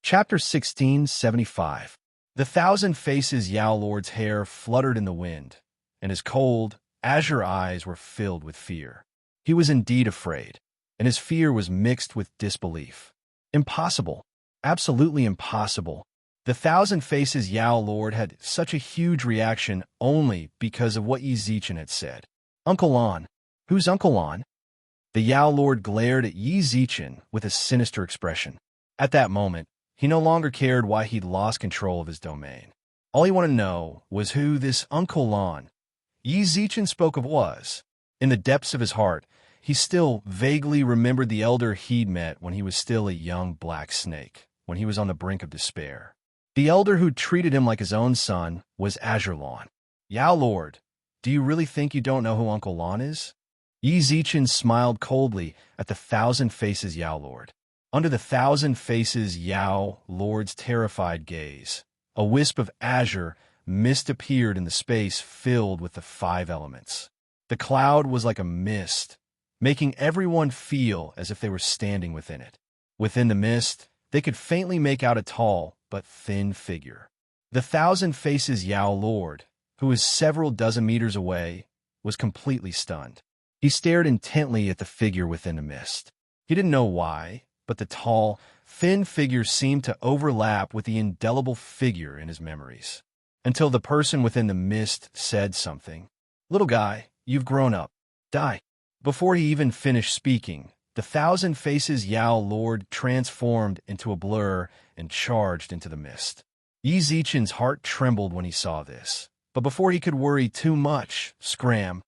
Chapter 1675. The Thousand Faces Yao Lord's hair fluttered in the wind, and his cold, azure eyes were filled with fear. He was indeed afraid, and his fear was mixed with disbelief. Impossible. Absolutely impossible. The Thousand Faces Yao Lord had such a huge reaction only because of what Yi Zichen had said. Uncle Lon. Who's Uncle Lon? The Yao Lord glared at Yi Zichen with a sinister expression. At that moment, he no longer cared why he'd lost control of his domain. All he wanted to know was who this Uncle Lon Yi Zichen spoke of was. In the depths of his heart, he still vaguely remembered the elder he'd met when he was still a young black snake, when he was on the brink of despair. The elder who treated him like his own son was Azure Lon. Yao Lord, do you really think you don't know who Uncle Lon is? Yi Zichen smiled coldly at the Thousand Faces Yao Lord. Under the Thousand Faces Yao Lord's terrified gaze, a wisp of azure mist appeared in the space filled with the five elements. The cloud was like a mist, making everyone feel as if they were standing within it. Within the mist, they could faintly make out a tall but thin figure. The Thousand Faces Yao Lord, who was several dozen meters away, was completely stunned. He stared intently at the figure within the mist. He didn't know why, but the tall, thin figure seemed to overlap with the indelible figure in his memories. Until the person within the mist said something. "Little guy, you've grown up. Die." Before he even finished speaking, the Thousand Faces Yao Lord transformed into a blur and charged into the mist. Yi Zichen's heart trembled when he saw this, but before he could worry too much, scram!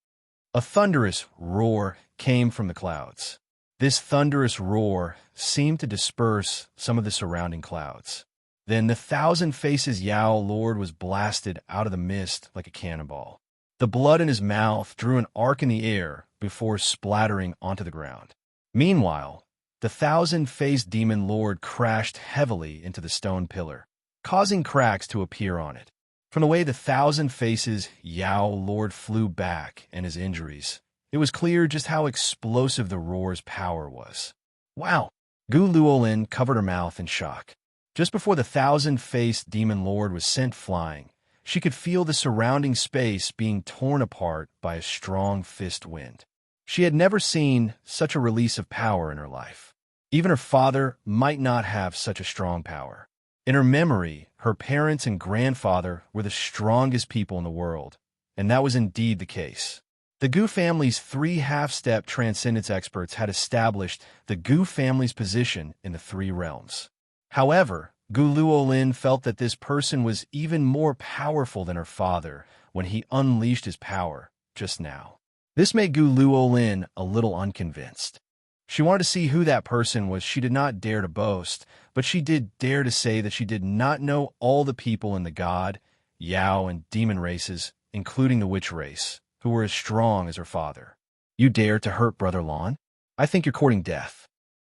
A thunderous roar came from the clouds. This thunderous roar seemed to disperse some of the surrounding clouds. Then the Thousand Faces Yao Lord was blasted out of the mist like a cannonball. The blood in his mouth drew an arc in the air before splattering onto the ground. Meanwhile, the Thousand-Faced Demon Lord crashed heavily into the stone pillar, causing cracks to appear on it. From the way the Thousand Faces Yao Lord flew back and his injuries, it was clear just how explosive the roar's power was. Wow! Gu Luolin covered her mouth in shock. Just before the Thousand-Faced Demon Lord was sent flying, she could feel the surrounding space being torn apart by a strong fist wind. She had never seen such a release of power in her life. Even her father might not have such a strong power. In her memory, her parents and grandfather were the strongest people in the world, and that was indeed the case. The Gu family's three half-step transcendence experts had established the Gu family's position in the three realms. However, Gu Luolin felt that this person was even more powerful than her father when he unleashed his power just now. This made Gu Luolin a little unconvinced. She wanted to see who that person was. She did not dare to boast, but she did dare to say that she did not know all the people in the god, Yao, and demon races, including the witch race, who were as strong as her father. "You dare to hurt Brother Lon? I think you're courting death."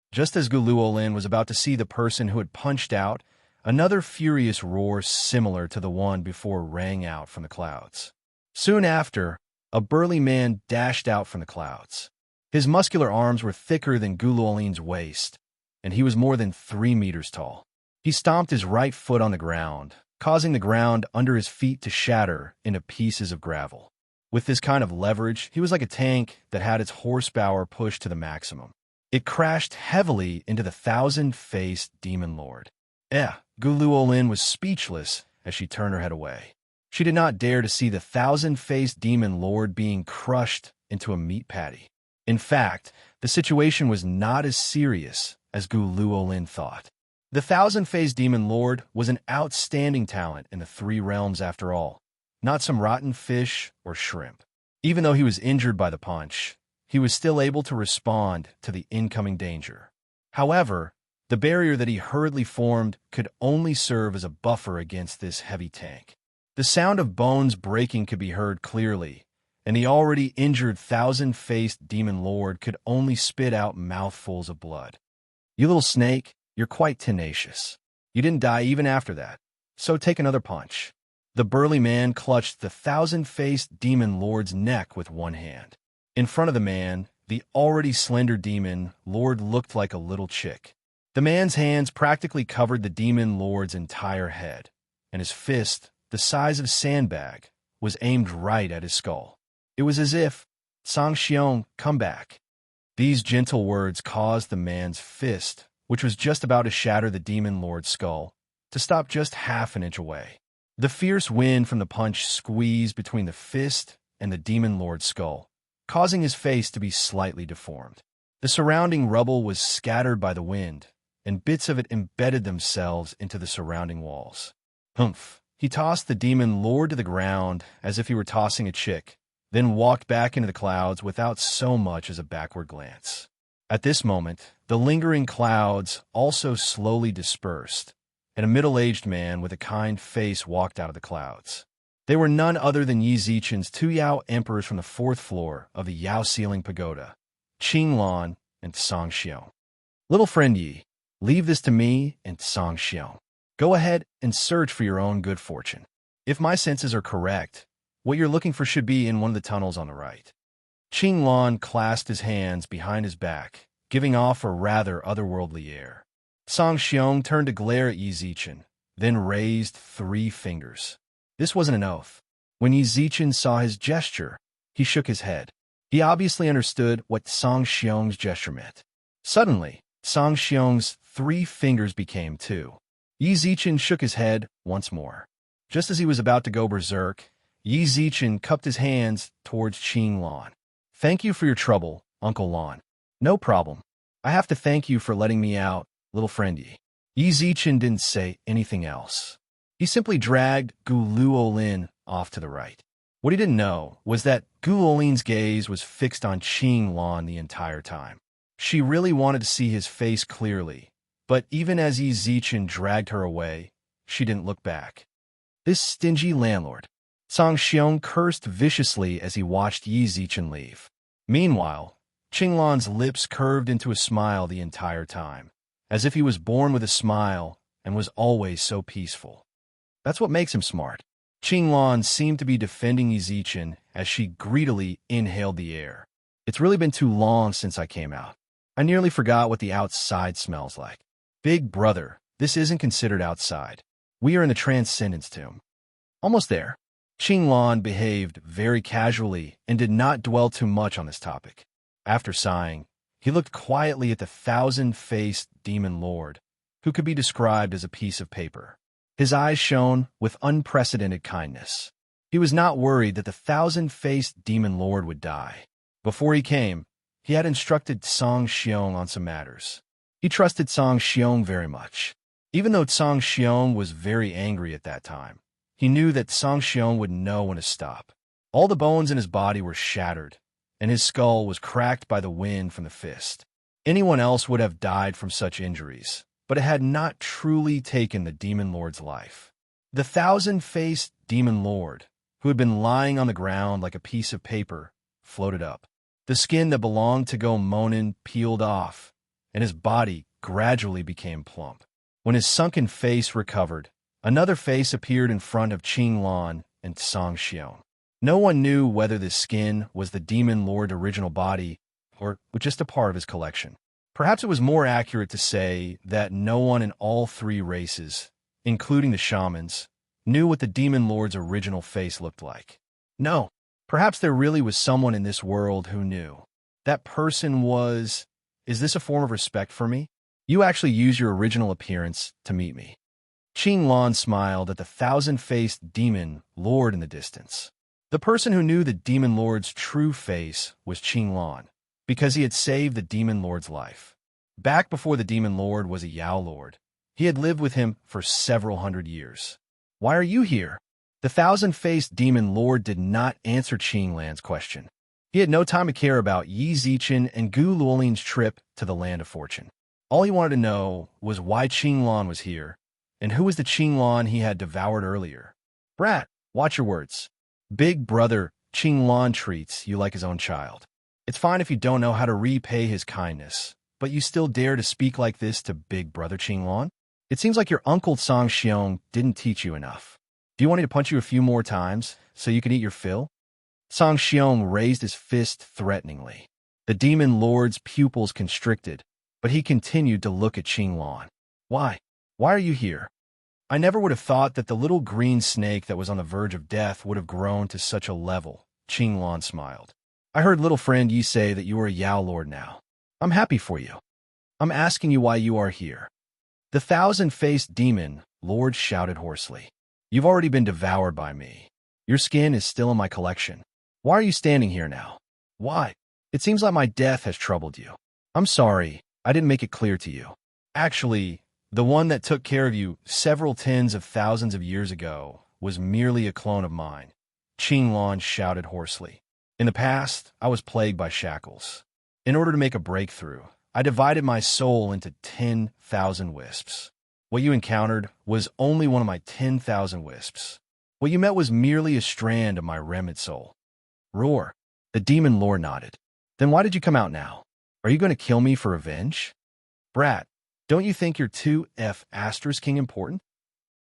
Just as Gu Luolin was about to see the person who had punched out, another furious roar similar to the one before rang out from the clouds. Soon after, a burly man dashed out from the clouds. His muscular arms were thicker than Gu Luolin's waist, and he was more than 3 meters tall. He stomped his right foot on the ground, causing the ground under his feet to shatter into pieces of gravel. With this kind of leverage, he was like a tank that had its horsepower pushed to the maximum. It crashed heavily into the Thousand-Faced Demon Lord. Gu Luolin was speechless as she turned her head away. She did not dare to see the Thousand-Faced Demon Lord being crushed into a meat patty. In fact, the situation was not as serious as Gu Luolin thought. The Thousand-Faced Demon Lord was an outstanding talent in the three realms after all, not some rotten fish or shrimp. Even though he was injured by the punch, he was still able to respond to the incoming danger. However, the barrier that he hurriedly formed could only serve as a buffer against this heavy tank. The sound of bones breaking could be heard clearly, and the already injured Thousand-Faced Demon Lord could only spit out mouthfuls of blood. "You little snake, you're quite tenacious. You didn't die even after that, so take another punch." The burly man clutched the Thousand-Faced Demon Lord's neck with one hand. In front of the man, the already slender demon Lord looked like a little chick. The man's hands practically covered the demon lord's entire head, and his fist, the size of a sandbag, was aimed right at his skull. It was as if, Sang Xiong, come back. These gentle words caused the man's fist, which was just about to shatter the demon lord's skull, to stop just half an inch away. The fierce wind from the punch squeezed between the fist and the demon lord's skull, causing his face to be slightly deformed. The surrounding rubble was scattered by the wind, and bits of it embedded themselves into the surrounding walls. Humph! He tossed the demon lord to the ground as if he were tossing a chick, then walked back into the clouds without so much as a backward glance. At this moment, the lingering clouds also slowly dispersed, and a middle-aged man with a kind face walked out of the clouds. They were none other than Yi Zichen's two Yao emperors from the fourth floor of the Yao Ceiling Pagoda, Qing Lan and Sang Xiong. Little friend Yi, leave this to me and Sang Xiong. Go ahead and search for your own good fortune. If my senses are correct, what you're looking for should be in one of the tunnels on the right. Qing Lan clasped his hands behind his back, giving off a rather otherworldly air. Sang Xiong turned to glare at Yi Zichen, then raised 3 fingers. This wasn't an oath. When Yi Zichen saw his gesture, he shook his head. He obviously understood what Sang Xiong's gesture meant. Suddenly, Sang Xiong's 3 fingers became 2. Yi Zichen shook his head once more. Just as he was about to go berserk, Yi Zichen cupped his hands towards Qing Lan. Thank you for your trouble, Uncle Lan. No problem. I have to thank you for letting me out, little friend Yi. Yi Zichen didn't say anything else. He simply dragged Gu Luolin off to the right. What he didn't know was that Gu Luolin's gaze was fixed on Qing Lan the entire time. She really wanted to see his face clearly, but even as Yi Zichen dragged her away, she didn't look back. This stingy landlord. Sang Xiong cursed viciously as he watched Yi Zichen leave. Meanwhile, Qing Lan's lips curved into a smile the entire time, as if he was born with a smile and was always so peaceful. That's what makes him smart. Qing Lan seemed to be defending Yi Zichen as she greedily inhaled the air. It's really been too long since I came out. I nearly forgot what the outside smells like. Big brother, this isn't considered outside. We are in the Transcendence Tomb. Almost there. Qing Lan behaved very casually and did not dwell too much on this topic. After sighing, he looked quietly at the 1,000-faced demon lord, who could be described as a piece of paper. His eyes shone with unprecedented kindness. He was not worried that the 1,000-faced demon lord would die. Before he came, he had instructed Sang Xiong on some matters. He trusted Sang Xiong very much. Even though Sang Xiong was very angry at that time, he knew that Sang Xiong would know when to stop. All the bones in his body were shattered, and his skull was cracked by the wind from the fist. Anyone else would have died from such injuries, but it had not truly taken the demon lord's life. The 1,000-faced demon lord, who had been lying on the ground like a piece of paper, floated up. The skin that belonged to Go Monin peeled off, and his body gradually became plump. When his sunken face recovered, another face appeared in front of Qing Lan and Sang Xiong. No one knew whether this skin was the demon lord's original body or just a part of his collection. Perhaps it was more accurate to say that no one in all 3 races, including the shamans, knew what the demon lord's original face looked like. No, perhaps there really was someone in this world who knew. That person was... Is this a form of respect for me? You actually use your original appearance to meet me. Qing Lan smiled at the 1,000-faced demon lord in the distance. The person who knew the demon lord's true face was Qing Lan, because he had saved the demon lord's life. Back before the demon lord was a Yao lord, he had lived with him for several hundred years. Why are you here? The 1,000-faced demon lord did not answer Qing Lan's question. He had no time to care about Yi Zichen and Gu Luolin's trip to the Land of Fortune. All he wanted to know was why Qing Lan was here, and who was the Qing Lan he had devoured earlier. Brat, watch your words. Big brother Qing Lan treats you like his own child. It's fine if you don't know how to repay his kindness, but you still dare to speak like this to big brother Qing Lan? It seems like your uncle Sang Xiong didn't teach you enough. Do you want me to punch you a few more times so you can eat your fill? Sang Xiong raised his fist threateningly. The demon lord's pupils constricted, but he continued to look at Qinglan. Why? Why are you here? I never would have thought that the little green snake that was on the verge of death would have grown to such a level. Qinglan smiled. I heard, little friend, you say that you are a Yao Lord now. I'm happy for you. I'm asking you why you are here. The thousand-faced demon Lord shouted hoarsely. You've already been devoured by me. Your skin is still in my collection. Why are you standing here now? Why? It seems like my death has troubled you. I'm sorry, I didn't make it clear to you. Actually, the one that took care of you several tens of thousands of years ago was merely a clone of mine. Qinglan shouted hoarsely. In the past, I was plagued by shackles. In order to make a breakthrough, I divided my soul into 10,000 wisps. What you encountered was only one of my 10,000 wisps. What you met was merely a strand of my remnant soul. Roar. The demon lord nodded. Then why did you come out now? Are you going to kill me for revenge? Brat, don't you think you're too king important?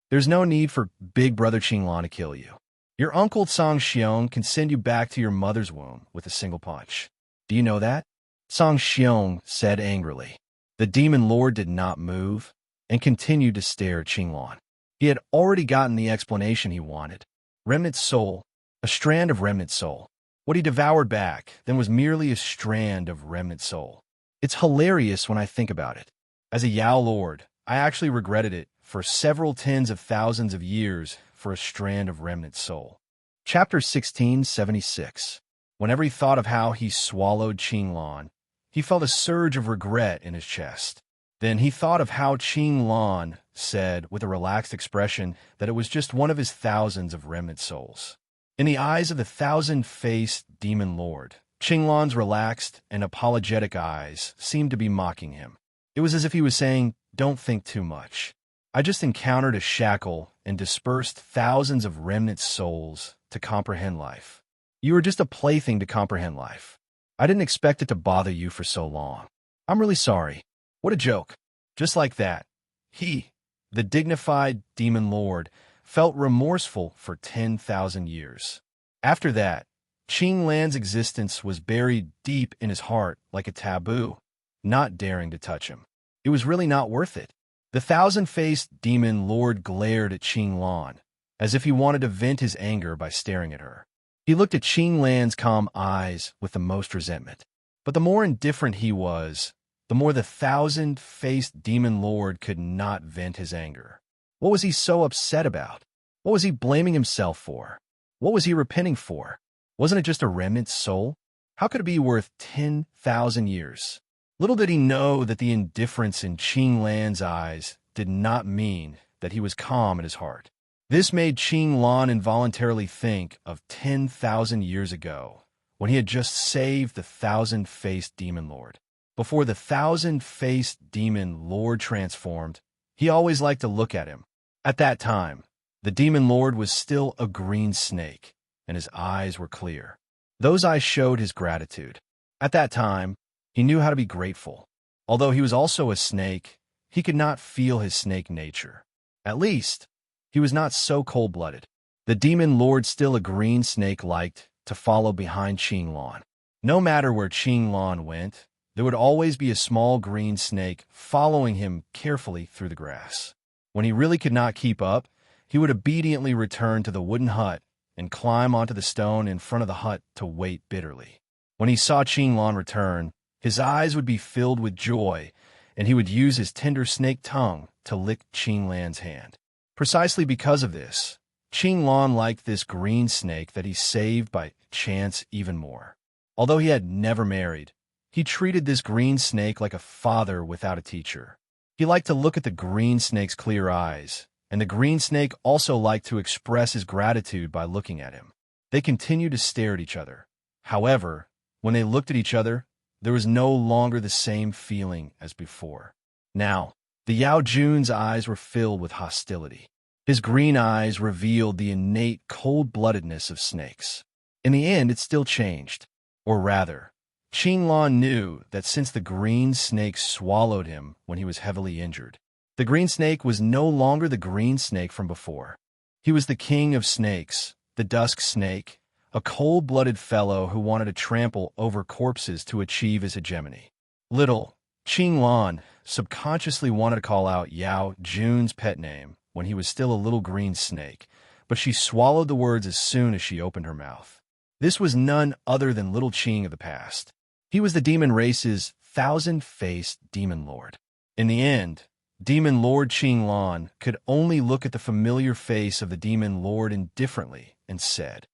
There's no need for Big Brother Qinglan to kill you. Your uncle Song Xiong can send you back to your mother's womb with a single punch. Do you know that? Song Xiong said angrily. The demon lord did not move and continued to stare at Qinglan. He had already gotten the explanation he wanted. Remnant soul, a strand of remnant soul. What he devoured back then was merely a strand of remnant soul. It's hilarious when I think about it. As a Yao Lord, I actually regretted it for several tens of thousands of years for a strand of remnant soul. Chapter 1676. Whenever he thought of how he swallowed Qinglan, he felt a surge of regret in his chest. Then he thought of how Qinglan said with a relaxed expression that it was just one of his thousands of remnant souls. In the eyes of the thousand-faced demon lord, Qinglan's relaxed and apologetic eyes seemed to be mocking him. It was as if he was saying, "Don't think too much. I just encountered a shackle and dispersed thousands of remnant souls to comprehend life. You were just a plaything to comprehend life. I didn't expect it to bother you for so long. I'm really sorry. What a joke." Just like that, he, the dignified demon lord, felt remorseful for 10,000 years. After that, Qinglan's existence was buried deep in his heart like a taboo, not daring to touch him. It was really not worth it. The thousand-faced demon lord glared at Qinglan, as if he wanted to vent his anger by staring at her. He looked at Qinglan's calm eyes with the most resentment. But the more indifferent he was, the more the thousand-faced demon lord could not vent his anger. What was he so upset about? What was he blaming himself for? What was he repenting for? Wasn't it just a remnant soul? How could it be worth 10,000 years? Little did he know that the indifference in Qinglan's eyes did not mean that he was calm in his heart. This made Qinglan involuntarily think of 10,000 years ago, when he had just saved the thousand-faced demon lord. Before the thousand-faced demon lord transformed, he always liked to look at him. At that time, the demon lord was still a green snake, and his eyes were clear. Those eyes showed his gratitude. At that time, he knew how to be grateful. Although he was also a snake, he could not feel his snake nature. At least, he was not so cold-blooded. The demon lord, still a green snake, liked to follow behind Qinglan. No matter where Qinglan went, there would always be a small green snake following him carefully through the grass. When he really could not keep up, he would obediently return to the wooden hut and climb onto the stone in front of the hut to wait bitterly. When he saw Qinglan return, his eyes would be filled with joy, and he would use his tender snake tongue to lick Qinglan's hand. Precisely because of this, Qinglan liked this green snake that he saved by chance even more. Although he had never married, he treated this green snake like a father without a teacher. He liked to look at the green snake's clear eyes, and the green snake also liked to express his gratitude by looking at him. They continued to stare at each other. However, when they looked at each other, there was no longer the same feeling as before. Now, the Yao Jun's eyes were filled with hostility. His green eyes revealed the innate cold-bloodedness of snakes. In the end, it still changed. Or rather, Qinglan knew that since the green snake swallowed him when he was heavily injured, the green snake was no longer the green snake from before. He was the king of snakes, the dusk snake, a cold-blooded fellow who wanted to trample over corpses to achieve his hegemony. Little Qing Lan subconsciously wanted to call out Yao Jun's pet name when he was still a little green snake, but she swallowed the words as soon as she opened her mouth. This was none other than little Qing of the past. He was the demon race's thousand-faced demon lord. In the end, Demon Lord Qing Lan could only look at the familiar face of the demon lord indifferently and said,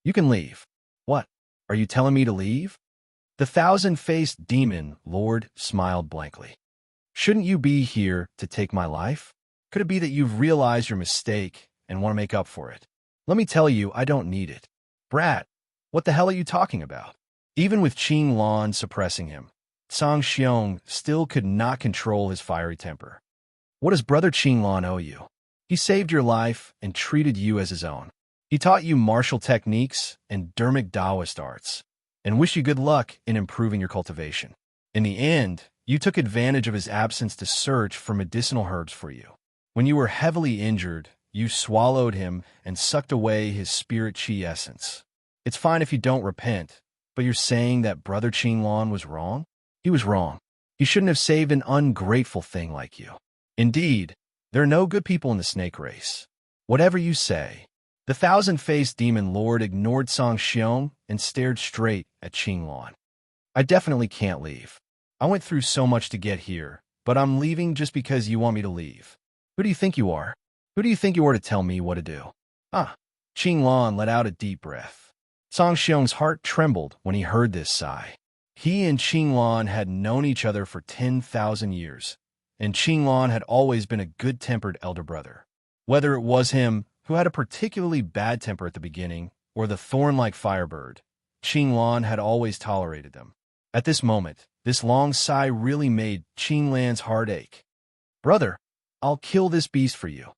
"You can leave." "What? Are you telling me to leave?" The thousand-faced demon lord smiled blankly. "Shouldn't you be here to take my life? Could it be that you've realized your mistake and want to make up for it? Let me tell you, I don't need it." "Brat, what the hell are you talking about?" Even with Qing Lan suppressing him, Song Xiong still could not control his fiery temper. "What does Brother Qing Lan owe you? He saved your life and treated you as his own. He taught you martial techniques and Dermic Taoist arts, and wish you good luck in improving your cultivation. In the end, you took advantage of his absence to search for medicinal herbs for you. When you were heavily injured, you swallowed him and sucked away his spirit chi essence. It's fine if you don't repent, but you're saying that Brother Qing Lan was wrong? He was wrong. He shouldn't have saved an ungrateful thing like you. Indeed, there are no good people in the snake race. Whatever you say." The thousand-faced demon lord ignored Song Xiong and stared straight at Qing Lan. "I definitely can't leave. I went through so much to get here, but I'm leaving just because you want me to leave. Who do you think you are? Who do you think you are to tell me what to do?" "Ah." Qing Lan let out a deep breath. Song Xiong's heart trembled when he heard this sigh. He and Qing Lan had known each other for 10,000 years, and Qing Lan had always been a good-tempered elder brother. Whether it was him, who had a particularly bad temper at the beginning, or the thorn-like firebird, Qing Lan had always tolerated them. At this moment, this long sigh really made Qing Lan's heart ache. "Brother, I'll kill this beast for you."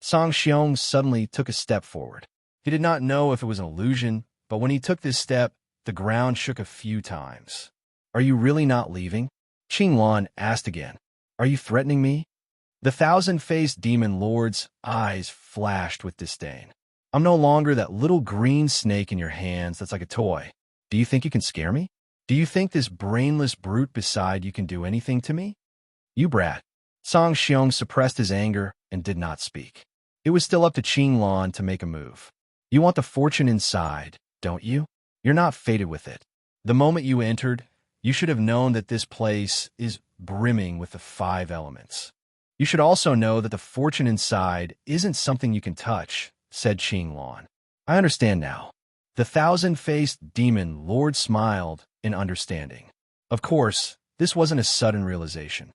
Song Xiong suddenly took a step forward. He did not know if it was an illusion, but when he took this step, the ground shook a few times. "Are you really not leaving?" Qing Lan asked again. "Are you threatening me?" The thousand-faced demon lord's eyes flashed with disdain. "I'm no longer that little green snake in your hands that's like a toy. Do you think you can scare me? Do you think this brainless brute beside you can do anything to me?" "You brat." Song Xiong suppressed his anger and did not speak. It was still up to Qing Lan to make a move. "You want the fortune inside, don't you? You're not fated with it. The moment you entered, you should have known that this place is brimming with the 5 elements. You should also know that the fortune inside isn't something you can touch," said Qing Lan. "I understand now." The thousand-faced demon lord smiled in understanding. "Of course, this wasn't a sudden realization.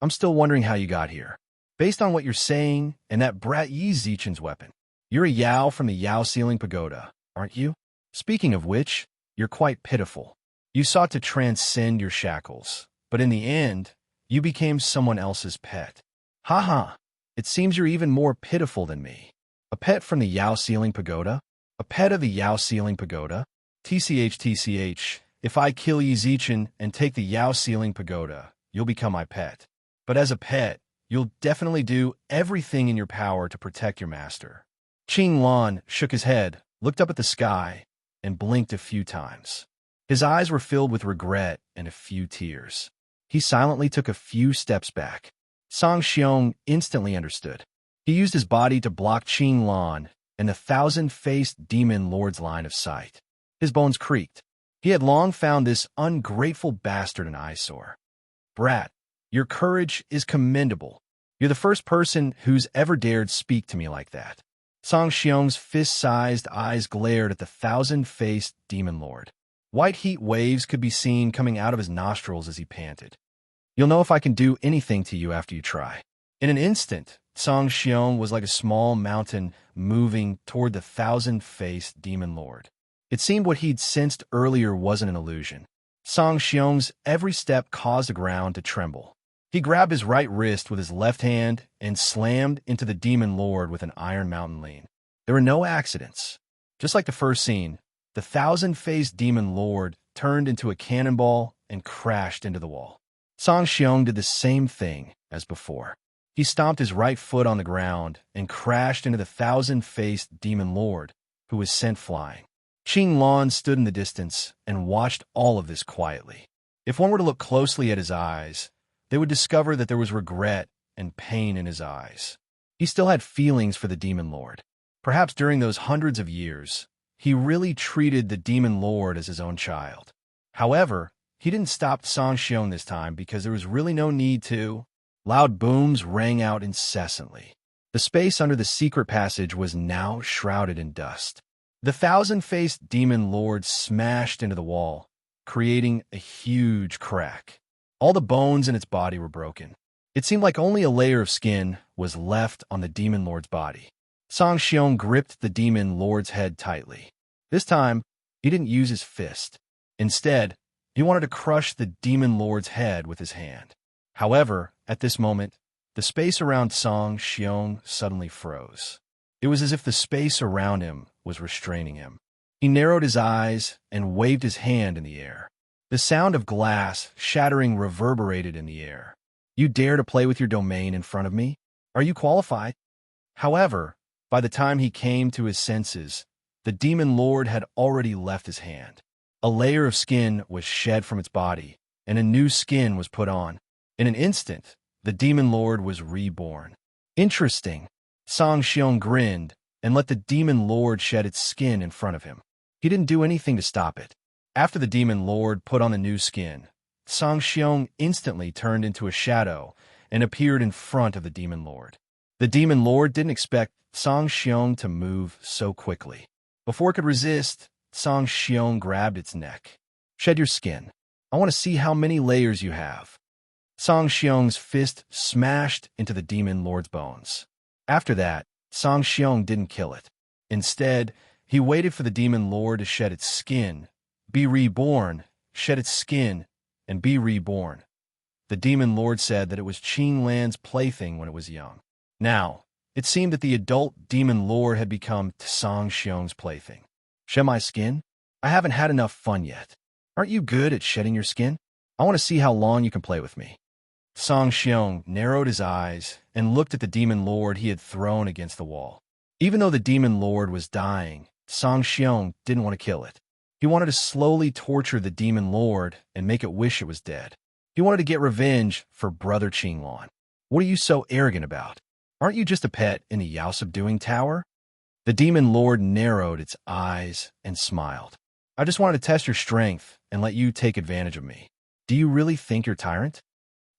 I'm still wondering how you got here. Based on what you're saying and that brat Yi Zichen's weapon, you're a Yao from the Yao Ceiling Pagoda, aren't you? Speaking of which, you're quite pitiful. You sought to transcend your shackles, but in the end, you became someone else's pet. Ha ha, it seems you're even more pitiful than me. A pet from the Yao Ceiling Pagoda? A pet of the Yao Ceiling Pagoda? TCH, if I kill Yi Zichen and take the Yao Ceiling Pagoda, you'll become my pet. But as a pet, you'll definitely do everything in your power to protect your master." Qing Lan shook his head, looked up at the sky, and blinked a few times. His eyes were filled with regret and a few tears. He silently took a few steps back. Song Xiong instantly understood. He used his body to block Qing Lan and the thousand-faced demon lord's line of sight. His bones creaked. He had long found this ungrateful bastard an eyesore. "Brat, your courage is commendable. You're the first person who's ever dared speak to me like that." Song Xiong's fist-sized eyes glared at the thousand-faced demon lord. White heat waves could be seen coming out of his nostrils as he panted. "You'll know if I can do anything to you after you try." In an instant, Song Xiong was like a small mountain moving toward the thousand-faced demon lord. It seemed what he'd sensed earlier wasn't an illusion. Song Xiong's every step caused the ground to tremble. He grabbed his right wrist with his left hand and slammed into the demon lord with an iron mountain lean. There were no accidents. Just like the first scene, the thousand-faced demon lord turned into a cannonball and crashed into the wall. Song Xiong did the same thing as before. He stomped his right foot on the ground and crashed into the thousand-faced demon lord, who was sent flying. Qing Lan stood in the distance and watched all of this quietly. If one were to look closely at his eyes, they would discover that there was regret and pain in his eyes. He still had feelings for the Demon Lord. Perhaps during those hundreds of years, he really treated the Demon Lord as his own child. However, he didn't stop Song Xiong this time because there was really no need to. Loud booms rang out incessantly. The space under the secret passage was now shrouded in dust. The thousand-faced Demon Lord smashed into the wall, creating a huge crack. All the bones in its body were broken. It seemed like only a layer of skin was left on the Demon Lord's body. Song Xiong gripped the Demon Lord's head tightly. This time, he didn't use his fist. Instead, he wanted to crush the Demon Lord's head with his hand. However, at this moment, the space around Song Xiong suddenly froze. It was as if the space around him was restraining him. He narrowed his eyes and waved his hand in the air. The sound of glass shattering reverberated in the air. You dare to play with your domain in front of me? Are you qualified? However, by the time he came to his senses, the Demon Lord had already left his hand. A layer of skin was shed from its body, and a new skin was put on. In an instant, the Demon Lord was reborn. Interesting. Song Xiong grinned and let the Demon Lord shed its skin in front of him. He didn't do anything to stop it. After the Demon Lord put on the new skin, Song Xiong instantly turned into a shadow and appeared in front of the Demon Lord. The Demon Lord didn't expect Song Xiong to move so quickly. Before it could resist, Song Xiong grabbed its neck. Shed your skin. I want to see how many layers you have. Song Xiong's fist smashed into the Demon Lord's bones. After that, Song Xiong didn't kill it. Instead, he waited for the Demon Lord to shed its skin, be reborn, shed its skin, and be reborn. The Demon Lord said that it was Qing Lan's plaything when it was young. Now, it seemed that the adult Demon Lord had become Song Xiong's plaything. Shed my skin? I haven't had enough fun yet. Aren't you good at shedding your skin? I want to see how long you can play with me. Song Xiong narrowed his eyes and looked at the Demon Lord he had thrown against the wall. Even though the Demon Lord was dying, Song Xiong didn't want to kill it. He wanted to slowly torture the Demon Lord and make it wish it was dead. He wanted to get revenge for Brother Qinglan. What are you so arrogant about? Aren't you just a pet in the Yao subduing tower? The Demon Lord narrowed its eyes and smiled. I just wanted to test your strength and let you take advantage of me. Do you really think you're tyrant?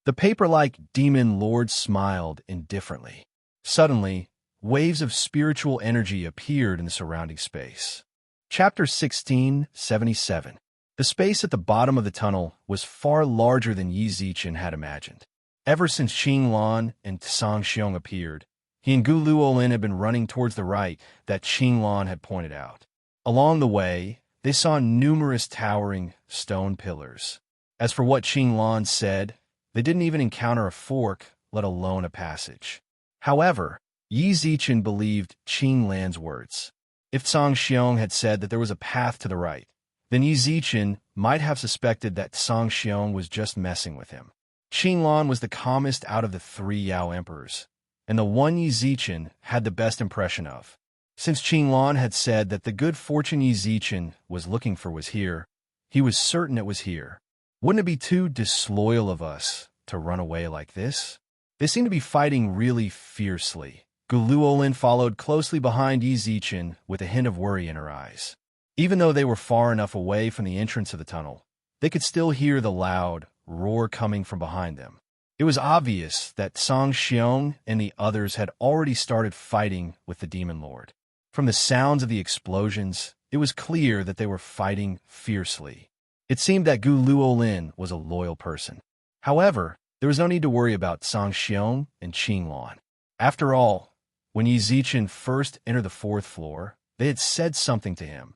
The paper-like Demon Lord smiled indifferently. Suddenly, waves of spiritual energy appeared in the surrounding space. Chapter 1677. The space at the bottom of the tunnel was far larger than Yi Zichen had imagined. Ever since Qinglan and Song Xiong appeared, he and Gu Luolin had been running towards the right that Qinglan had pointed out. Along the way, they saw numerous towering stone pillars. As for what Qinglan said, they didn't even encounter a fork, let alone a passage. However, Yi Zichen believed Qinglan's words. If Song Xiong had said that there was a path to the right, then Yi Zichen might have suspected that Song Xiong was just messing with him. Qinglan was the calmest out of the three Yao emperors, and the one Yi Zichen had the best impression of. Since Qinglan had said that the good fortune Yi Zichen was looking for was here, he was certain it was here. Wouldn't it be too disloyal of us to run away like this? They seemed to be fighting really fiercely. Gu Luolin followed closely behind Yi Zichen with a hint of worry in her eyes. Even though they were far enough away from the entrance of the tunnel, they could still hear the loud roar coming from behind them. It was obvious that Song Xiong and the others had already started fighting with the Demon Lord. From the sounds of the explosions, it was clear that they were fighting fiercely. It seemed that Gu Luolin was a loyal person. However, there was no need to worry about Song Xiong and Qinglan. After all, when Yi Zichen first entered the fourth floor, they had said something to him.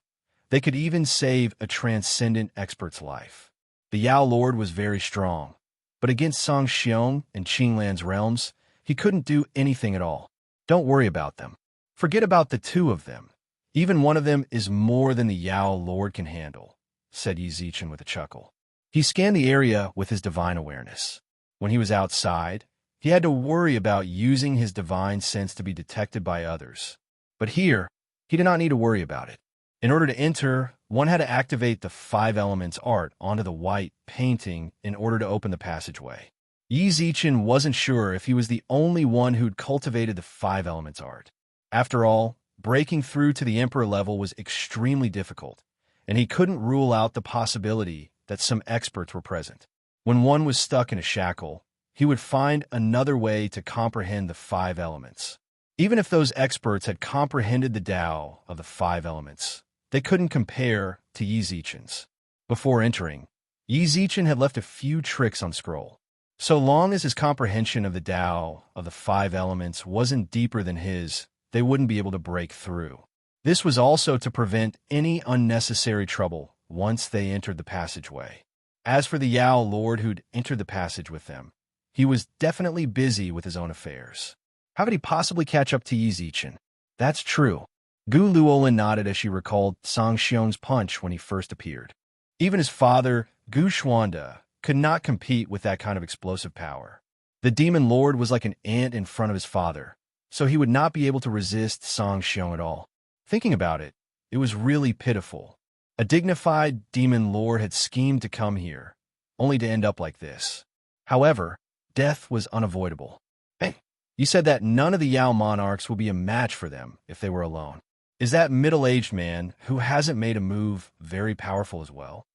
They could even save a transcendent expert's life. The Yao Lord was very strong, but against Song Xiong and Qinglan's realms, he couldn't do anything at all. Don't worry about them. Forget about the two of them. Even one of them is more than the Yao Lord can handle, said Yi Zichen with a chuckle. He scanned the area with his divine awareness. When he was outside, he had to worry about using his divine sense to be detected by others. But here, he did not need to worry about it. In order to enter one had to activate the five elements art onto the white painting in order to open the passageway. Yi Zichen wasn't sure if he was the only one who'd cultivated the five elements art. After all, breaking through to the Emperor level was extremely difficult, and he couldn't rule out the possibility that some experts were present. When one was stuck in a shackle, he would find another way to comprehend the five elements. Even if those experts had comprehended the Tao of the five elements, they couldn't compare to Yi Zichen's. Before entering, Yi Zichen had left a few tricks on scroll. So long as his comprehension of the Tao of the five elements wasn't deeper than his, they wouldn't be able to break through. This was also to prevent any unnecessary trouble once they entered the passageway. As for the Yao Lord who'd entered the passage with them, he was definitely busy with his own affairs. How could he possibly catch up to Yi Zichen? That's true. Gu Luolin nodded as she recalled Song Xiong's punch when he first appeared. Even his father, Gu Xuanda, could not compete with that kind of explosive power. The Demon Lord was like an ant in front of his father, so he would not be able to resist Song Xiong at all. Thinking about it, it was really pitiful. A dignified Demon Lord had schemed to come here, only to end up like this. However, death was unavoidable. Hey, you said that none of the Yao monarchs will be a match for them if they were alone. Is that middle-aged man who hasn't made a move very powerful as well?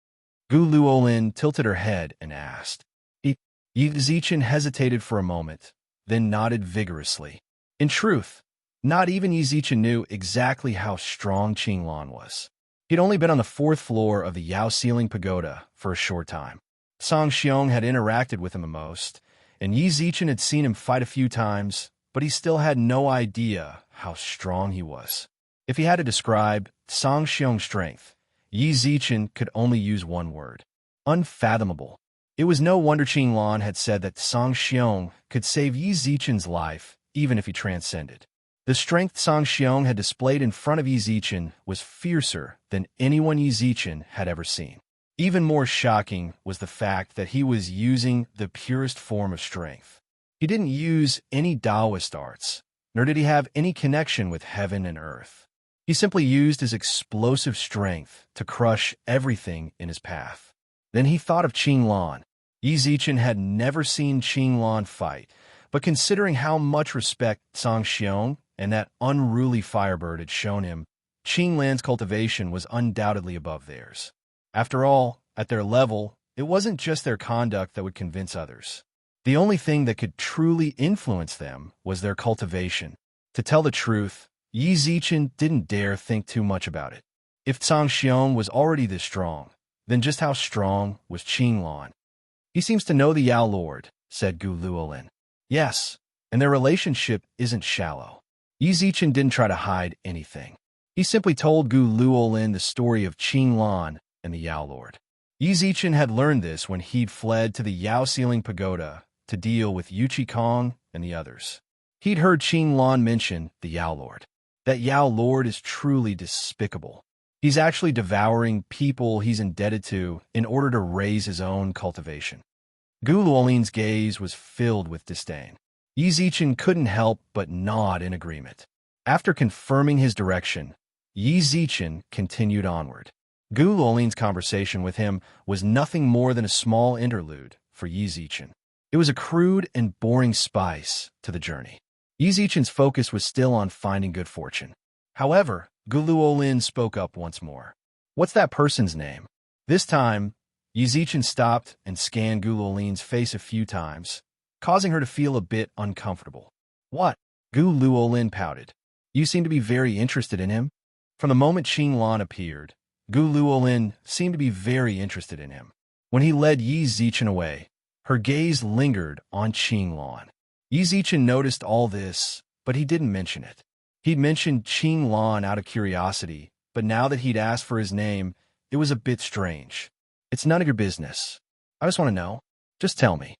Gu Luolin tilted her head and asked. Yi Zichen hesitated for a moment, then nodded vigorously. In truth, not even Yi Zichen knew exactly how strong Qinglan was. He'd only been on the fourth floor of the Yao Ceiling Pagoda for a short time. Song Xiong had interacted with him the most, and Yi Zichen had seen him fight a few times, but he still had no idea how strong he was. If he had to describe Song Xiong's strength, Yi Zichen could only use one word: unfathomable. It was no wonder Qinglan had said that Song Xiong could save Yi Zichen's life even if he transcended. The strength Song Xiong had displayed in front of Yi Zichen was fiercer than anyone Yi Zichen had ever seen. Even more shocking was the fact that he was using the purest form of strength. He didn't use any Taoist arts, nor did he have any connection with heaven and earth. He simply used his explosive strength to crush everything in his path. Then he thought of Qinglan. Yi Zichen had never seen Qinglan fight, but considering how much respect Song Xiong and that unruly firebird had shown him, Qinglan's cultivation was undoubtedly above theirs. After all, at their level, it wasn't just their conduct that would convince others. The only thing that could truly influence them was their cultivation. To tell the truth, Yi Zichen didn't dare think too much about it. If Song Xiong was already this strong, then just how strong was Qinglan? He seems to know the Yao Lord, said Gu Luolin. Yes, and their relationship isn't shallow. Yi Zichen didn't try to hide anything. He simply told Gu Luolin the story of Qinglan and the Yao Lord. Yi Zichen had learned this when he'd fled to the Yao Ceiling Pagoda to deal with Yuchi Kong and the others. He'd heard Qinglan mention the Yao Lord. That Yao Lord is truly despicable. He's actually devouring people he's indebted to in order to raise his own cultivation. Gu Luolin's gaze was filled with disdain. Yi Zichen couldn't help but nod in agreement. After confirming his direction, Yi Zichen continued onward. Gu Luolin's conversation with him was nothing more than a small interlude for Yi Zichen. It was a crude and boring spice to the journey. Yi Zichen's focus was still on finding good fortune. However, Gu Luolin spoke up once more. What's that person's name? This time, Yi Zichen stopped and scanned Gu Luolin's face a few times, causing her to feel a bit uncomfortable. What? Gu Luolin pouted. You seem to be very interested in him. From the moment Qinglan appeared, Gu Luolin seemed to be very interested in him. When he led Yi Zichen away, her gaze lingered on Qinglan. Yi Zichen noticed all this, but he didn't mention it. He'd mentioned Qinglan out of curiosity, but now that he'd asked for his name, it was a bit strange. It's none of your business. I just want to know. Just tell me.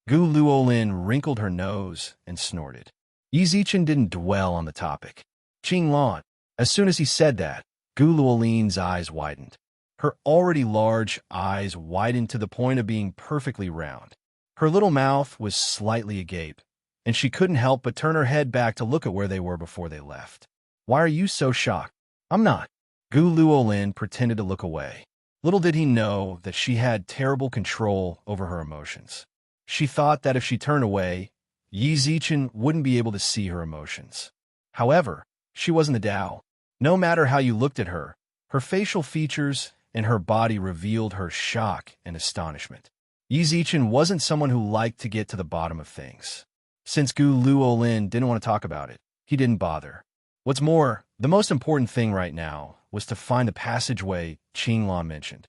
Gu Luolin wrinkled her nose and snorted. Yi Zichen didn't dwell on the topic. Qinglan. As soon as he said that, Gu Luolin's eyes widened. Her already large eyes widened to the point of being perfectly round. Her little mouth was slightly agape, and she couldn't help but turn her head back to look at where they were before they left. Why are you so shocked? I'm not. Gu Luolin pretended to look away. Little did he know that she had terrible control over her emotions. She thought that if she turned away, Yi Zichen wouldn't be able to see her emotions. However, she wasn't the Dao. No matter how you looked at her, her facial features and her body revealed her shock and astonishment. Yi Zichen wasn't someone who liked to get to the bottom of things. Since Gu Luolin didn't want to talk about it, he didn't bother. What's more, the most important thing right now was to find the passageway Qinglan mentioned.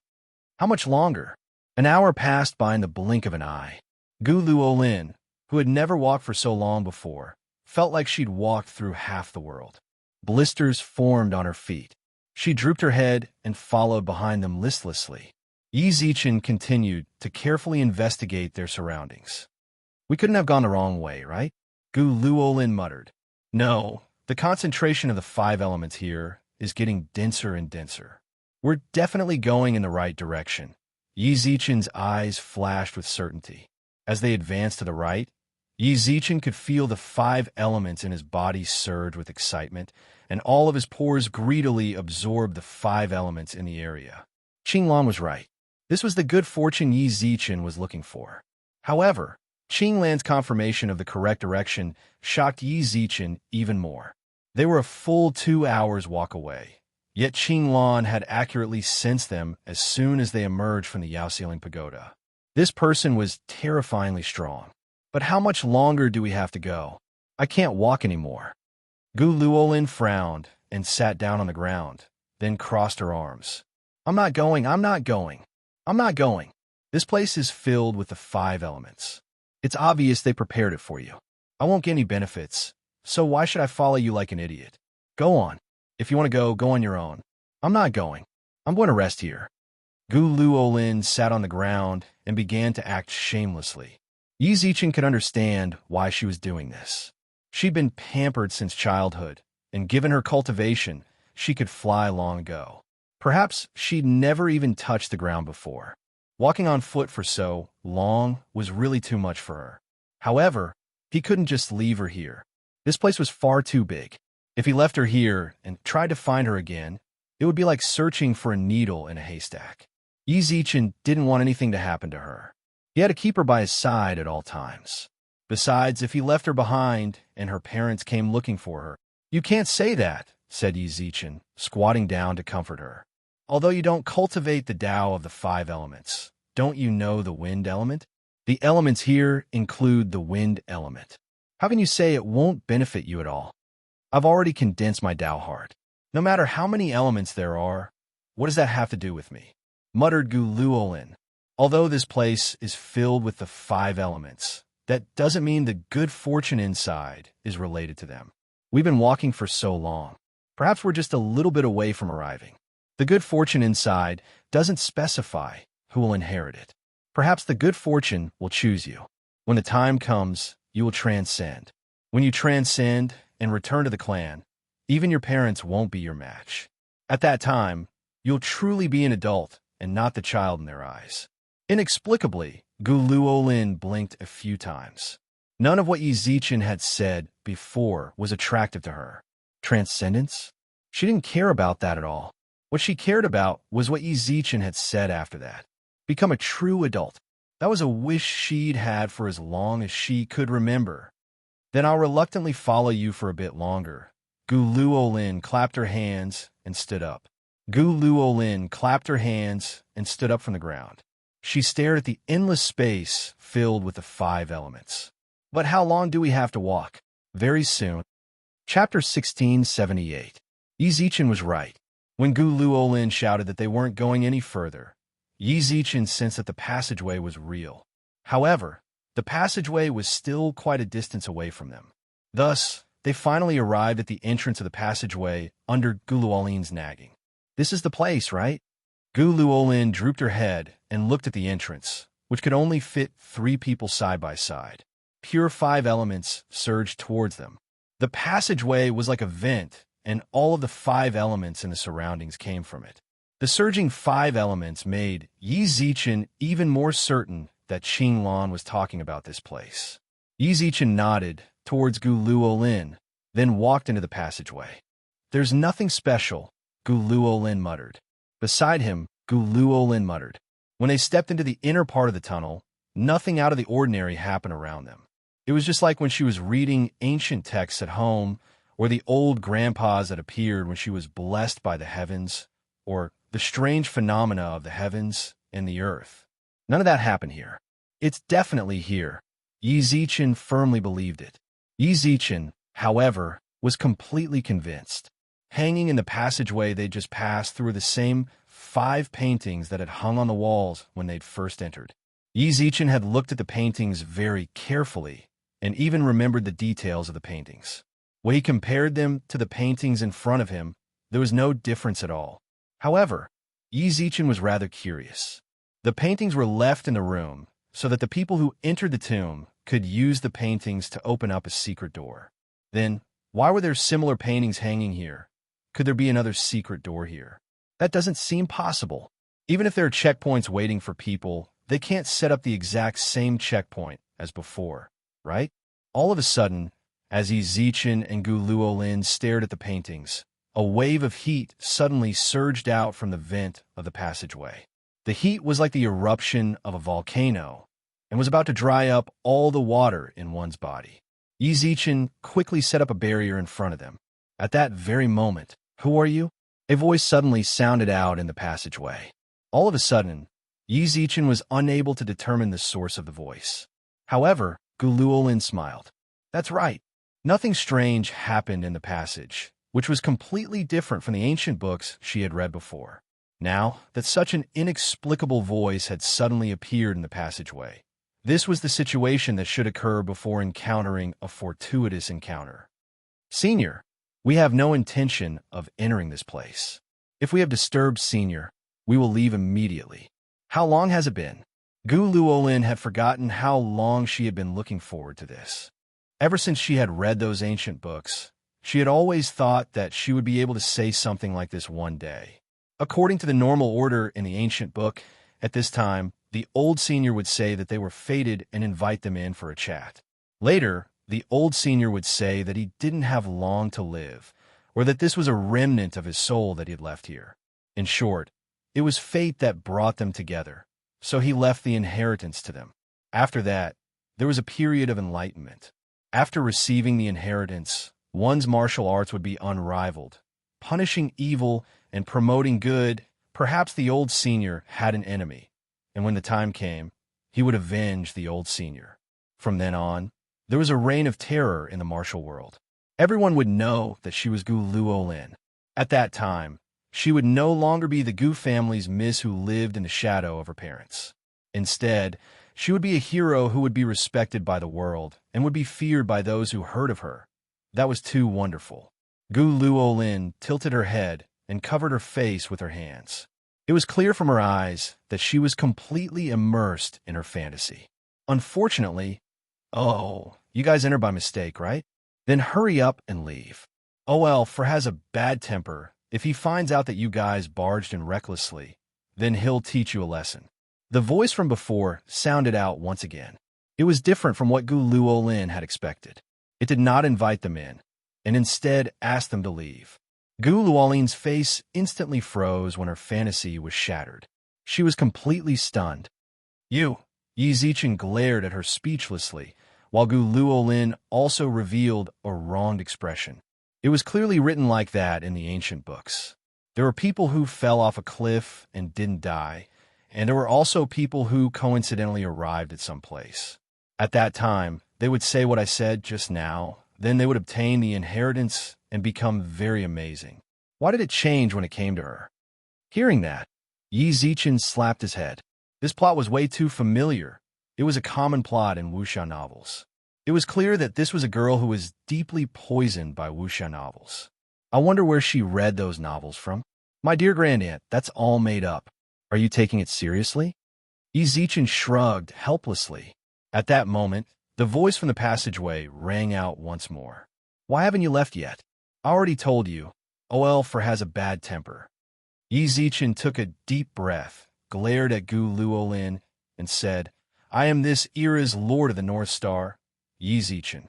How much longer? An hour passed by in the blink of an eye. Gu Luolin, who had never walked for so long before, felt like she'd walked through half the world. Blisters formed on her feet. She drooped her head and followed behind them listlessly. Yi Zichen continued to carefully investigate their surroundings. We couldn't have gone the wrong way, right? Gu Luolin muttered. No, the concentration of the 5 elements here is getting denser and denser. We're definitely going in the right direction. Yi Zichen's eyes flashed with certainty. As they advanced to the right, Yi Zichen could feel the 5 elements in his body surge with excitement, and all of his pores greedily absorbed the 5 elements in the area. Qinglan was right. This was the good fortune Yi Zichen was looking for. However, Qinglan's confirmation of the correct direction shocked Yi Zichen even more. They were a full 2 hours' walk away, yet Qinglan had accurately sensed them as soon as they emerged from the Yaoxiling Pagoda. This person was terrifyingly strong. But how much longer do we have to go? I can't walk anymore. Gu Luolin frowned and sat down on the ground, then crossed her arms. I'm not going. This place is filled with the 5 elements. It's obvious they prepared it for you. I won't get any benefits, so why should I follow you like an idiot? Go on. If you want to go, go on your own. I'm not going. I'm going to rest here. Gu Luolin sat on the ground and began to act shamelessly. Yi Zichen could understand why she was doing this. She'd been pampered since childhood, and given her cultivation, she could fly long ago. Perhaps she'd never even touched the ground before. Walking on foot for so long was really too much for her. However, he couldn't just leave her here. This place was far too big. If he left her here and tried to find her again, it would be like searching for a needle in a haystack. Yi Zichen didn't want anything to happen to her. He had to keep her by his side at all times. Besides, if he left her behind and her parents came looking for her, "You can't say that," said Yi Zichen, squatting down to comfort her. "Although you don't cultivate the Tao of the 5 elements, don't you know the wind element? The elements here include the wind element. How can you say it won't benefit you at all? I've already condensed my Tao heart. No matter how many elements there are, what does that have to do with me?" Muttered Gu Luolin. Although this place is filled with the 5 elements, that doesn't mean the good fortune inside is related to them. We've been walking for so long. Perhaps we're just a little bit away from arriving. The good fortune inside doesn't specify who will inherit it. Perhaps the good fortune will choose you. When the time comes, you will transcend. When you transcend and return to the clan, even your parents won't be your match. At that time, you'll truly be an adult and not the child in their eyes. Inexplicably, Gu Luolin blinked a few times. None of what Yi Zichen had said before was attractive to her. Transcendence? She didn't care about that at all. What she cared about was what Yi Zichen had said after that. Become a true adult. That was a wish she'd had for as long as she could remember. Then I'll reluctantly follow you for a bit longer. Gu Luolin clapped her hands and stood up. Gu Luolin clapped her hands and stood up from the ground. She stared at the endless space filled with the 5 elements. But how long do we have to walk? Very soon. Chapter 1678. Yi Zichen was right. When Gu Luolin shouted that they weren't going any further, Yi Zichen sensed that the passageway was real. However, the passageway was still quite a distance away from them. Thus, they finally arrived at the entrance of the passageway under Gu Luolin's nagging. This is the place, right? Gu Luolin drooped her head and looked at the entrance, which could only fit 3 people side by side. Pure 5 elements surged towards them. The passageway was like a vent, and all of the 5 elements in the surroundings came from it. The surging 5 elements made Yi Zichen even more certain that Qinglan was talking about this place. Yi Zichen nodded towards Gu Luolin, then walked into the passageway. There's nothing special, Guluolin muttered. Beside him, Guluolin muttered. When they stepped into the inner part of the tunnel, nothing out of the ordinary happened around them. It was just like when she was reading ancient texts at home, or the old grandpas that appeared when she was blessed by the heavens, or the strange phenomena of the heavens and the earth. None of that happened here. It's definitely here. Yi Zichen firmly believed it. Yi Zichen, however, was completely convinced. Hanging in the passageway they'd just passed through the same 5 paintings that had hung on the walls when they'd first entered. Yi Zichen had looked at the paintings very carefully and even remembered the details of the paintings. When he compared them to the paintings in front of him, there was no difference at all. However, Yi Zichen was rather curious. The paintings were left in the room so that the people who entered the tomb could use the paintings to open up a secret door. Then, why were there similar paintings hanging here? Could there be another secret door here? That doesn't seem possible. Even if there are checkpoints waiting for people, they can't set up the exact same checkpoint as before, right? All of a sudden, as Yi Zichen and Guluolin stared at the paintings, a wave of heat suddenly surged out from the vent of the passageway. The heat was like the eruption of a volcano and was about to dry up all the water in one's body. Yi Zichen quickly set up a barrier in front of them. At that very moment, "Who are you?" a voice suddenly sounded out in the passageway. All of a sudden, Yi Zichen was unable to determine the source of the voice. However, Guluolin smiled. That's right. Nothing strange happened in the passage, which was completely different from the ancient books she had read before. Now that such an inexplicable voice had suddenly appeared in the passageway, this was the situation that should occur before encountering a fortuitous encounter. Senior, we have no intention of entering this place. If we have disturbed Senior, we will leave immediately. How long has it been? Guluolin had forgotten how long she had been looking forward to this. Ever since she had read those ancient books, she had always thought that she would be able to say something like this one day. According to the normal order in the ancient book, at this time, the old senior would say that they were fated and invite them in for a chat. Later, the old senior would say that he didn't have long to live, or that this was a remnant of his soul that he had left here. In short, it was fate that brought them together, so he left the inheritance to them. After that, there was a period of enlightenment. After receiving the inheritance, one's martial arts would be unrivaled, punishing evil and promoting good. Perhaps the old senior had an enemy, and when the time came, he would avenge the old senior. From then on, there was a reign of terror in the martial world. Everyone would know that she was Guluolin. At that time, she would no longer be the Gu family's miss who lived in the shadow of her parents. Instead, she would be a hero who would be respected by the world and would be feared by those who heard of her. That was too wonderful. Guluolin tilted her head and covered her face with her hands. It was clear from her eyes that she was completely immersed in her fantasy. Unfortunately, "Oh, you guys entered by mistake, right? Then hurry up and leave. Olf has a bad temper. If he finds out that you guys barged in recklessly, then he'll teach you a lesson." The voice from before sounded out once again. It was different from what Guluolin had expected. It did not invite them in, and instead asked them to leave. Guluolin's face instantly froze when her fantasy was shattered. She was completely stunned. "You!" Yi Zichen glared at her speechlessly, while Guluolin also revealed a wronged expression. It was clearly written like that in the ancient books. There were people who fell off a cliff and didn't die, and there were also people who coincidentally arrived at some place. At that time, they would say what I said just now, then they would obtain the inheritance and become very amazing. Why did it change when it came to her? Hearing that, Yi Zichen slapped his head. This plot was way too familiar. It was a common plot in wuxia novels. It was clear that this was a girl who was deeply poisoned by wuxia novels. I wonder where she read those novels from. My dear grandaunt, that's all made up. Are you taking it seriously? Yi Zichen shrugged helplessly. At that moment, the voice from the passageway rang out once more. "Why haven't you left yet? I already told you. Olf has a bad temper." Yi Zichen took a deep breath, glared at Guluolin, and said, "I am this era's Lord of the North Star, Yi Zichen.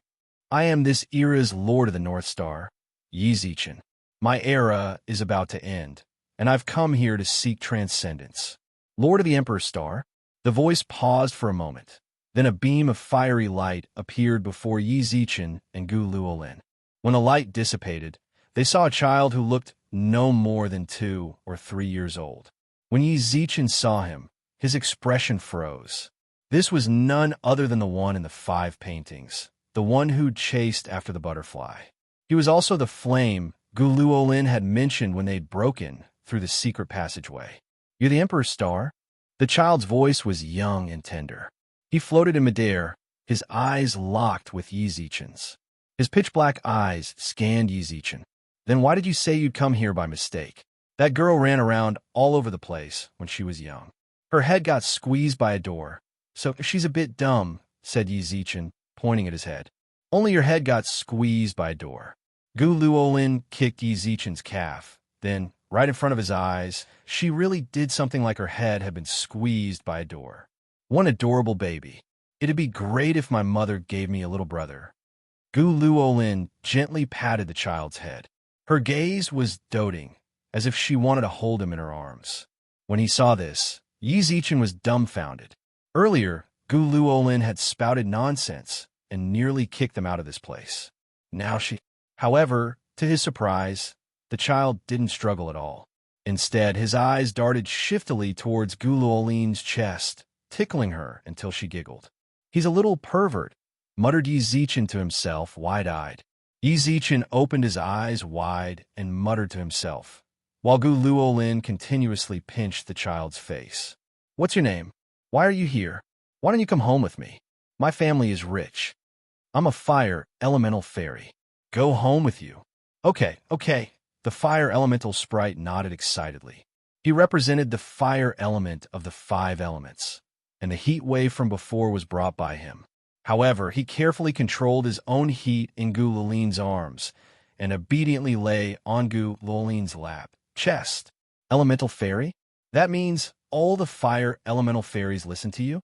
I am this era's Lord of the North Star, Yi Zichen. My era is about to end, and I've come here to seek transcendence. Lord of the Emperor's Star, the voice paused for a moment. Then a beam of fiery light appeared before Yi Zichen and Gu Luolin. When the light dissipated, they saw a child who looked no more than 2 or 3 years old. When Yi Zichen saw him, his expression froze. This was none other than the one in the 5 paintings, the one who'd chased after the butterfly. He was also the flame Gu Luolin had mentioned when they'd broken through the secret passageway. "You're the Emperor's Star?" The child's voice was young and tender. He floated in midair, his eyes locked with Yi Zichen's. His pitch-black eyes scanned Yi Zichen. "Then why did you say you'd come here by mistake?" "That girl ran around all over the place when she was young. Her head got squeezed by a door, so she's a bit dumb," said Yi Zichen, pointing at his head. "Only your head got squeezed by a door." Gu Luolin kicked Yi Zichen's calf. Then, right in front of his eyes, she really did something like her head had been squeezed by a door. "One adorable baby. It'd be great if my mother gave me a little brother." Gu Luolin gently patted the child's head. Her gaze was doting, as if she wanted to hold him in her arms. When he saw this, Yi Zichen was dumbfounded. Earlier, Gu Luolin had spouted nonsense and nearly kicked them out of this place. However, to his surprise, the child didn't struggle at all. Instead, his eyes darted shiftily towards Gu Luolin's chest, tickling her until she giggled. "He's a little pervert," muttered Yi Zichen to himself, wide-eyed. Yi Zichen opened his eyes wide and muttered to himself, while Gu Luolin continuously pinched the child's face. "What's your name? Why are you here? Why don't you come home with me? My family is rich. I'm a fire elemental fairy. Go home with you." Okay. The fire elemental sprite nodded excitedly. He represented the fire element of the 5 elements, and the heat wave from before was brought by him. However, he carefully controlled his own heat in Gu Luolin's arms and obediently lay on Gu Luolin's lap. "Chest. Elemental fairy? That means all the fire elemental fairies listen to you?"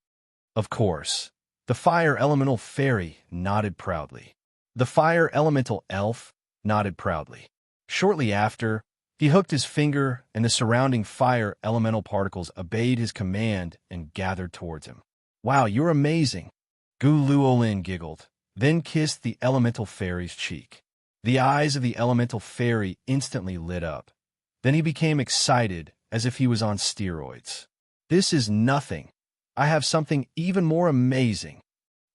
"Of course." The fire elemental fairy nodded proudly. The fire elemental elf nodded proudly. Shortly after, he hooked his finger, and the surrounding fire elemental particles obeyed his command and gathered towards him. "Wow, you're amazing." Gu Luolin giggled, then kissed the elemental fairy's cheek. The eyes of the elemental fairy instantly lit up. Then he became excited, as if he was on steroids. "This is nothing. I have something even more amazing."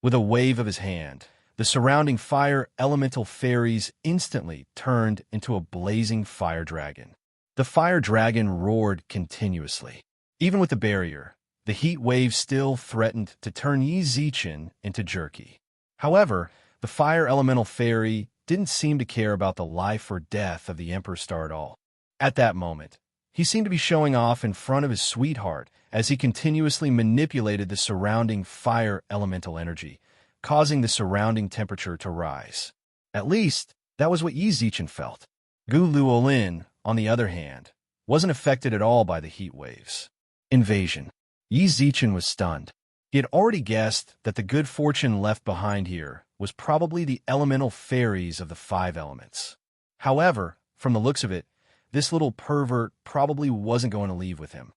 With a wave of his hand, the surrounding fire elemental fairies instantly turned into a blazing fire dragon. The fire dragon roared continuously. Even with the barrier, the heat wave still threatened to turn Yi Zichen into jerky. However, the fire elemental fairy didn't seem to care about the life or death of the Emperor's Star at all. At that moment, he seemed to be showing off in front of his sweetheart as he continuously manipulated the surrounding fire elemental energy, causing the surrounding temperature to rise. At least, that was what Yi Zichen felt. Gu Luolin, on the other hand, wasn't affected at all by the heat waves. Invasion. Yi Zichen was stunned. He had already guessed that the good fortune left behind here was probably the elemental fairies of the 5 elements. However, from the looks of it, this little pervert probably wasn't going to leave with him.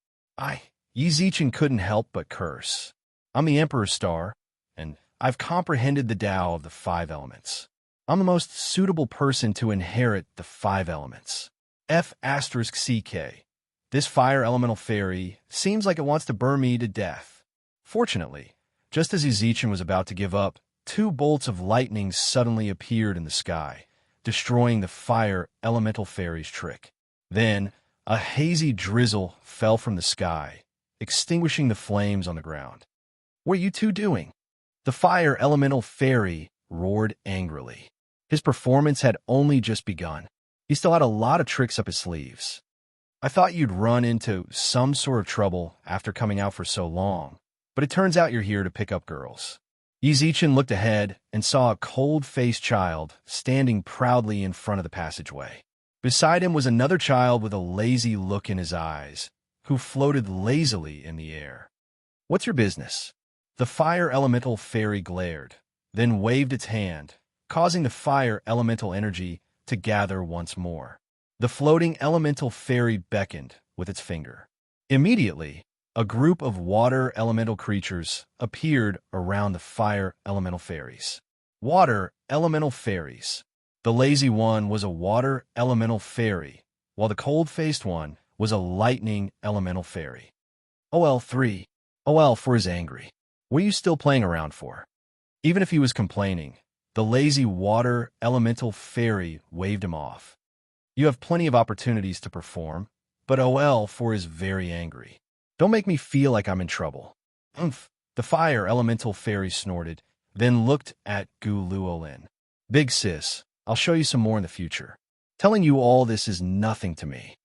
Yi Zichen couldn't help but curse. "I'm the Emperor's Star, and I've comprehended the Tao of the 5 elements. I'm the most suitable person to inherit the 5 elements. F*CK. This fire elemental fairy seems like it wants to burn me to death." Fortunately, just as Yi Zichen was about to give up, 2 bolts of lightning suddenly appeared in the sky, destroying the fire elemental fairy's trick. Then, a hazy drizzle fell from the sky, extinguishing the flames on the ground. "What are you 2 doing?" The fire elemental fairy roared angrily. His performance had only just begun. He still had a lot of tricks up his sleeves. "I thought you'd run into some sort of trouble after coming out for so long, but it turns out you're here to pick up girls." Yi Zichen looked ahead and saw a cold-faced child standing proudly in front of the passageway. Beside him was another child with a lazy look in his eyes, who floated lazily in the air. "What's your business?" The fire elemental fairy glared, then waved its hand, causing the fire elemental energy to gather once more. The floating elemental fairy beckoned with its finger. Immediately, a group of water elemental creatures appeared around the fire elemental fairies. Water elemental fairies. The lazy one was a water elemental fairy, while the cold-faced one was a lightning elemental fairy. OL3. OL for is angry. What are you still playing around for? Even if he was complaining, the lazy water elemental fairy waved him off. You have plenty of opportunities to perform, but OL4 is very angry. Don't make me feel like I'm in trouble. Umph. The fire elemental fairy snorted, then looked at Guluolin. Big sis, I'll show you some more in the future. Telling you all this is nothing to me.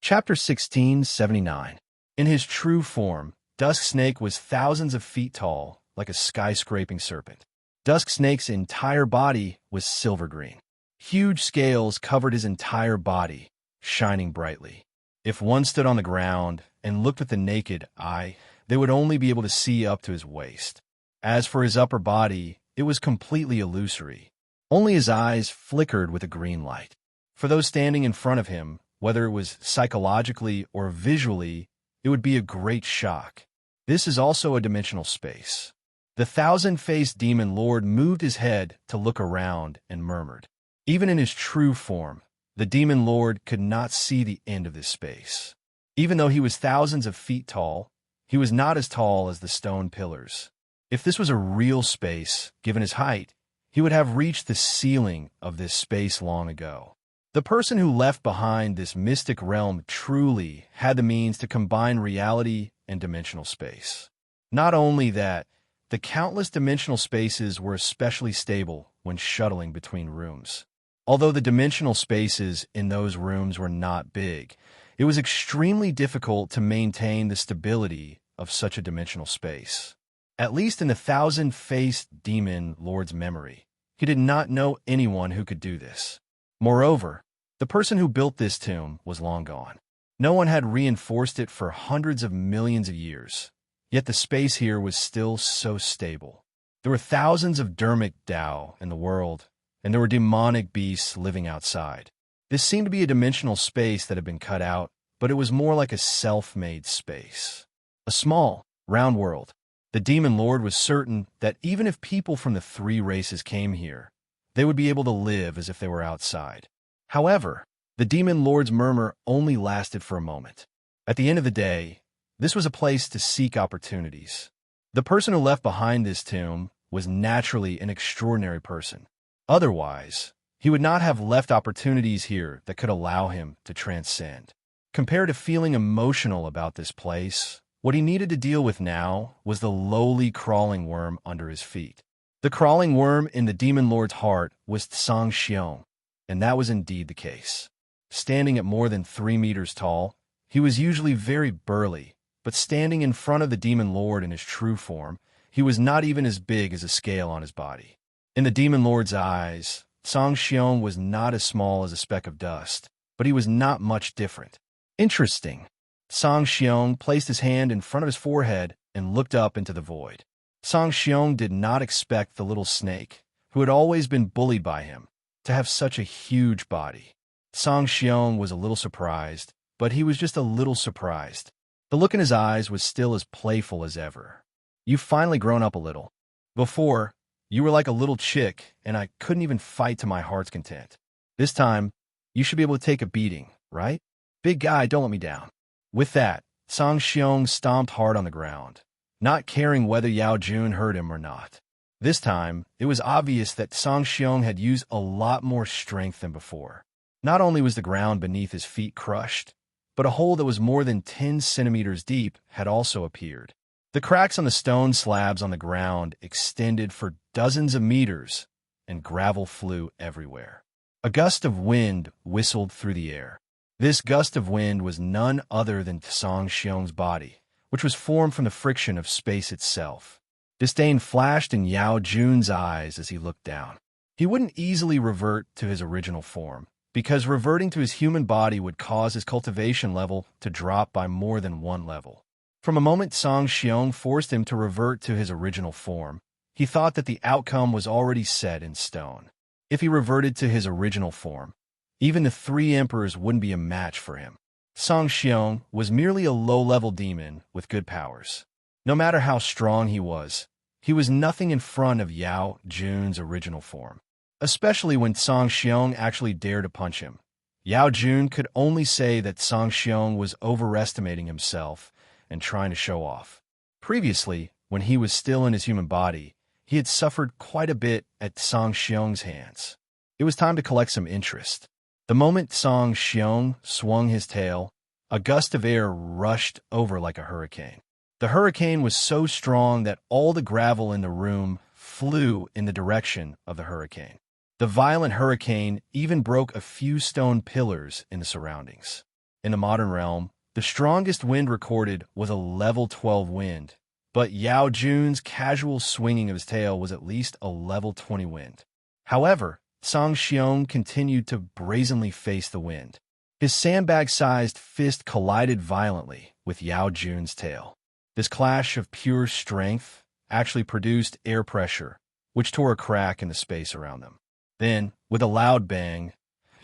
Chapter 1679. In his true form, Dusk Snake was thousands of feet tall, like a skyscraping serpent. Dusk Snake's entire body was silver green. Huge scales covered his entire body, shining brightly. If one stood on the ground and looked with the naked eye, they would only be able to see up to his waist. As for his upper body, it was completely illusory. Only his eyes flickered with a green light. For those standing in front of him, whether it was psychologically or visually, it would be a great shock. This is also a dimensional space. The thousand-faced demon lord moved his head to look around and murmured. Even in his true form, the demon lord could not see the end of this space. Even though he was thousands of feet tall, he was not as tall as the stone pillars. If this was a real space, given his height, he would have reached the ceiling of this space long ago. The person who left behind this mystic realm truly had the means to combine reality and dimensional space. Not only that, the countless dimensional spaces were especially stable when shuttling between rooms. Although the dimensional spaces in those rooms were not big, it was extremely difficult to maintain the stability of such a dimensional space. At least in the thousand-faced demon lord's memory, he did not know anyone who could do this. Moreover, the person who built this tomb was long gone. No one had reinforced it for hundreds of millions of years, yet the space here was still so stable. There were thousands of Dermic Dao in the world, and there were demonic beasts living outside. This seemed to be a dimensional space that had been cut out, but it was more like a self-made space. A small, round world. The demon lord was certain that even if people from the three races came here, they would be able to live as if they were outside. However, the demon lord's murmur only lasted for a moment. At the end of the day, this was a place to seek opportunities. The person who left behind this tomb was naturally an extraordinary person. Otherwise, he would not have left opportunities here that could allow him to transcend. Compared to feeling emotional about this place, what he needed to deal with now was the lowly crawling worm under his feet. The crawling worm in the demon lord's heart was Tsang Xiong, and that was indeed the case. Standing at more than 3 meters tall, he was usually very burly, but standing in front of the demon lord in his true form, he was not even as big as a scale on his body. In the demon lord's eyes, Tsang Xiong was not as small as a speck of dust, but he was not much different. Interesting. Tsang Xiong placed his hand in front of his forehead and looked up into the void. Tsang Xiong did not expect the little snake, who had always been bullied by him, to have such a huge body. Tsang Xiong was a little surprised, but he was just a little surprised. The look in his eyes was still as playful as ever. You've finally grown up a little. Before, you were like a little chick, and I couldn't even fight to my heart's content. This time, you should be able to take a beating, right? Big guy, don't let me down. With that, Tsang Xiong stomped hard on the ground, not caring whether Yao Jun heard him or not. This time, it was obvious that Tsang Xiong had used a lot more strength than before. Not only was the ground beneath his feet crushed, but a hole that was more than 10 centimeters deep had also appeared. The cracks on the stone slabs on the ground extended for dozens of meters, and gravel flew everywhere. A gust of wind whistled through the air. This gust of wind was none other than Tsang Xiong's body, which was formed from the friction of space itself. Disdain flashed in Yao Jun's eyes as he looked down. He wouldn't easily revert to his original form, because reverting to his human body would cause his cultivation level to drop by more than 1 level. From a moment Tsang Xiong forced him to revert to his original form, he thought that the outcome was already set in stone. If he reverted to his original form, Even the three emperors wouldn't be a match for him. Song Xiong was merely a low-level demon with good powers. No matter how strong he was nothing in front of Yao Jun's original form. Especially when Song Xiong actually dared to punch him. Yao Jun could only say that Song Xiong was overestimating himself and trying to show off. Previously, when he was still in his human body, he had suffered quite a bit at Song Xiong's hands. It was time to collect some interest. The moment Song Xiong swung his tail, a gust of air rushed over like a hurricane. The hurricane was so strong that all the gravel in the room flew in the direction of the hurricane. The violent hurricane even broke a few stone pillars in the surroundings. In the modern realm, the strongest wind recorded was a level 12 wind, but Yao Jun's casual swinging of his tail was at least a level 20 wind. However, Song Xiong continued to brazenly face the wind. His sandbag-sized fist collided violently with Yao Jun's tail. This clash of pure strength actually produced air pressure, which tore a crack in the space around them. Then, with a loud bang,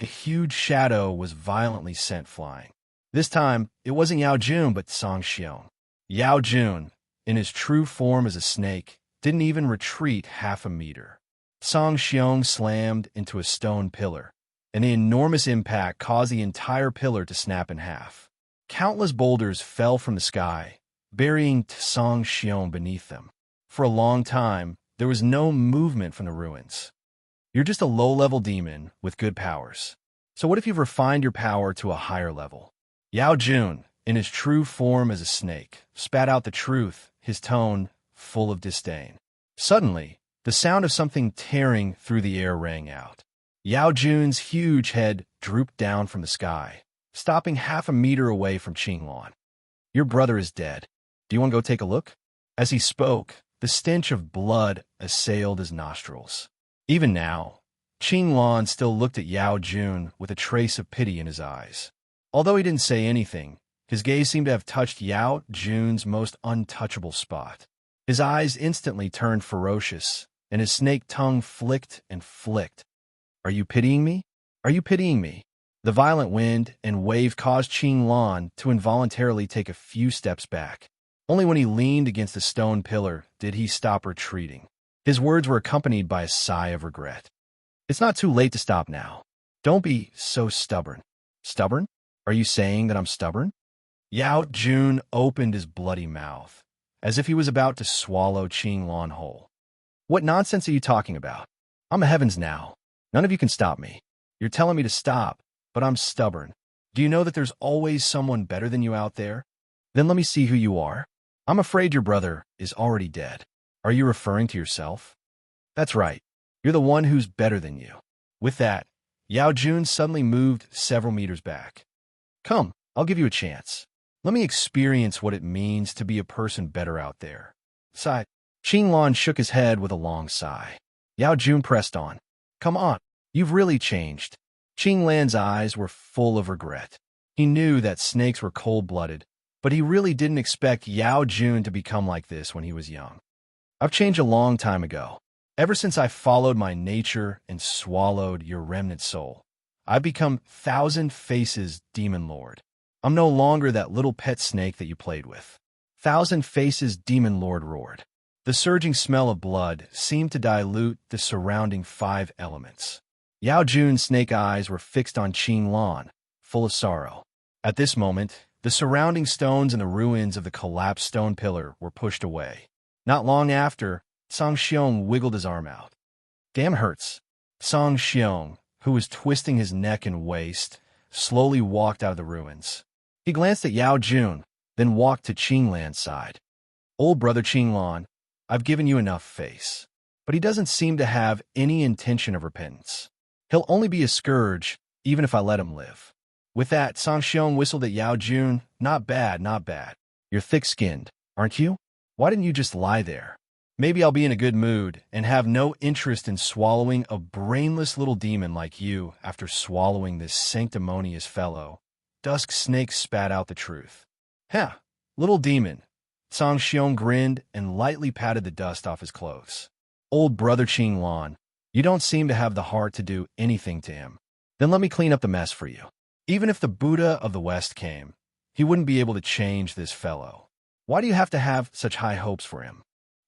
a huge shadow was violently sent flying. This time, it wasn't Yao Jun but Song Xiong. Yao Jun, in his true form as a snake, didn't even retreat half a meter. Song Xiong slammed into a stone pillar, and the enormous impact caused the entire pillar to snap in half. Countless boulders fell from the sky, burying Song Xiong beneath them. For a long time, there was no movement from the ruins. You're just a low-level demon with good powers. So what if you've refined your power to a higher level? Yao Jun, in his true form as a snake, spat out the truth, his tone full of disdain. Suddenly, the sound of something tearing through the air rang out. Yao Jun's huge head drooped down from the sky, stopping half a meter away from Qinglan. Your brother is dead. Do you want to go take a look? As he spoke, the stench of blood assailed his nostrils. Even now, Qinglan still looked at Yao Jun with a trace of pity in his eyes. Although he didn't say anything, his gaze seemed to have touched Yao Jun's most untouchable spot. His eyes instantly turned ferocious, and his snake tongue flicked and flicked. Are you pitying me? Are you pitying me? The violent wind and wave caused Qinglan to involuntarily take a few steps back. Only when he leaned against a stone pillar did he stop retreating. His words were accompanied by a sigh of regret. It's not too late to stop now. Don't be so stubborn. Stubborn? Are you saying that I'm stubborn? Yao Jun opened his bloody mouth, as if he was about to swallow Qinglan whole. What nonsense are you talking about? I'm a heavens now. None of you can stop me. You're telling me to stop, but I'm stubborn. Do you know that there's always someone better than you out there? Then let me see who you are. I'm afraid your brother is already dead. Are you referring to yourself? That's right. You're the one who's better than you. With that, Yao Jun suddenly moved several meters back. Come, I'll give you a chance. Let me experience what it means to be a person better out there. Sigh. Qinglan shook his head with a long sigh. Yao Jun pressed on. Come on, you've really changed. Qinglan's eyes were full of regret. He knew that snakes were cold-blooded, but he really didn't expect Yao Jun to become like this when he was young. I've changed a long time ago. Ever since I followed my nature and swallowed your remnant soul, I've become Thousand Faces Demon Lord. I'm no longer that little pet snake that you played with. Thousand Faces Demon Lord roared. The surging smell of blood seemed to dilute the surrounding 5 elements. Yao Jun's snake eyes were fixed on Qinglan, full of sorrow. At this moment, the surrounding stones and the ruins of the collapsed stone pillar were pushed away. Not long after, Song Xiong wiggled his arm out. Damn hurts. Song Xiong, who was twisting his neck and waist, slowly walked out of the ruins. He glanced at Yao Jun, then walked to Qinglan's side. Old brother Qinglan, I've given you enough face. But he doesn't seem to have any intention of repentance. He'll only be a scourge, even if I let him live. With that, Song Xiong whistled at Yao Jun. Not bad, not bad. You're thick-skinned, aren't you? Why didn't you just lie there? Maybe I'll be in a good mood and have no interest in swallowing a brainless little demon like you after swallowing this sanctimonious fellow. Dusk Snake spat out the truth. Heh, little demon. Song Xiong grinned and lightly patted the dust off his clothes. Old brother Qinglan, you don't seem to have the heart to do anything to him. Then let me clean up the mess for you. Even if the Buddha of the West came, he wouldn't be able to change this fellow. Why do you have to have such high hopes for him?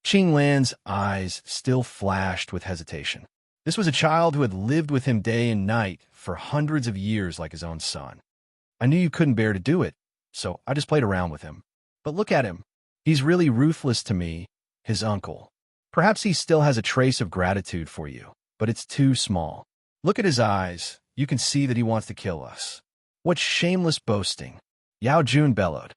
Qing Lan's eyes still flashed with hesitation. This was a child who had lived with him day and night for hundreds of years like his own son. I knew you couldn't bear to do it, so I just played around with him. But look at him. He's really ruthless to me, his uncle. Perhaps he still has a trace of gratitude for you, but it's too small. Look at his eyes. You can see that he wants to kill us. What shameless boasting. Yao Jun bellowed.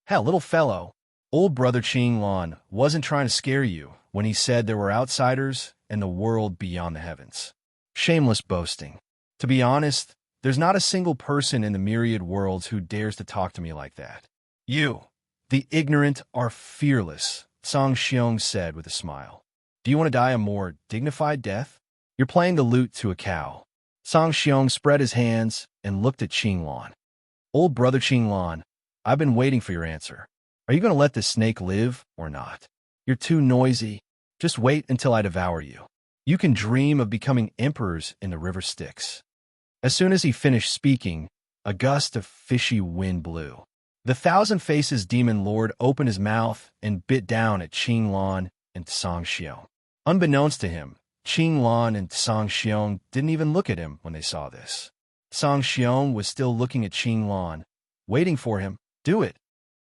Hell, little fellow. Old brother Qing Lan wasn't trying to scare you when he said there were outsiders and the world beyond the heavens. Shameless boasting. To be honest, there's not a single person in the myriad worlds who dares to talk to me like that. You, the ignorant, are fearless, Song Xiong said with a smile. Do you want to die a more dignified death? You're playing the lute to a cow. Song Xiong spread his hands and looked at Qing Lan. Old brother Qing Lan, I've been waiting for your answer. Are you going to let this snake live or not? You're too noisy. Just wait until I devour you. You can dream of becoming emperors in the river Styx. As soon as he finished speaking, a gust of fishy wind blew. The Thousand Faces Demon Lord opened his mouth and bit down at Qing Lan and Song Xiong. Unbeknownst to him, Qing Lan and Song Xiong didn't even look at him when they saw this. Song Xiong was still looking at Qing Lan, waiting for him. Do it.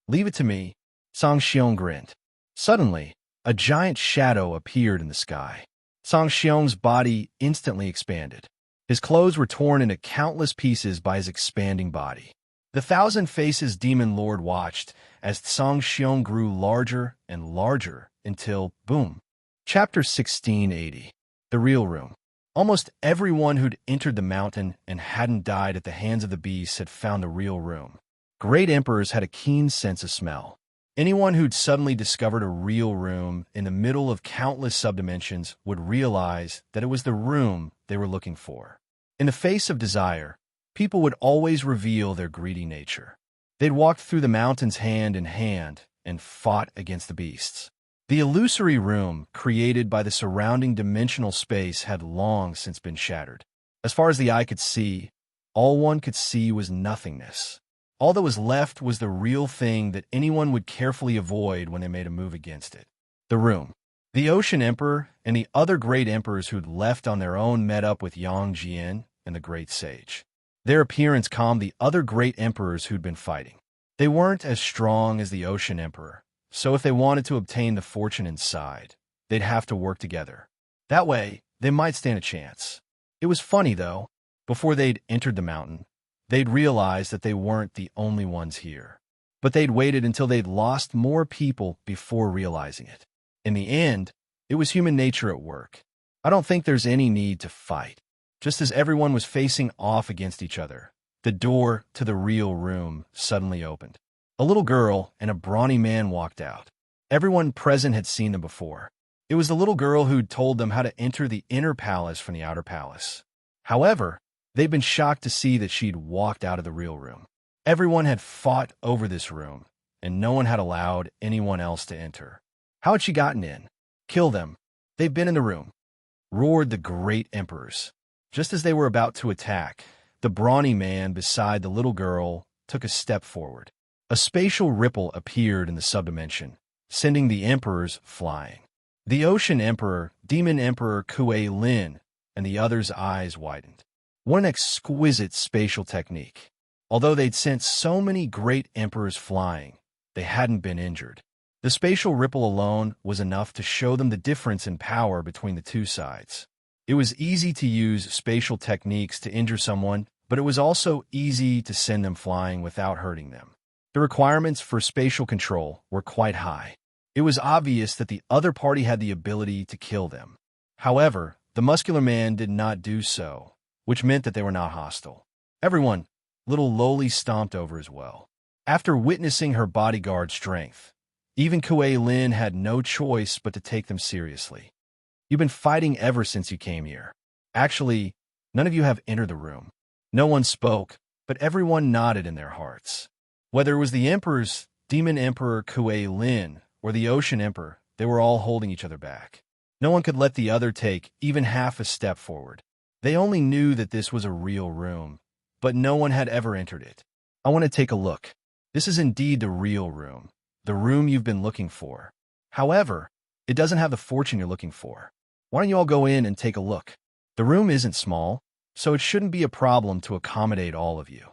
Leave it to me. Song Xiong grinned. Suddenly, a giant shadow appeared in the sky. Song Xiong's body instantly expanded. His clothes were torn into countless pieces by his expanding body. The Thousand Faces Demon Lord watched as Song Xiong grew larger and larger until, boom. Chapter 1680. The Real Room. Almost everyone who'd entered the mountain and hadn't died at the hands of the beasts had found the real room. Great emperors had a keen sense of smell. Anyone who'd suddenly discovered a real room in the middle of countless subdimensions would realize that it was the room they were looking for. In the face of desire, people would always reveal their greedy nature. They'd walked through the mountains hand in hand and fought against the beasts. The illusory room created by the surrounding dimensional space had long since been shattered. As far as the eye could see, all one could see was nothingness. All that was left was the real thing that anyone would carefully avoid when they made a move against it. The room. The Ocean Emperor and the other great emperors who'd left on their own met up with Yang Jian and the Great Sage. Their appearance calmed the other great emperors who'd been fighting. They weren't as strong as the Ocean Emperor, so if they wanted to obtain the fortune inside, they'd have to work together. That way, they might stand a chance. It was funny, though. Before they'd entered the mountain, they'd realized that they weren't the only ones here. But they'd waited until they'd lost more people before realizing it. In the end, it was human nature at work. I don't think there's any need to fight. Just as everyone was facing off against each other, the door to the real room suddenly opened. A little girl and a brawny man walked out. Everyone present had seen them before. It was the little girl who'd told them how to enter the inner palace from the outer palace. However, they'd been shocked to see that she'd walked out of the real room. Everyone had fought over this room, and no one had allowed anyone else to enter. How had she gotten in? Kill them. They've been in the room, roared the great emperors. Just as they were about to attack, the brawny man beside the little girl took a step forward. A spatial ripple appeared in the subdimension, sending the emperors flying. The Ocean Emperor, Demon Emperor Kuei Lin, and the others' eyes widened. What an exquisite spatial technique. Although they'd sent so many great emperors flying, they hadn't been injured. The spatial ripple alone was enough to show them the difference in power between the two sides. It was easy to use spatial techniques to injure someone, but it was also easy to send them flying without hurting them. The requirements for spatial control were quite high. It was obvious that the other party had the ability to kill them. However, the muscular man did not do so, which meant that they were not hostile. Everyone, little Loli stomped over as well. After witnessing her bodyguard's strength, even Kuei Lin had no choice but to take them seriously. You've been fighting ever since you came here. Actually, none of you have entered the room. No one spoke, but everyone nodded in their hearts. Whether it was the emperors, Demon Emperor Kuei Lin, or the Ocean Emperor, they were all holding each other back. No one could let the other take even half a step forward. They only knew that this was a real room, but no one had ever entered it. I want to take a look. This is indeed the real room, the room you've been looking for. However, it doesn't have the fortune you're looking for. Why don't you all go in and take a look? The room isn't small, so it shouldn't be a problem to accommodate all of you.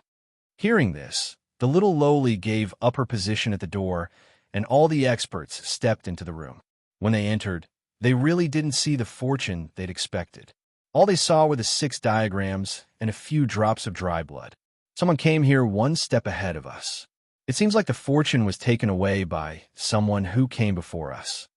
Hearing this, the little lowly gave up her position at the door, and all the experts stepped into the room. When they entered, they really didn't see the fortune they'd expected. All they saw were the 6 diagrams and a few drops of dry blood. Someone came here one step ahead of us. It seems like the fortune was taken away by someone who came before us.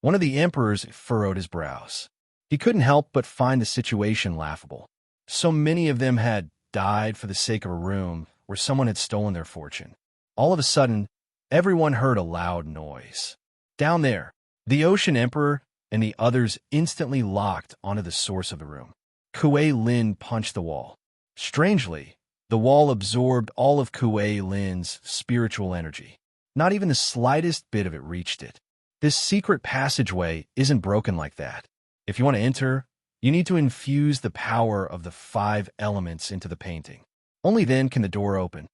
One of the emperors furrowed his brows. He couldn't help but find the situation laughable. So many of them had died for the sake of a room where someone had stolen their fortune. All of a sudden, everyone heard a loud noise. Down there, the Ocean Emperor and the others instantly locked onto the source of the room. Kuei Lin punched the wall. Strangely, the wall absorbed all of Kuei Lin's spiritual energy. Not even the slightest bit of it reached it. This secret passageway isn't broken like that. If you want to enter, you need to infuse the power of the 5 elements into the painting. Only then can the door open.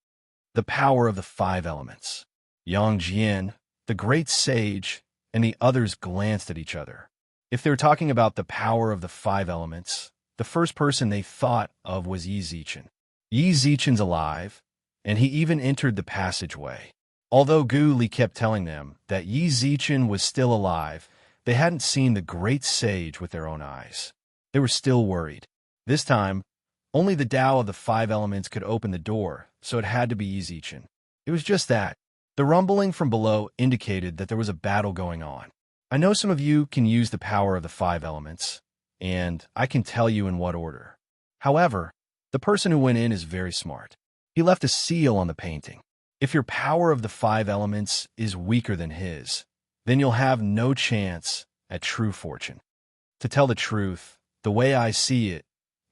The power of the 5 elements. Yang Jian, the great sage, and the others glanced at each other. If they were talking about the power of the 5 elements, the first person they thought of was Yi Zichen. Yi Zichen's alive, and he even entered the passageway. Although Gu Li kept telling them that Yi Zichen was still alive, they hadn't seen the great sage with their own eyes. They were still worried. This time, only the Tao of the 5 elements could open the door, so it had to be Yi Zichen. It was just that. The rumbling from below indicated that there was a battle going on. I know some of you can use the power of the 5 elements, and I can tell you in what order. However, the person who went in is very smart. He left a seal on the painting. If your power of the 5 elements is weaker than his, then you'll have no chance at true fortune. To tell the truth, the way I see it,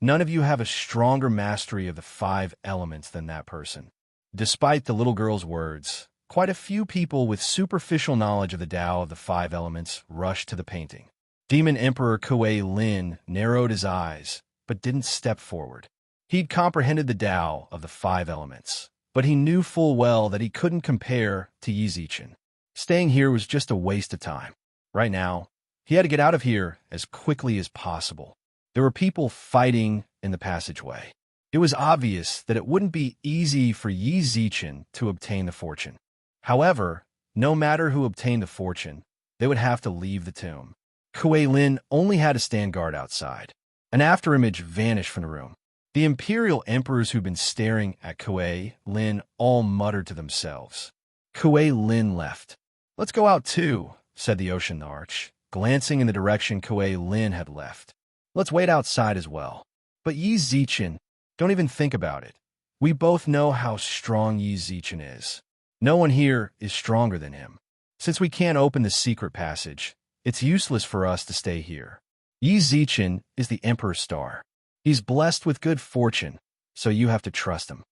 none of you have a stronger mastery of the 5 elements than that person. Despite the little girl's words, quite a few people with superficial knowledge of the Tao of the 5 elements rushed to the painting. Demon Emperor Kuei Lin narrowed his eyes, but didn't step forward. He'd comprehended the Tao of the 5 elements, but he knew full well that he couldn't compare to Yi Zichen. Staying here was just a waste of time. Right now, he had to get out of here as quickly as possible. There were people fighting in the passageway. It was obvious that it wouldn't be easy for Yi Zichen to obtain the fortune. However, no matter who obtained the fortune, they would have to leave the tomb. Kuei Lin only had to stand guard outside. An afterimage vanished from the room. The imperial emperors who'd been staring at Kuei Lin all muttered to themselves. Kuei Lin left. "Let's go out too," said the Ocean Arch, glancing in the direction Kuei Lin had left. "Let's wait outside as well." But Yi Zichen, don't even think about it. We both know how strong Yi Zichen is. No one here is stronger than him. Since we can't open the secret passage, it's useless for us to stay here. Yi Zichen is the Emperor's star. He's blessed with good fortune, so you have to trust him.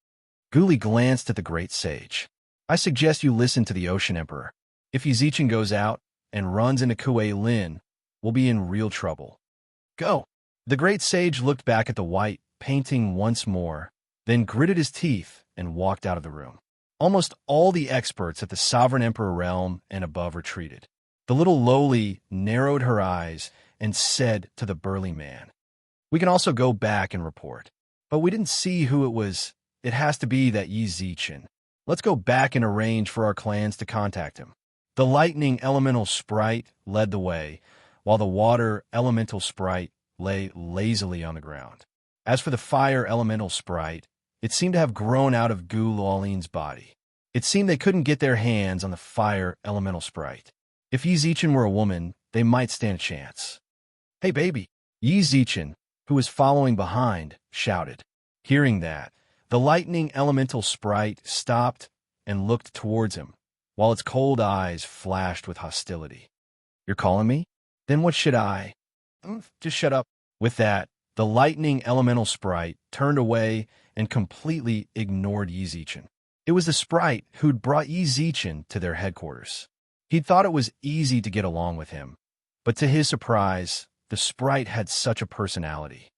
Guli glanced at the great sage. "I suggest you listen to the Ocean Emperor. If Yi Zichen goes out and runs into Kuei Lin, we'll be in real trouble. Go." The great sage looked back at the white painting once more, then gritted his teeth and walked out of the room. Almost all the experts at the Sovereign Emperor realm and above retreated. The little lowly narrowed her eyes and said to the burly man, "We can also go back and report. But we didn't see who it was. It has to be that Yi Zichen. Let's go back and arrange for our clans to contact him." The lightning elemental sprite led the way, while the water elemental sprite lay lazily on the ground. As for the fire elemental sprite, it seemed to have grown out of Gu Luolin's body. It seemed they couldn't get their hands on the fire elemental sprite. If Yi Zichen were a woman, they might stand a chance. "Hey, baby!" Yi Zichen, who was following behind, shouted. Hearing that, the lightning elemental sprite stopped and looked towards him, while its cold eyes flashed with hostility. "You're calling me? Then what should I?" "Just shut up." With that, the lightning elemental sprite turned away and completely ignored Yi Zichen. It was the sprite who'd brought Yi Zichen to their headquarters. He'd thought it was easy to get along with him, but to his surprise, the sprite had such a personality.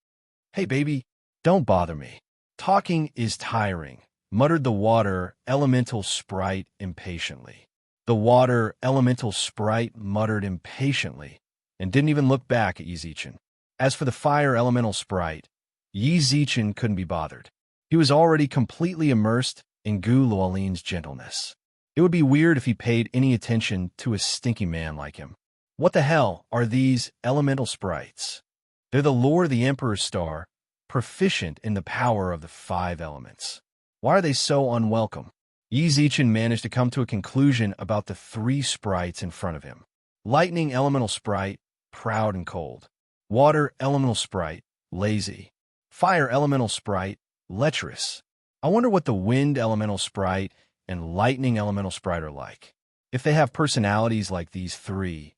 "Hey, baby, don't bother me. Talking is tiring," muttered the water elemental sprite impatiently. The water elemental sprite muttered impatiently and didn't even look back at Yizichin. As for the fire elemental sprite, Yizichin couldn't be bothered. He was already completely immersed in Gu Luolin's gentleness. It would be weird if he paid any attention to a stinky man like him. What the hell are these elemental sprites? They're the Lord of the Emperor's Star, proficient in the power of the 5 elements. Why are they so unwelcome? Yizichin managed to come to a conclusion about the 3 sprites in front of him. Lightning elemental sprite, proud and cold. Water elemental sprite, lazy. Fire elemental sprite, lecherous. I wonder what the wind elemental sprite and lightning elemental sprite are like. If they have personalities like these 3,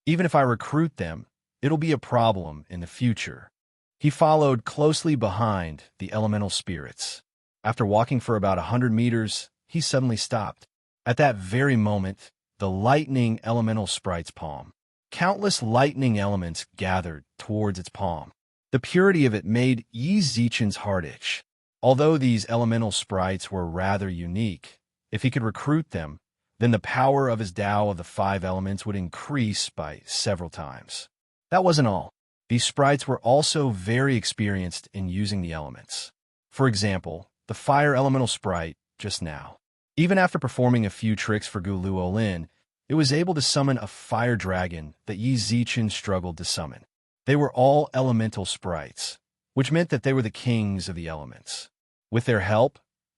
even if I recruit them, it'll be a problem in the future. He followed closely behind the elemental spirits. After walking for about 100 meters, he suddenly stopped. At that very moment, the lightning elemental sprite's palm. Countless lightning elements gathered towards its palm. The purity of it made Yizichin's heart itch. Although these elemental sprites were rather unique, if he could recruit them, then the power of his Tao of the 5 elements would increase by several times. That wasn't all. These sprites were also very experienced in using the elements. For example, the fire elemental sprite, just now. Even after performing a few tricks for Gu Luolin, it was able to summon a fire dragon that Yizichin struggled to summon. They were all elemental sprites, which meant that they were the kings of the elements. With their help,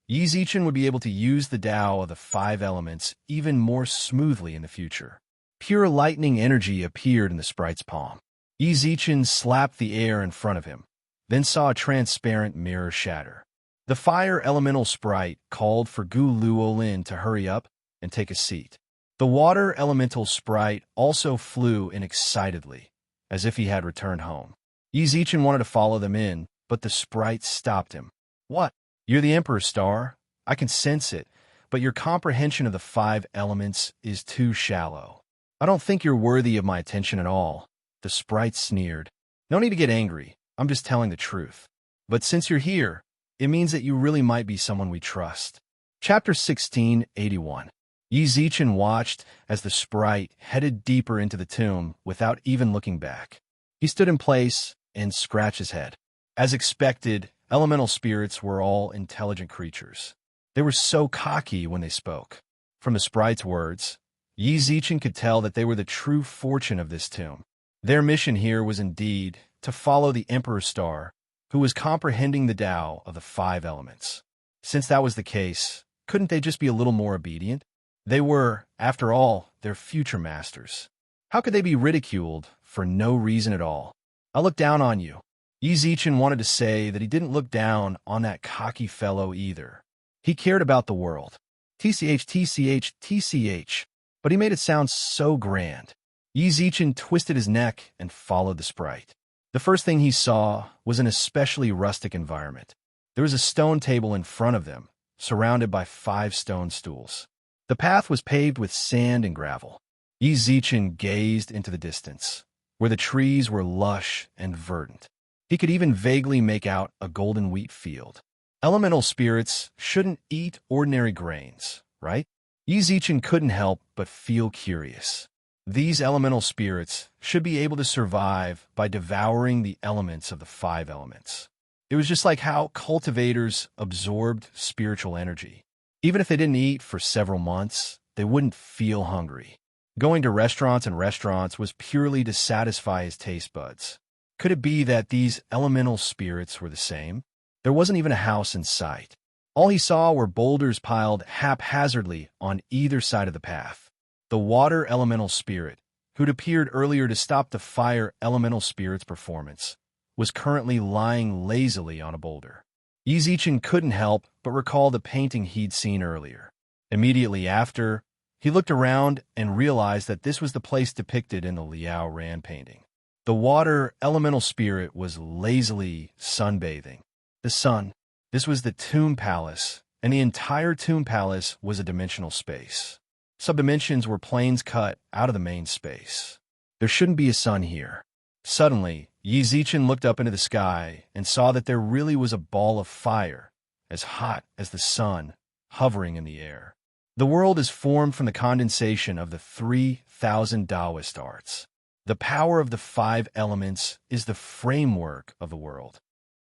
Yizichin would be able to use the Tao of the 5 elements even more smoothly in the future. Pure lightning energy appeared in the sprite's palm. Yizichin slapped the air in front of him, then saw a transparent mirror shatter. The fire elemental sprite called for Gu Luolin to hurry up and take a seat. The water elemental sprite also flew in excitedly, as if he had returned home. Yizichin wanted to follow them in, but the sprite stopped him. "What? You're the Emperor's Star. I can sense it, but your comprehension of the 5 elements is too shallow. I don't think you're worthy of my attention at all." The sprite sneered. "No need to get angry. I'm just telling the truth. But since you're here, it means that you really might be someone we trust." Chapter 1681. Yizichin watched as the sprite headed deeper into the tomb without even looking back. He stood in place and scratched his head. As expected, elemental spirits were all intelligent creatures. They were so cocky when they spoke. From the sprite's words, Yizichin could tell that they were the true fortune of this tomb. Their mission here was indeed to follow the Emperor's Star, who was comprehending the Tao of the 5 elements. Since that was the case, couldn't they just be a little more obedient? They were, after all, their future masters. How could they be ridiculed for no reason at all? "I look down on you." Yizichin wanted to say that he didn't look down on that cocky fellow either. He cared about the world. TCH, but he made it sound so grand. Yizichin twisted his neck and followed the sprite. The first thing he saw was an especially rustic environment. There was a stone table in front of them, surrounded by 5 stone stools. The path was paved with sand and gravel. Yizichin gazed into the distance, where the trees were lush and verdant. He could even vaguely make out a golden wheat field. Elemental spirits shouldn't eat ordinary grains, right? Yizichin couldn't help but feel curious. These elemental spirits should be able to survive by devouring the elements of the 5 elements. It was just like how cultivators absorbed spiritual energy. Even if they didn't eat for several months, they wouldn't feel hungry. Going to restaurants was purely to satisfy his taste buds. Could it be that these elemental spirits were the same? There wasn't even a house in sight. All he saw were boulders piled haphazardly on either side of the path. The water elemental spirit, who'd appeared earlier to stop the fire elemental spirit's performance, was currently lying lazily on a boulder. Yizichin couldn't help but recall the painting he'd seen earlier. Immediately after, he looked around and realized that this was the place depicted in the Liao Ran painting. The water elemental spirit was lazily sunbathing. The sun. This was the tomb palace, and the entire tomb palace was a dimensional space. Subdimensions were planes cut out of the main space. There shouldn't be a sun here. Suddenly, Yi Zichen looked up into the sky and saw that there really was a ball of fire, as hot as the sun, hovering in the air. The world is formed from the condensation of the 3,000 Taoist arts. The power of the 5 elements is the framework of the world.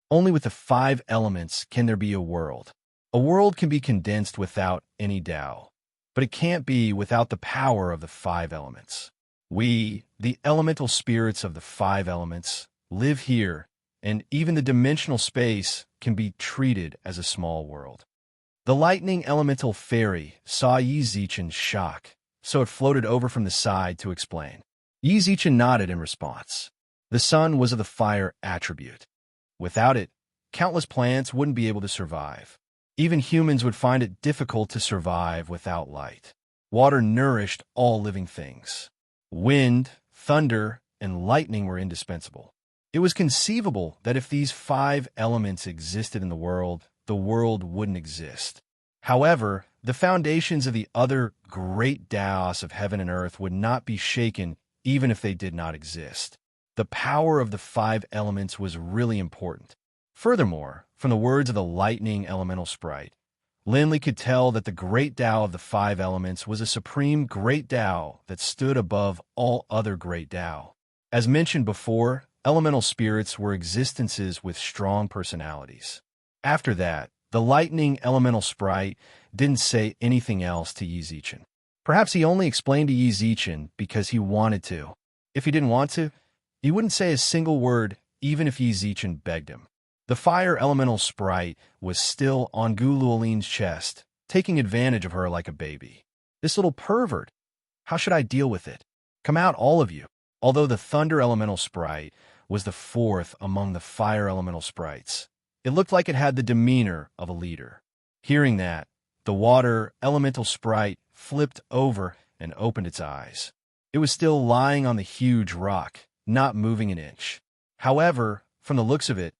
Only with the 5 elements can there be a world. A world can be condensed without any Tao, but it can't be without the power of the 5 elements. We, the elemental spirits of the 5 elements, live here, and even the dimensional space can be treated as a small world. The lightning elemental fairy saw Yi Zichen's shock, so it floated over from the side to explain. Yi Zichen nodded in response. The sun was of the fire attribute. Without it, countless plants wouldn't be able to survive. Even humans would find it difficult to survive without light. Water nourished all living things. Wind, thunder, and lightning were indispensable. It was conceivable that if these 5 elements existed in the world wouldn't exist. However, the foundations of the other great Taos of heaven and earth would not be shaken even if they did not exist. The power of the 5 elements was really important. Furthermore, from the words of the lightning elemental sprite, Linley could tell that the great Tao of the 5 elements was a supreme great Tao that stood above all other great Tao. As mentioned before, elemental spirits were existences with strong personalities. After that, the lightning elemental sprite didn't say anything else to Yi Zichen. Perhaps he only explained to Yi Zichen because he wanted to. If he didn't want to, he wouldn't say a single word even if Yi Zichen begged him. The fire elemental sprite was still on Gu Luolin's chest, taking advantage of her like a baby. This little pervert. How should I deal with it? Come out, all of you. Although the thunder elemental sprite was the 4th among the fire elemental sprites, it looked like it had the demeanor of a leader. Hearing that, the water elemental sprite flipped over and opened its eyes. It was still lying on the huge rock, not moving an inch. However, from the looks of it,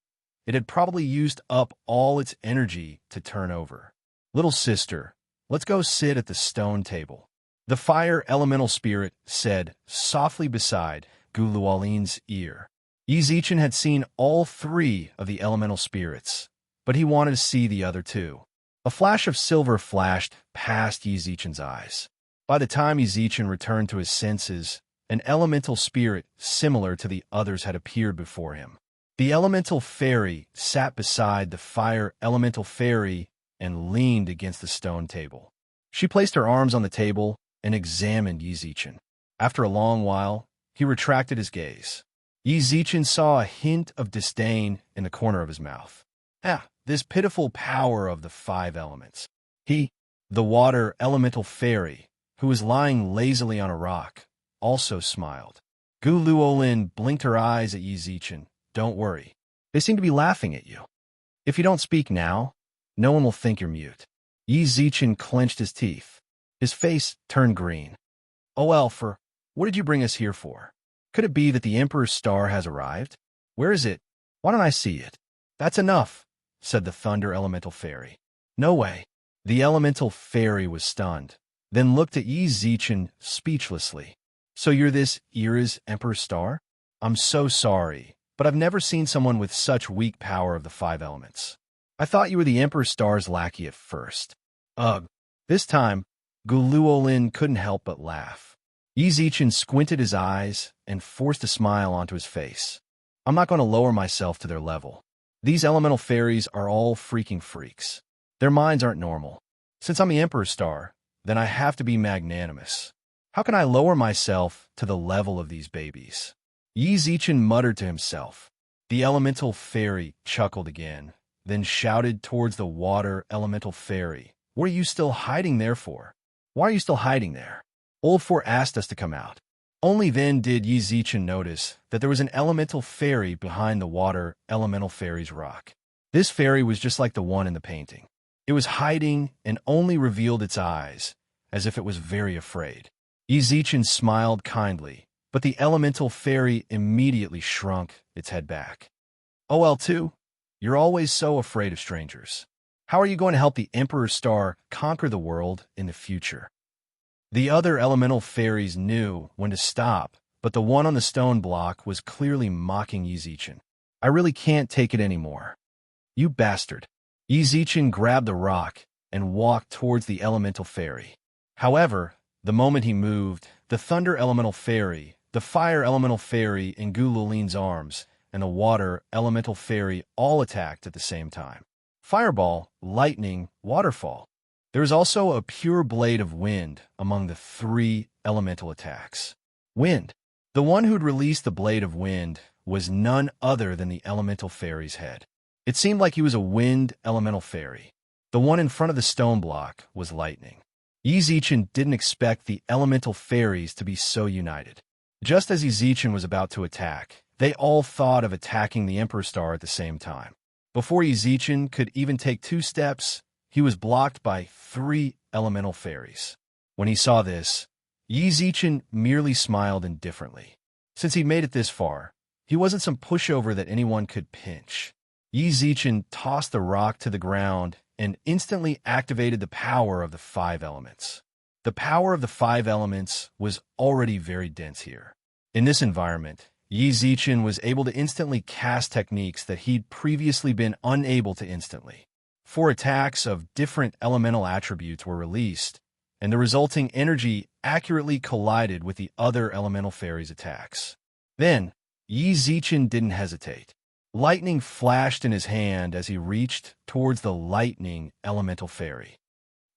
it had probably used up all its energy to turn over. Little sister, let's go sit at the stone table. The fire elemental spirit said softly beside Gu Luolin's ear. Yi Zichen had seen all 3 of the elemental spirits, but he wanted to see the other 2. A flash of silver flashed past Yi Zichen's eyes. By the time Yi Zichen returned to his senses, an elemental spirit similar to the others had appeared before him. The elemental fairy sat beside the fire elemental fairy and leaned against the stone table. She placed her arms on the table and examined Yi Zichen. After a long while, he retracted his gaze. Yi Zichen saw a hint of disdain in the corner of his mouth. This pitiful power of the 5 elements. He, the water elemental fairy, who was lying lazily on a rock, also smiled. Gu Luolin blinked her eyes at Yi Zichen. Don't worry. They seem to be laughing at you. If you don't speak now, no one will think you're mute. Yi Zichen clenched his teeth. His face turned green. Oh, Elfer, what did you bring us here for? Could it be that the Emperor's star has arrived? Where is it? Why don't I see it? That's enough, said the thunder elemental fairy. No way. The elemental fairy was stunned, then looked at Yi Zichen speechlessly. So you're this era's Emperor's star? I'm so sorry, but I've never seen someone with such weak power of the 5 elements. I thought you were the Emperor's star's lackey at first. Ugh. This time, Gu Luolin couldn't help but laugh. Yi Zichen squinted his eyes and forced a smile onto his face. I'm not going to lower myself to their level. These elemental fairies are all freaking freaks. Their minds aren't normal. Since I'm the Emperor's star, then I have to be magnanimous. How can I lower myself to the level of these babies? Yi Zichen muttered to himself. The elemental fairy chuckled again, then shouted towards the water elemental fairy. What are you still hiding there for? Why are you still hiding there? Old Four asked us to come out. Only then did Yi Zichen notice that there was an elemental fairy behind the water elemental fairy's rock. This fairy was just like the one in the painting. It was hiding and only revealed its eyes, as if it was very afraid. Yi Zichen smiled kindly, but the elemental fairy immediately shrunk its head back. OL2, you're always so afraid of strangers. How are you going to help the Emperor's star conquer the world in the future? The other elemental fairies knew when to stop but the one on the stone block was clearly mocking Yizichin. I really can't take it anymore. You bastard. Yizichin grabbed the rock and walked towards the elemental fairy. However, the moment he moved, the thunder elemental fairy, the fire elemental fairy in Gululin's arms, and the water elemental fairy all attacked at the same time. Fireball, lightning, waterfall. There is also a pure blade of wind among the three elemental attacks. Wind. The one who'd released the blade of wind was none other than the elemental fairy's head. It seemed like he was a wind elemental fairy. The one in front of the stone block was lightning. Yizichin didn't expect the elemental fairies to be so united. Just as Yizichin was about to attack, they all thought of attacking the Emperor Star at the same time. Before Yizichin could even take 2 steps, he was blocked by 3 elemental fairies. When he saw this, Yizichin merely smiled indifferently. Since he made it this far, he wasn't some pushover that anyone could pinch. Yizichin tossed the rock to the ground and instantly activated the power of the 5 elements. The power of the 5 elements was already very dense here. In this environment, Yizichin was able to instantly cast techniques that he'd previously been unable to instantly. 4 attacks of different elemental attributes were released, and the resulting energy accurately collided with the other elemental fairies' attacks. Then, Yizichin didn't hesitate. Lightning flashed in his hand as he reached towards the lightning elemental fairy.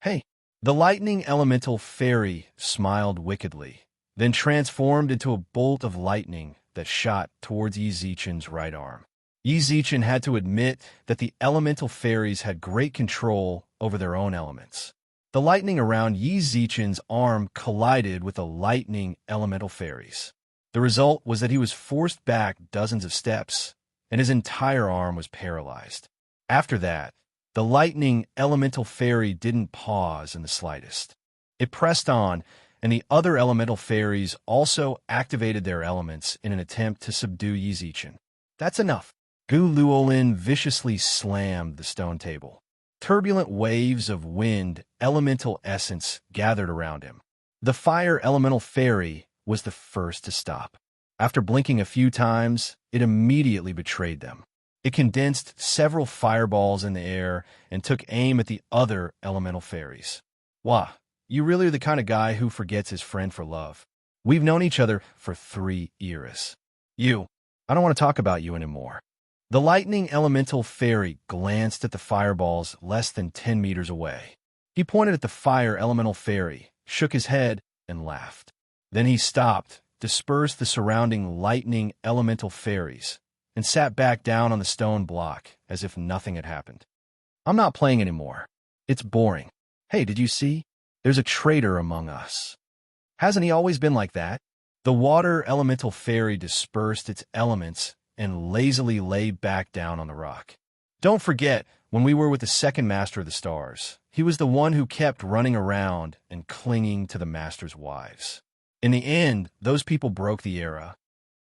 Hey! The lightning elemental fairy smiled wickedly, then transformed into a bolt of lightning that shot towards Yizichin's right arm. Yizichin had to admit that the elemental fairies had great control over their own elements. The lightning around Yizichin's arm collided with the lightning elemental fairies. The result was that he was forced back dozens of steps, and his entire arm was paralyzed. After that, the lightning elemental fairy didn't pause in the slightest. It pressed on, and the other elemental fairies also activated their elements in an attempt to subdue Yizichin. That's enough. Guluolin viciously slammed the stone table. Turbulent waves of wind elemental essence gathered around him. The fire elemental fairy was the first to stop. After blinking a few times, it immediately betrayed them. It condensed several fireballs in the air and took aim at the other elemental fairies. Wah, you really are the kind of guy who forgets his friend for love. We've known each other for 3 eras. I don't want to talk about you anymore. The lightning elemental fairy glanced at the fireballs less than 10 meters away. He pointed at the fire elemental fairy, shook his head, and laughed. Then he stopped, dispersed the surrounding lightning elemental fairies, and sat back down on the stone block as if nothing had happened. I'm not playing anymore. It's boring. Hey, did you see? There's a traitor among us. Hasn't he always been like that? The water elemental fairy dispersed its elements and lazily lay back down on the rock. Don't forget, when we were with the second master of the stars, he was the one who kept running around and clinging to the master's wives. In the end, those people broke the era.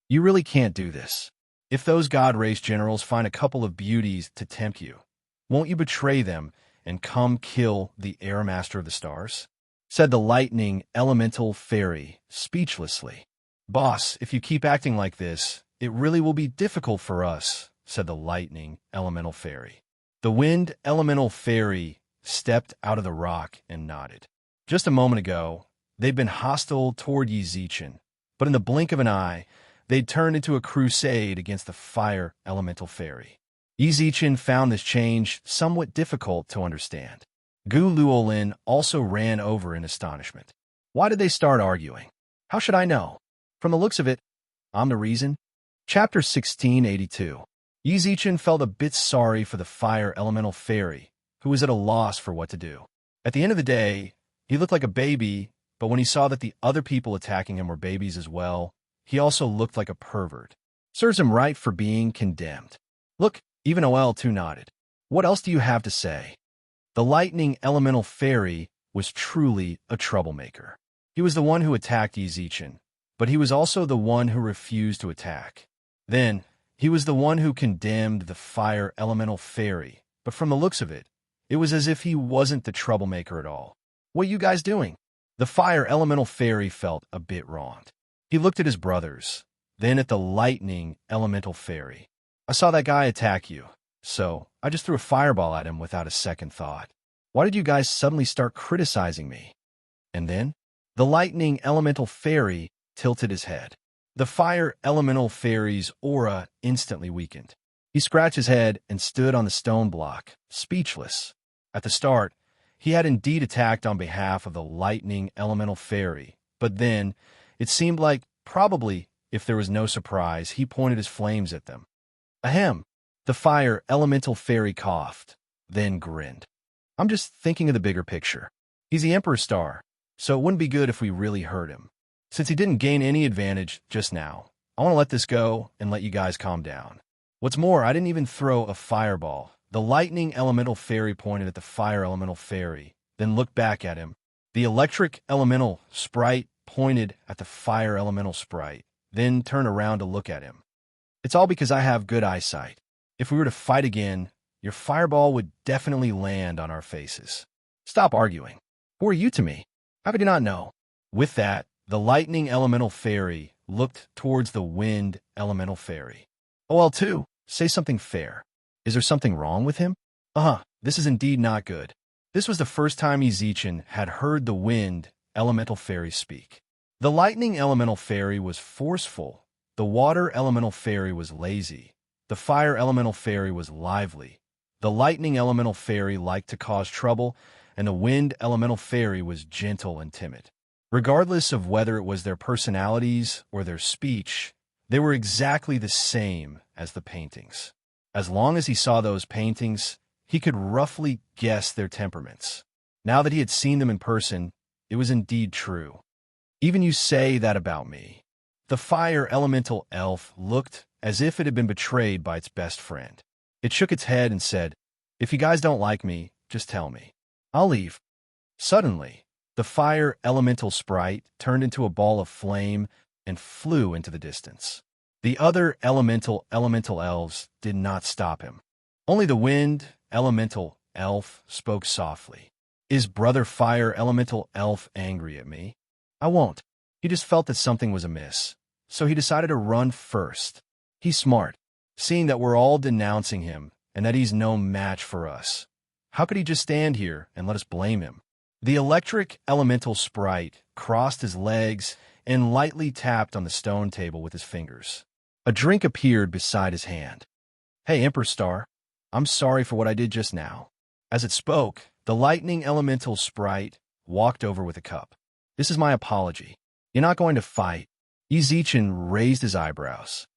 You really can't do this. If those God Race generals find a couple of beauties to tempt you, won't you betray them and come kill the Air Master of the Stars? Said the lightning elemental fairy, speechlessly. Boss, if you keep acting like this, it really will be difficult for us, said the lightning elemental fairy. The wind elemental fairy stepped out of the rock and nodded. Just a moment ago, they'd been hostile toward Yizichin, but in the blink of an eye, they'd turned into a crusade against the fire elemental fairy. Yizichin found this change somewhat difficult to understand. Gu Luolin also ran over in astonishment. Why did they start arguing? How should I know? From the looks of it, I'm the reason. Chapter 1682. Yizichin felt a bit sorry for the fire elemental fairy, who was at a loss for what to do. At the end of the day, he looked like a baby, but when he saw that the other people attacking him were babies as well, he also looked like a pervert. Serves him right for being condemned. Look, even OL too nodded. What else do you have to say? The lightning elemental fairy was truly a troublemaker. He was the one who attacked Yizichin, but he was also the one who refused to attack. Then, he was the one who condemned the fire elemental fairy, but from the looks of it, it was as if he wasn't the troublemaker at all. What are you guys doing? The fire elemental fairy felt a bit wronged. He looked at his brothers, then at the lightning elemental fairy. I saw that guy attack you, so I just threw a fireball at him without a second thought. Why did you guys suddenly start criticizing me? And then, the lightning elemental fairy tilted his head. The fire elemental fairy's aura instantly weakened. He scratched his head and stood on the stone block, speechless. At the start, he had indeed attacked on behalf of the lightning elemental fairy, but then, it seemed like, probably, if there was no surprise, he pointed his flames at them. Ahem! The fire elemental fairy coughed, then grinned. I'm just thinking of the bigger picture. He's the Emperor Star, so it wouldn't be good if we really hurt him. Since he didn't gain any advantage just now, I want to let this go and let you guys calm down. What's more, I didn't even throw a fireball. The lightning elemental fairy pointed at the fire elemental fairy, then looked back at him. The electric elemental sprite pointed at the fire elemental sprite, then turned around to look at him. It's all because I have good eyesight. If we were to fight again, your fireball would definitely land on our faces. Stop arguing. Who are you to me? How could you not know? With that, the lightning elemental fairy looked towards the wind elemental fairy. OL2, say something fair. Is there something wrong with him? This is indeed not good. This was the first time Ezichin had heard the wind elemental fairy speak. The lightning elemental fairy was forceful. The water elemental fairy was lazy. The fire elemental fairy was lively. The lightning elemental fairy liked to cause trouble, and the wind elemental fairy was gentle and timid. Regardless of whether it was their personalities or their speech, they were exactly the same as the paintings. As long as he saw those paintings, he could roughly guess their temperaments. Now that he had seen them in person, it was indeed true. Even you say that about me. The fire elemental elf looked as if it had been betrayed by its best friend. It shook its head and said, "If you guys don't like me, just tell me. I'll leave." Suddenly, the fire elemental sprite turned into a ball of flame and flew into the distance. The other elemental elves did not stop him. Only the wind elemental elf spoke softly. Is Brother Fire elemental elf angry at me? I won't. He just felt that something was amiss, so he decided to run first. He's smart, seeing that we're all denouncing him and that he's no match for us. How could he just stand here and let us blame him? The electric elemental sprite crossed his legs and lightly tapped on the stone table with his fingers. A drink appeared beside his hand. Hey, Emperor Star, I'm sorry for what I did just now. As it spoke, the lightning elemental sprite walked over with a cup. This is my apology. You're not going to fight. Ezichin raised his eyebrows.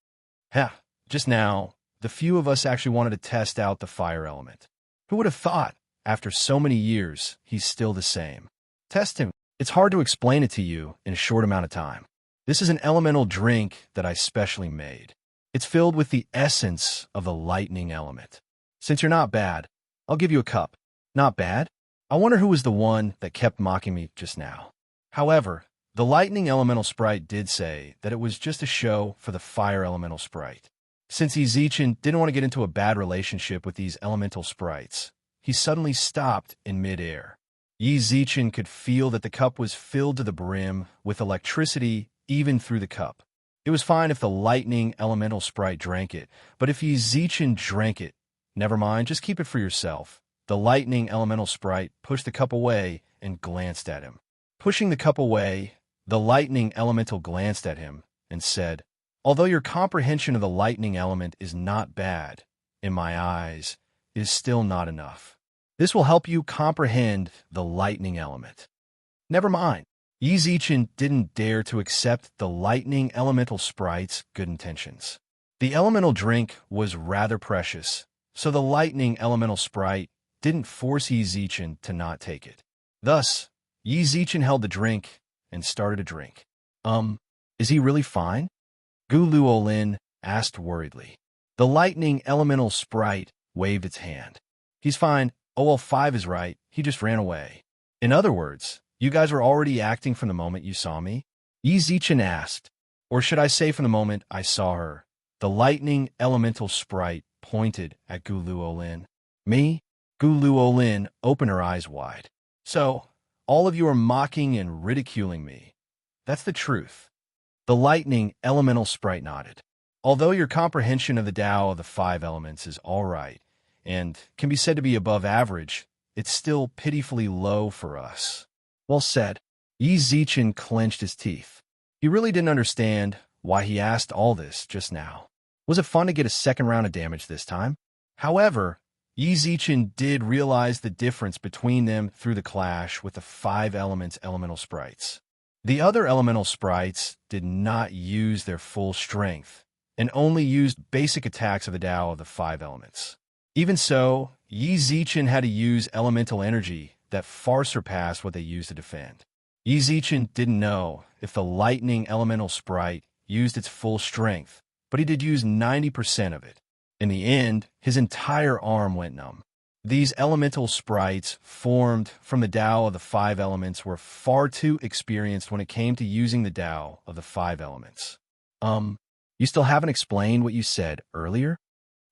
Just now, the few of us actually wanted to test out the fire element. Who would have thought, after so many years, he's still the same? Test him. It's hard to explain it to you in a short amount of time. This is an elemental drink that I specially made. It's filled with the essence of the lightning element. Since you're not bad, I'll give you a cup. Not bad? I wonder who was the one that kept mocking me just now. However, the lightning elemental sprite did say that it was just a show for the fire elemental sprite. Since Ezichin didn't want to get into a bad relationship with these elemental sprites, he suddenly stopped in midair. Ezichin could feel that the cup was filled to the brim with electricity even through the cup. It was fine if the lightning elemental sprite drank it, but if Ezichin drank it, never mind, just keep it for yourself. The lightning elemental sprite pushed the cup away and glanced at him. Pushing the cup away, the lightning elemental glanced at him and said, "Although your comprehension of the lightning element is not bad, in my eyes, it is still not enough. This will help you comprehend the lightning element." Never mind. Ezichin didn't dare to accept the lightning elemental sprite's good intentions. The elemental drink was rather precious, so the lightning elemental sprite didn't force Ezichin to not take it. Thus, Ezichin held the drink and started to drink. Is he really fine? Guluolin asked worriedly. The lightning elemental sprite waved its hand. He's fine. OL5 is right. He just ran away. In other words, you guys were already acting from the moment you saw me? Ezichin asked. Or should I say from the moment I saw her? The lightning elemental sprite pointed at Guluolin. Me? Guluolin opened her eyes wide. So, all of you are mocking and ridiculing me. That's the truth. The lightning elemental sprite nodded. Although your comprehension of the Tao of the five elements is all right, and can be said to be above average, it's still pitifully low for us. Well said. Yi Zichen clenched his teeth. He really didn't understand why he asked all this just now. Was it fun to get a second round of damage this time? However, Yi Zichen did realize the difference between them through the clash with the five elements elemental sprites. The other elemental sprites did not use their full strength, and only used basic attacks of the Tao of the five elements. Even so, Yi Zichen had to use elemental energy that far surpassed what they used to defend. Yi Zichen didn't know if the lightning elemental sprite used its full strength, but he did use 90% of it. In the end, his entire arm went numb. These elemental sprites formed from the Tao of the five elements were far too experienced when it came to using the Tao of the five elements. You still haven't explained what you said earlier?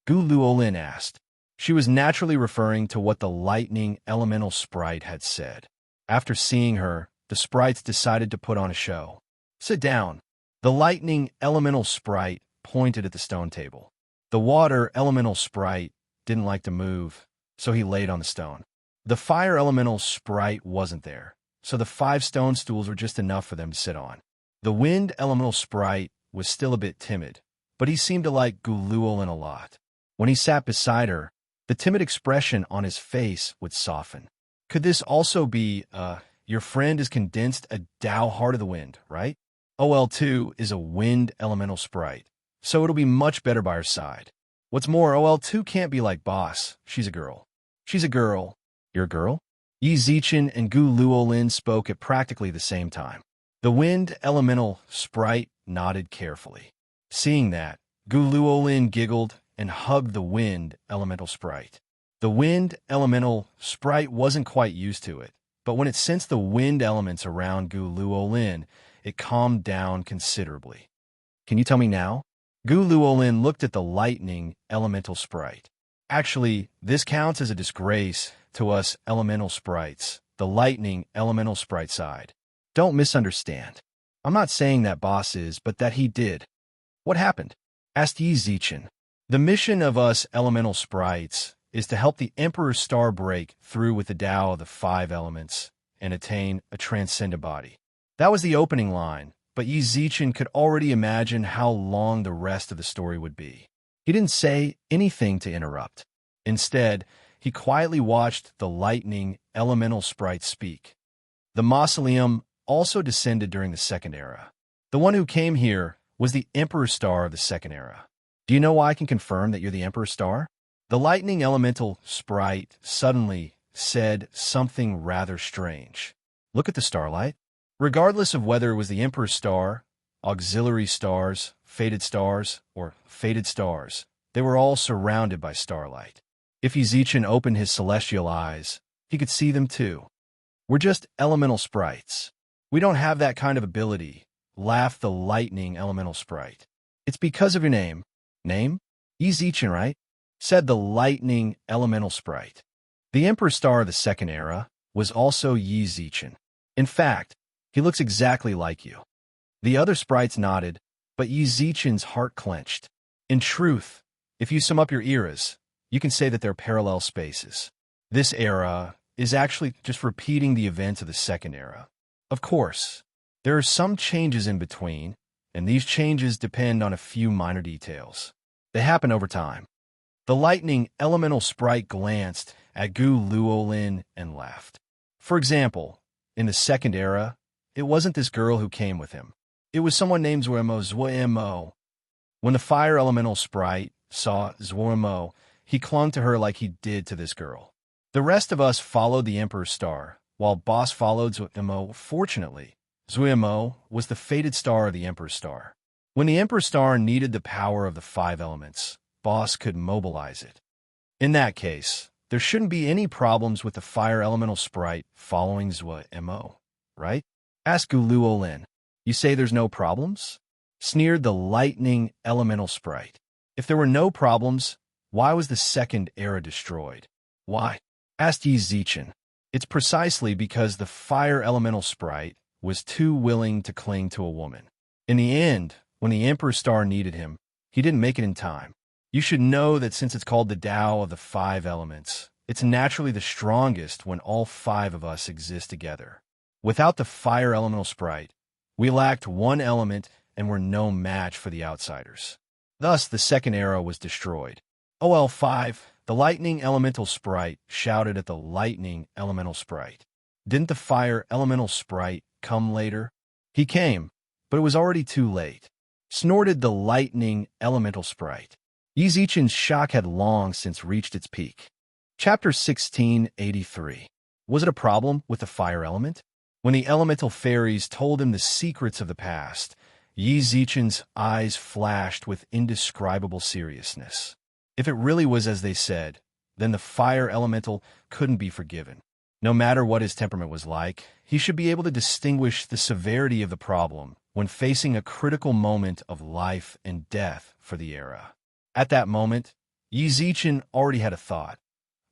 Gu Luolin asked. She was naturally referring to what the lightning elemental sprite had said. After seeing her, the sprites decided to put on a show. Sit down. The lightning elemental sprite pointed at the stone table. The water elemental sprite didn't like to move, so he laid on the stone. The fire elemental sprite wasn't there, so the 5 stone stools were just enough for them to sit on. The wind elemental sprite was still a bit timid, but he seemed to like Guluolin a lot. When he sat beside her, the timid expression on his face would soften. Could this also be, your friend is condensed a Tao Heart of the Wind, right? OL2 is a wind elemental sprite, so it'll be much better by her side. What's more, OL2 can't be like Boss. She's a girl. She's a girl. You're a girl? Yi Zichen and Gu Luolin spoke at practically the same time. The wind elemental sprite nodded carefully. Seeing that, Gu Luolin giggled and hugged the wind elemental sprite. The wind elemental sprite wasn't quite used to it, but when it sensed the wind elements around Gu Luolin, it calmed down considerably. Can you tell me now? Gu Luolin looked at the lightning elemental sprite. Actually, this counts as a disgrace to us elemental sprites, the lightning elemental sprite side. Don't misunderstand. I'm not saying that Boss is, but that he did. What happened? Asked Yi Zichen. The mission of us elemental sprites is to help the Emperor's star break through with the Tao of the 5 elements and attain a transcendent body. That was the opening line, but Yi Zichen could already imagine how long the rest of the story would be. He didn't say anything to interrupt. Instead, he quietly watched the lightning elemental sprite speak. The mausoleum also descended during the Second Era. The one who came here was the Emperor's Star of the Second Era. Do you know why I can confirm that you're the Emperor's Star? The lightning elemental sprite suddenly said something rather strange. Look at the starlight. Regardless of whether it was the Emperor's Star, auxiliary stars, or fated stars, they were all surrounded by starlight. If Yi Zichen opened his celestial eyes, he could see them too. We're just elemental sprites. We don't have that kind of ability, laughed the lightning elemental sprite. It's because of your name. Name? Yi Zichen, right? Said the lightning elemental sprite. The Emperor's Star of the Second Era was also Yi Zichen. In fact, he looks exactly like you. The other sprites nodded, but Yi Zichen's heart clenched. In truth, if you sum up your eras, you can say that they're parallel spaces. This era is actually just repeating the events of the Second Era. Of course, there are some changes in between, and these changes depend on a few minor details. They happen over time. The lightning elemental sprite glanced at Gu Luolin and laughed. For example, in the Second Era, it wasn't this girl who came with him. It was someone named Zuemo. When the fire elemental sprite saw Zuemo, he clung to her like he did to this girl. The rest of us followed the Emperor's Star, while Boss followed Zuemo. Fortunately, Zuemo was the fated star of the Emperor's Star. When the Emperor's Star needed the power of the 5 elements, Boss could mobilize it. In that case, there shouldn't be any problems with the fire elemental sprite following Zuemo, right? Asked Gu Luolin. You say there's no problems? Sneered the lightning elemental sprite. If there were no problems, why was the Second Era destroyed? Why? Asked Yi Zichen. It's precisely because the fire elemental sprite was too willing to cling to a woman. In the end, when the Emperor's star needed him, he didn't make it in time. You should know that since it's called the Tao of the five elements, it's naturally the strongest when all five of us exist together. Without the fire elemental sprite, we lacked one element and were no match for the outsiders. Thus, the second era was destroyed. OL5, the lightning elemental sprite, shouted at the lightning elemental sprite. Didn't the fire elemental sprite come later? He came, but it was already too late. Snorted the lightning elemental sprite. Yi Zichen's shock had long since reached its peak. Chapter 1683. Was it a problem with the fire element? When the elemental fairies told him the secrets of the past, Yi Zichen's eyes flashed with indescribable seriousness. If it really was as they said, then the fire elemental couldn't be forgiven. No matter what his temperament was like, he should be able to distinguish the severity of the problem when facing a critical moment of life and death for the era. At that moment, Yi Zichen already had a thought.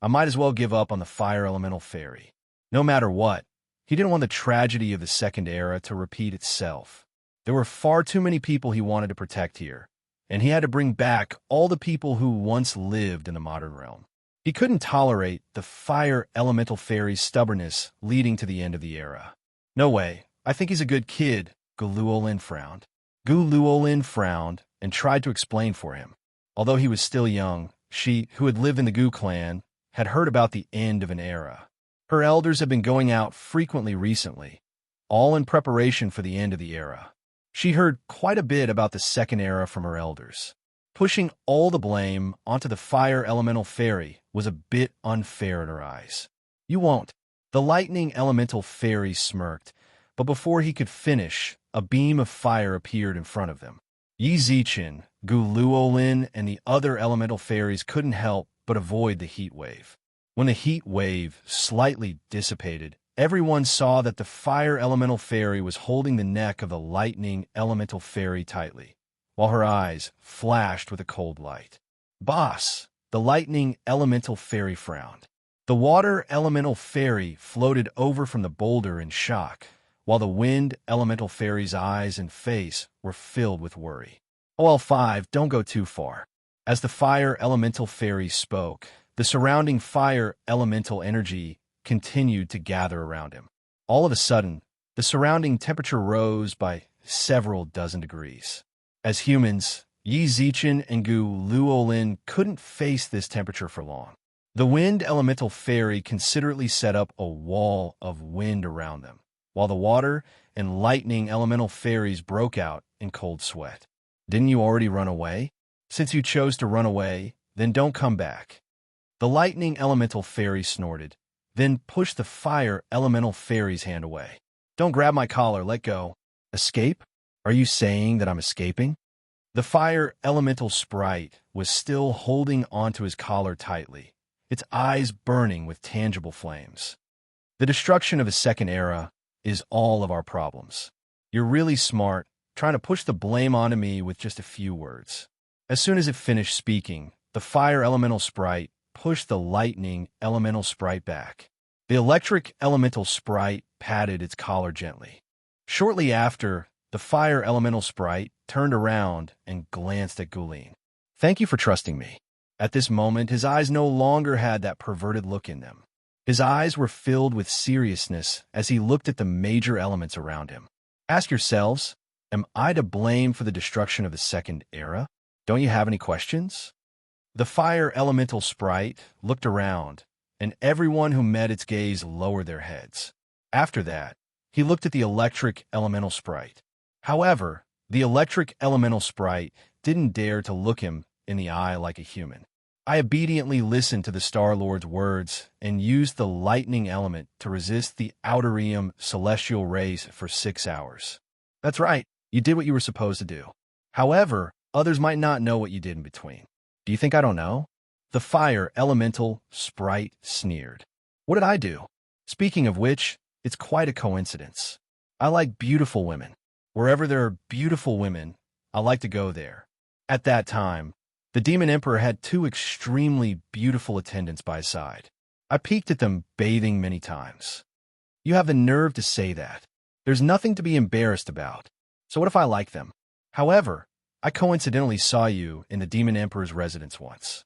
I might as well give up on the fire elemental fairy. No matter what, he didn't want the tragedy of the second era to repeat itself. There were far too many people he wanted to protect here, and he had to bring back all the people who once lived in the modern realm. He couldn't tolerate the fire elemental fairy's stubbornness leading to the end of the era. No way, I think he's a good kid, Gu Luolin frowned. Gu Luolin frowned and tried to explain for him. Although he was still young, she, who had lived in the Gu clan, had heard about the end of an era. Her elders had been going out frequently recently, all in preparation for the end of the era. She heard quite a bit about the second era from her elders. Pushing all the blame onto the fire elemental fairy was a bit unfair in her eyes. You won't. The lightning elemental fairy smirked, but before he could finish, a beam of fire appeared in front of them. Yi Zichen, Gu Luolin, and the other elemental fairies couldn't help but avoid the heat wave. When the heat wave slightly dissipated, everyone saw that the fire elemental fairy was holding the neck of the lightning elemental fairy tightly, while her eyes flashed with a cold light. Boss, the lightning elemental fairy frowned. The water elemental fairy floated over from the boulder in shock, while the wind elemental fairy's eyes and face were filled with worry. OL5, don't go too far. As the fire elemental fairy spoke, the surrounding fire elemental energy continued to gather around him. All of a sudden, the surrounding temperature rose by several dozen degrees. As humans, Yi Zichen and Gu Luolin couldn't face this temperature for long. The wind elemental fairy considerately set up a wall of wind around them, while the water and lightning elemental fairies broke out in cold sweat. Didn't you already run away? Since you chose to run away, then don't come back. The lightning elemental fairy snorted, then pushed the fire elemental fairy's hand away. Don't grab my collar, let go. Escape? Are you saying that I'm escaping? The fire elemental sprite was still holding onto his collar tightly, its eyes burning with tangible flames. The destruction of the second era is all of our problems. You're really smart, trying to push the blame onto me with just a few words. As soon as it finished speaking, the fire elemental sprite pushed the lightning elemental sprite back. The electric elemental sprite patted its collar gently. Shortly after, the fire elemental sprite turned around and glanced at Gulin. Thank you for trusting me. At this moment, his eyes no longer had that perverted look in them. His eyes were filled with seriousness as he looked at the major elements around him. Ask yourselves, am I to blame for the destruction of the second era? Don't you have any questions? The fire elemental sprite looked around, and everyone who met its gaze lowered their heads. After that, he looked at the electric elemental sprite. However, the electric elemental sprite didn't dare to look him in the eye like a human. I obediently listened to the Star-Lord's words and used the lightning element to resist the outerium celestial rays for 6 hours. That's right, you did what you were supposed to do. However, others might not know what you did in between. Do you think I don't know? The fire elemental sprite sneered. What did I do? Speaking of which, it's quite a coincidence. I like beautiful women. Wherever there are beautiful women, I like to go there. At that time, the Demon Emperor had 2 extremely beautiful attendants by his side. I peeked at them bathing many times. You have the nerve to say that. There's nothing to be embarrassed about. So what if I like them? However, I coincidentally saw you in the Demon Emperor's residence once.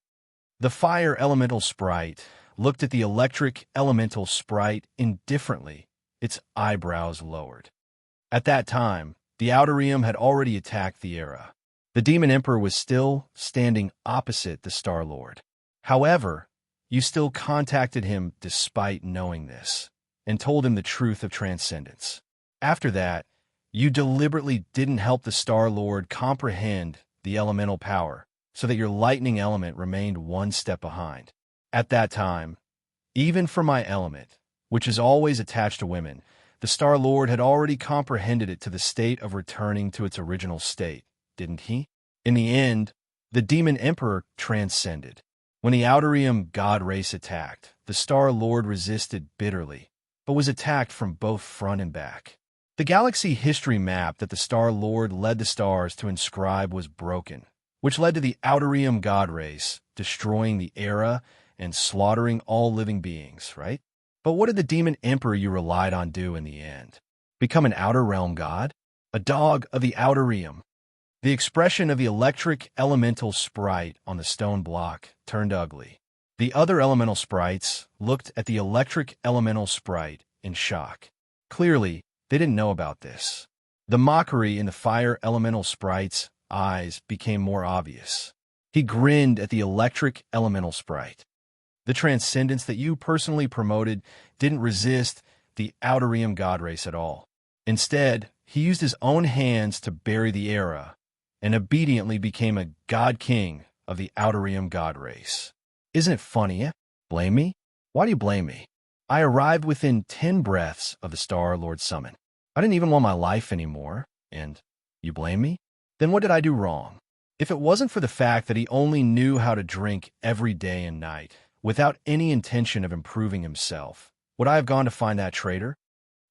The fire elemental sprite looked at the electric elemental sprite indifferently, its eyebrows lowered. At that time, the Outerium had already attacked the era. The Demon Emperor was still standing opposite the Star-Lord. However, you still contacted him despite knowing this, and told him the truth of transcendence. After that, you deliberately didn't help the Star-Lord comprehend the elemental power, so that your lightning element remained one step behind. At that time, even for my element, which is always attached to women, the Star-Lord had already comprehended it to the state of returning to its original state, didn't he? In the end, the Demon Emperor transcended. When the Outerium god race attacked, the Star-Lord resisted bitterly, but was attacked from both front and back. The galaxy history map that the Star-Lord led the stars to inscribe was broken, which led to the Outerium god race destroying the era and slaughtering all living beings, right? But what did the Demon Emperor you relied on do in the end? Become an Outer Realm god? A dog of the Outerium? The expression of the electric elemental sprite on the stone block turned ugly. The other elemental sprites looked at the electric elemental sprite in shock. Clearly, they didn't know about this. The mockery in the fire elemental sprite's eyes became more obvious. He grinned at the electric elemental sprite. The transcendence that you personally promoted didn't resist the Outerium god race at all. Instead, he used his own hands to bury the era and obediently became a god king of the Outerium god race. Isn't it funny, eh? Blame me? Why do you blame me? I arrived within 10 breaths of the Star-Lord summon. I didn't even want my life anymore, and you blame me? Then what did I do wrong? If it wasn't for the fact that he only knew how to drink every day and night, without any intention of improving himself, would I have gone to find that traitor?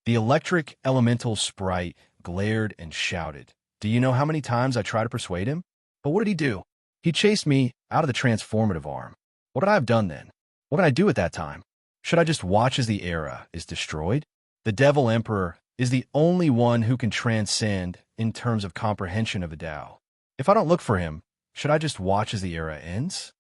The electric elemental sprite glared and shouted. Do you know how many times I tried to persuade him? But what did he do? He chased me out of the transformative arm. What did I have done then? What did I do at that time? Should I just watch as the era is destroyed? The Devil Emperor is the only one who can transcend in terms of comprehension of the Tao. If I don't look for him, should I just watch as the era ends?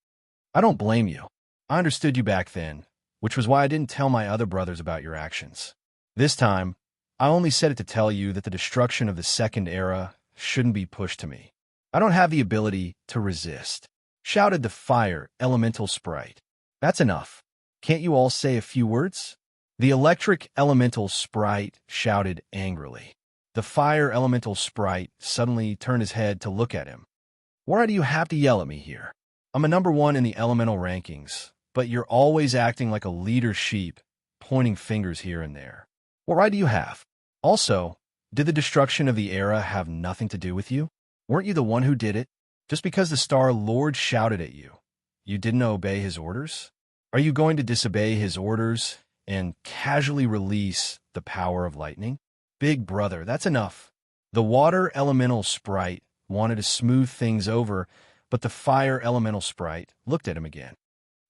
I don't blame you. I understood you back then, which was why I didn't tell my other brothers about your actions. This time, I only said it to tell you that the destruction of the second era shouldn't be pushed to me. I don't have the ability to resist, shouted the fire elemental sprite. That's enough. Can't you all say a few words? The electric elemental sprite shouted angrily. The fire elemental sprite suddenly turned his head to look at him. Why do you have to yell at me here? I'm a #1 in the elemental rankings, but you're always acting like a leader sheep, pointing fingers here and there. What right do you have? Also, did the destruction of the era have nothing to do with you? Weren't you the one who did it? Just because the Star-Lord shouted at you, you didn't obey his orders? Are you going to disobey his orders and casually release the power of lightning? Big brother, that's enough. The water elemental sprite wanted to smooth things over, but the fire elemental sprite looked at him again.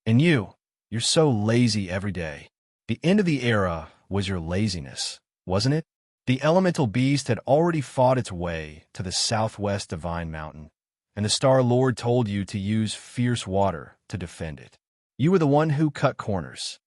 And you're so lazy every day. The end of the era was your laziness, wasn't it? The elemental beast had already fought its way to the southwest Divine Mountain, and the Star-Lord told you to use fierce water to defend it. You were the one who cut corners.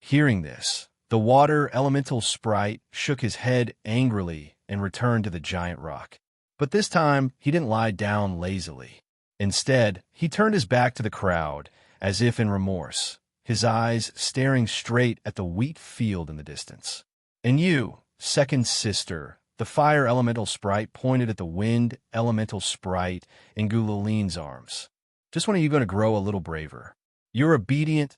Hearing this, the water elemental sprite shook his head angrily and returned to the giant rock. But this time, he didn't lie down lazily. Instead, he turned his back to the crowd, as if in remorse, his eyes staring straight at the wheat field in the distance. And you, second sister, the fire elemental sprite pointed at the wind elemental sprite in Gulaline's arms. Just when are you going to grow a little braver? You're obedient,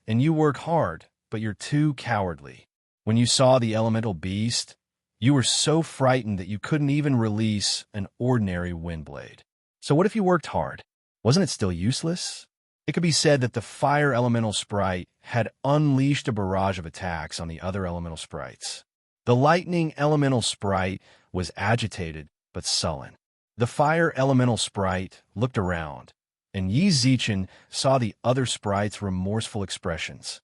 and you work hard, but you're too cowardly. When you saw the elemental beast, you were so frightened that you couldn't even release an ordinary wind blade. So what if you worked hard? Wasn't it still useless? It could be said that the fire elemental sprite had unleashed a barrage of attacks on the other elemental sprites. The lightning elemental sprite was agitated but sullen. The fire elemental sprite looked around, and Yi Zichen saw the other sprites' remorseful expressions.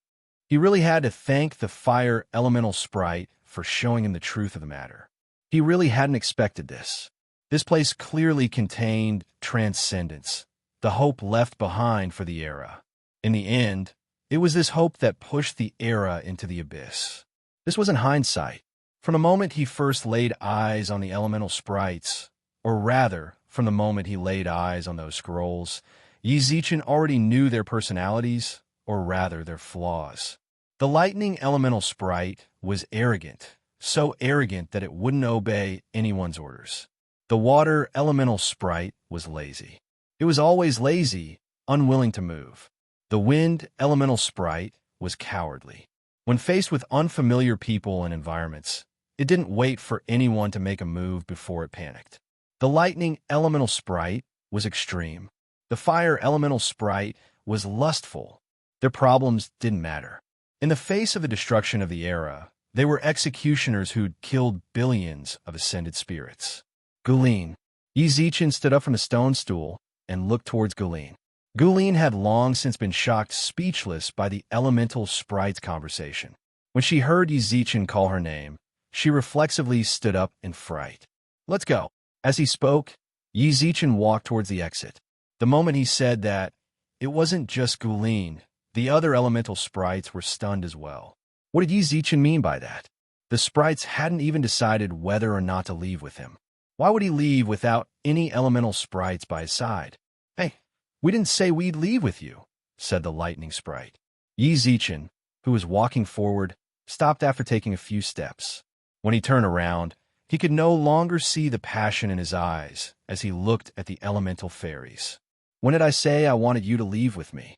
He really had to thank the fire elemental sprite for showing him the truth of the matter. He really hadn't expected this. This place clearly contained transcendence, the hope left behind for the era. In the end, it was this hope that pushed the era into the abyss. This was in hindsight. From the moment he first laid eyes on the elemental sprites, or rather, from the moment he laid eyes on those scrolls, Yi Zichen already knew their personalities, or rather their flaws. The lightning elemental sprite was arrogant, so arrogant that it wouldn't obey anyone's orders. The water elemental sprite was lazy. It was always lazy, unwilling to move. The wind elemental sprite was cowardly. When faced with unfamiliar people and environments, it didn't wait for anyone to make a move before it panicked. The lightning elemental sprite was extreme. The fire elemental sprite was lustful. Their problems didn't matter. In the face of the destruction of the era, they were executioners who'd killed billions of ascended spirits. Guline. Yi Zichen stood up from the stone stool and looked towards Guline. Guline had long since been shocked speechless by the elemental sprite's conversation. When she heard Yi Zichen call her name, she reflexively stood up in fright. "Let's go." As he spoke, Yi Zichen walked towards the exit. The moment he said that, it wasn't just Guline. The other elemental sprites were stunned as well. What did Yi Zichen mean by that? The sprites hadn't even decided whether or not to leave with him. Why would he leave without any elemental sprites by his side? "Hey, we didn't say we'd leave with you," said the lightning sprite. Yi Zichen, who was walking forward, stopped after taking a few steps. When he turned around, he could no longer see the passion in his eyes as he looked at the elemental fairies. "When did I say I wanted you to leave with me?"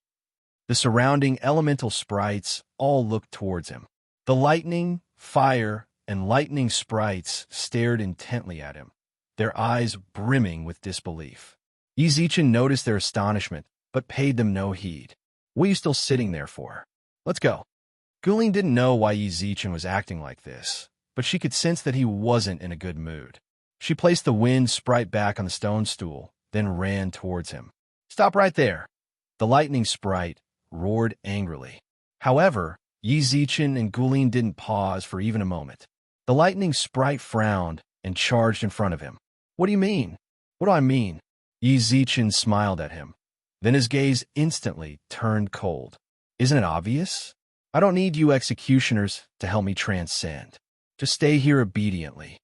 The surrounding elemental sprites all looked towards him. The lightning, fire, and lightning sprites stared intently at him, their eyes brimming with disbelief. Yi Zichen noticed their astonishment, but paid them no heed. "What are you still sitting there for? Let's go." Guline didn't know why Yi Zichen was acting like this, but she could sense that he wasn't in a good mood. She placed the wind sprite back on the stone stool, then ran towards him. "Stop right there!" The lightning sprite roared angrily. However, Yi Zichen and Guline didn't pause for even a moment. The lightning sprite frowned and charged in front of him. "What do you mean?" "What do I mean?" Yi Zichen smiled at him. Then his gaze instantly turned cold. "Isn't it obvious? I don't need you executioners to help me transcend. Just stay here obediently."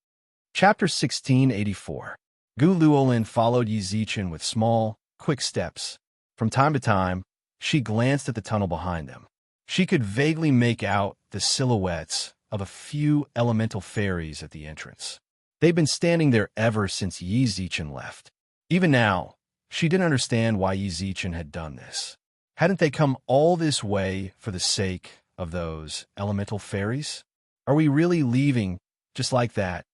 Chapter 1684. Gu Luolin followed Yi Zichen with small, quick steps. From time to time, she glanced at the tunnel behind them. She could vaguely make out the silhouettes of a few elemental fairies at the entrance. They'd been standing there ever since Yi Zichen left. Even now, she didn't understand why Yi Zichen had done this. Hadn't they come all this way for the sake of those elemental fairies? Are we really leaving just like that?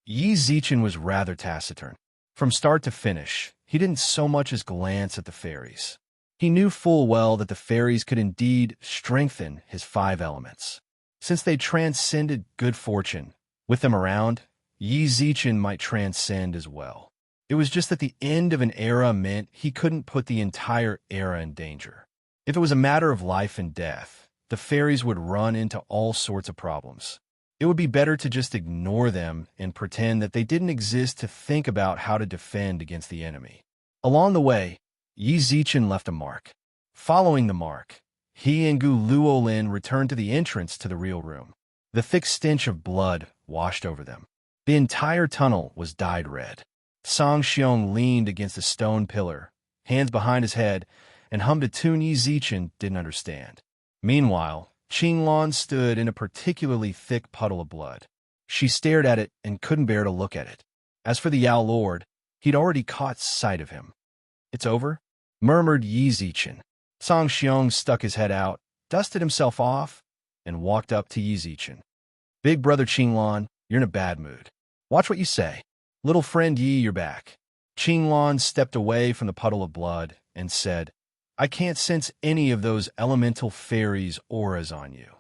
Yi Zichen was rather taciturn. From start to finish, he didn't so much as glance at the fairies. He knew full well that the fairies could indeed strengthen his 5 elements. Since they transcended good fortune, with them around, Yi Zichen might transcend as well. It was just that the end of an era meant he couldn't put the entire era in danger. If it was a matter of life and death, the fairies would run into all sorts of problems. It would be better to just ignore them and pretend that they didn't exist to think about how to defend against the enemy. Along the way, Yi Zichen left a mark. Following the mark, he and Gu Luolin returned to the entrance to the real room. The thick stench of blood washed over them. The entire tunnel was dyed red. Song Xiong leaned against a stone pillar, hands behind his head, and hummed a tune Yi Zichen didn't understand. Meanwhile, Qinglan stood in a particularly thick puddle of blood. She stared at it and couldn't bear to look at it. As for the Yao Lord, he'd already caught sight of him. "It's over?" murmured Yi Zichen. Song Xiong stuck his head out, dusted himself off, and walked up to Yi Zichen. "Big brother Qinglan, you're in a bad mood. Watch what you say. Little friend Yi, you're back." Qinglan stepped away from the puddle of blood and said, "I can't sense any of those elemental fairies' auras on you."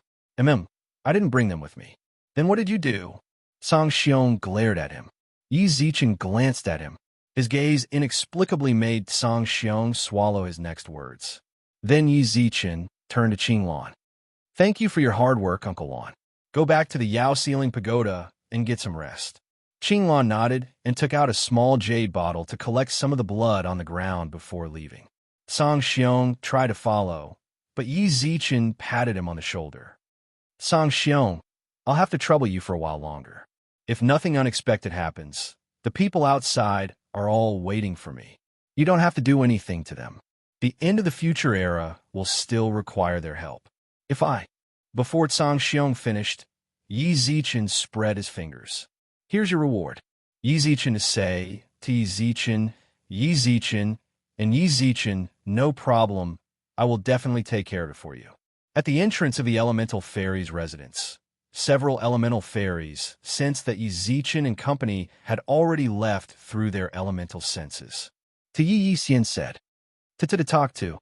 I didn't bring them with me." "Then what did you do?" Song Xiong glared at him. Yi Zichen glanced at him. His gaze inexplicably made Song Xiong swallow his next words. Then Yi Zichen turned to Qinglan. "Thank you for your hard work, Uncle Lan. Go back to the Yao Ceiling Pagoda and get some rest. Qinglong nodded and took out a small jade bottle to collect some of the blood on the ground before leaving. Song Xiong tried to follow, but Yi Zichen patted him on the shoulder. Song Xiong, I'll have to trouble you for a while longer. If nothing unexpected happens, the people outside are all waiting for me. You don't have to do anything to them. The end of the future era will still require their help. Before Song Xiong finished, Yi Zichen spread his fingers. Here's your reward. Yi Zichen to say to Yi Zichen, and Yi Zichen, no problem, I will definitely take care of it for you. At the entrance of the elemental fairies' residence, several elemental fairies sensed that Yi Zichen and company had already left through their elemental senses. To Yi Xian said, to talk to.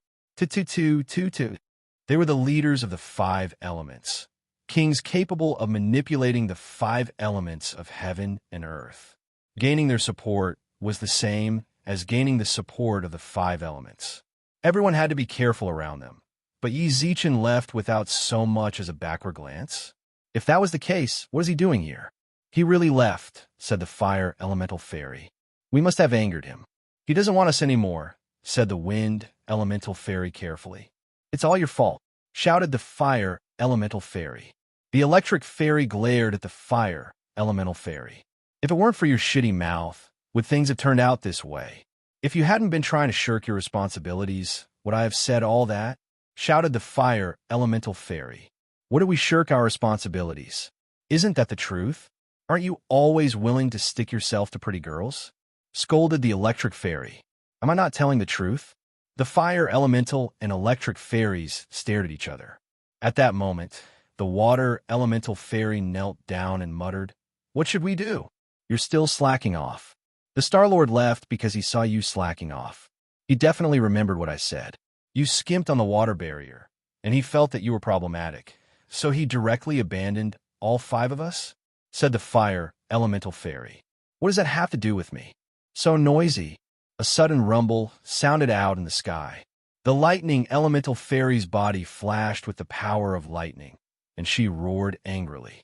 They were the leaders of the 5 elements, kings capable of manipulating the 5 elements of heaven and earth. Gaining their support was the same as gaining the support of the 5 elements. Everyone had to be careful around them, but Yi Zichen left without so much as a backward glance. If that was the case, what is he doing here? He really left, said the fire elemental fairy. We must have angered him. He doesn't want us anymore, said the wind elemental fairy carefully. It's all your fault, shouted the fire elemental fairy. The electric fairy glared at the fire elemental fairy. If it weren't for your shitty mouth, would things have turned out this way? If you hadn't been trying to shirk your responsibilities, would I have said all that? Shouted the fire elemental fairy. What do we shirk our responsibilities? Isn't that the truth? Aren't you always willing to stick yourself to pretty girls? Scolded the electric fairy. Am I not telling the truth? The fire elemental and electric fairies stared at each other. At that moment, the water elemental fairy knelt down and muttered, What should we do? You're still slacking off. The Star-Lord left because he saw you slacking off. He definitely remembered what I said. You skimped on the water barrier, and he felt that you were problematic. So he directly abandoned all 5 of us? Said the fire elemental fairy. What does that have to do with me? So noisy. A sudden rumble sounded out in the sky. The lightning elemental fairy's body flashed with the power of lightning, and she roared angrily.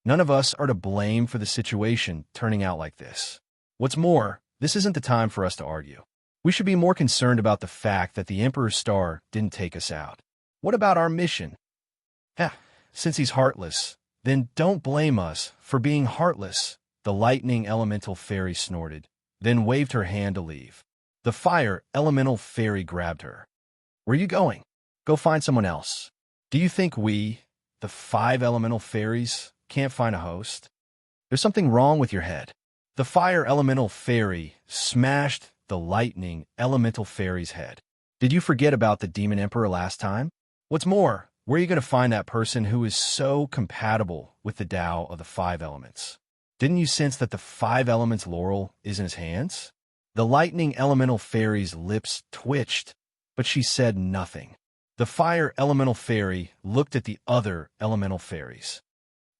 None of us are to blame for the situation turning out like this. What's more, this isn't the time for us to argue. We should be more concerned about the fact that the Emperor's star didn't take us out. What about our mission? Since he's heartless, then don't blame us for being heartless, the lightning elemental fairy snorted, then waved her hand to leave. The fire elemental fairy grabbed her. Where are you going? Go find someone else. Do you think we, the 5 elemental fairies, can't find a host? There's something wrong with your head. The fire elemental fairy smashed the lightning elemental fairy's head. Did you forget about the demon emperor last time? What's more, where are you going to find that person who is so compatible with the Tao of the 5 elements? Didn't you sense that the 5 elements laurel is in his hands? The lightning elemental fairy's lips twitched, but she said nothing. The fire elemental fairy looked at the other elemental fairies.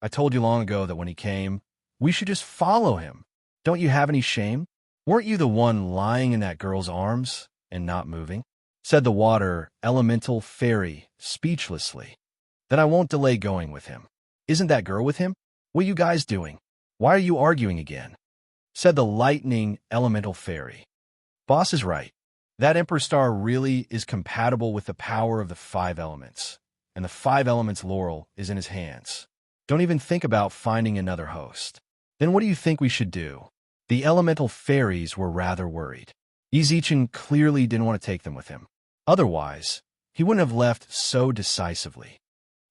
I told you long ago that when he came, we should just follow him. Don't you have any shame? Weren't you the one lying in that girl's arms and not moving? Said the water elemental fairy speechlessly. Then I won't delay going with him. Isn't that girl with him? What are you guys doing? Why are you arguing again? Said the lightning elemental fairy. Boss is right. That Emperor Star really is compatible with the power of the 5 elements, and the 5 elements laurel is in his hands. Don't even think about finding another host. Then what do you think we should do? The elemental fairies were rather worried. Yi Zichen clearly didn't want to take them with him. Otherwise, he wouldn't have left so decisively.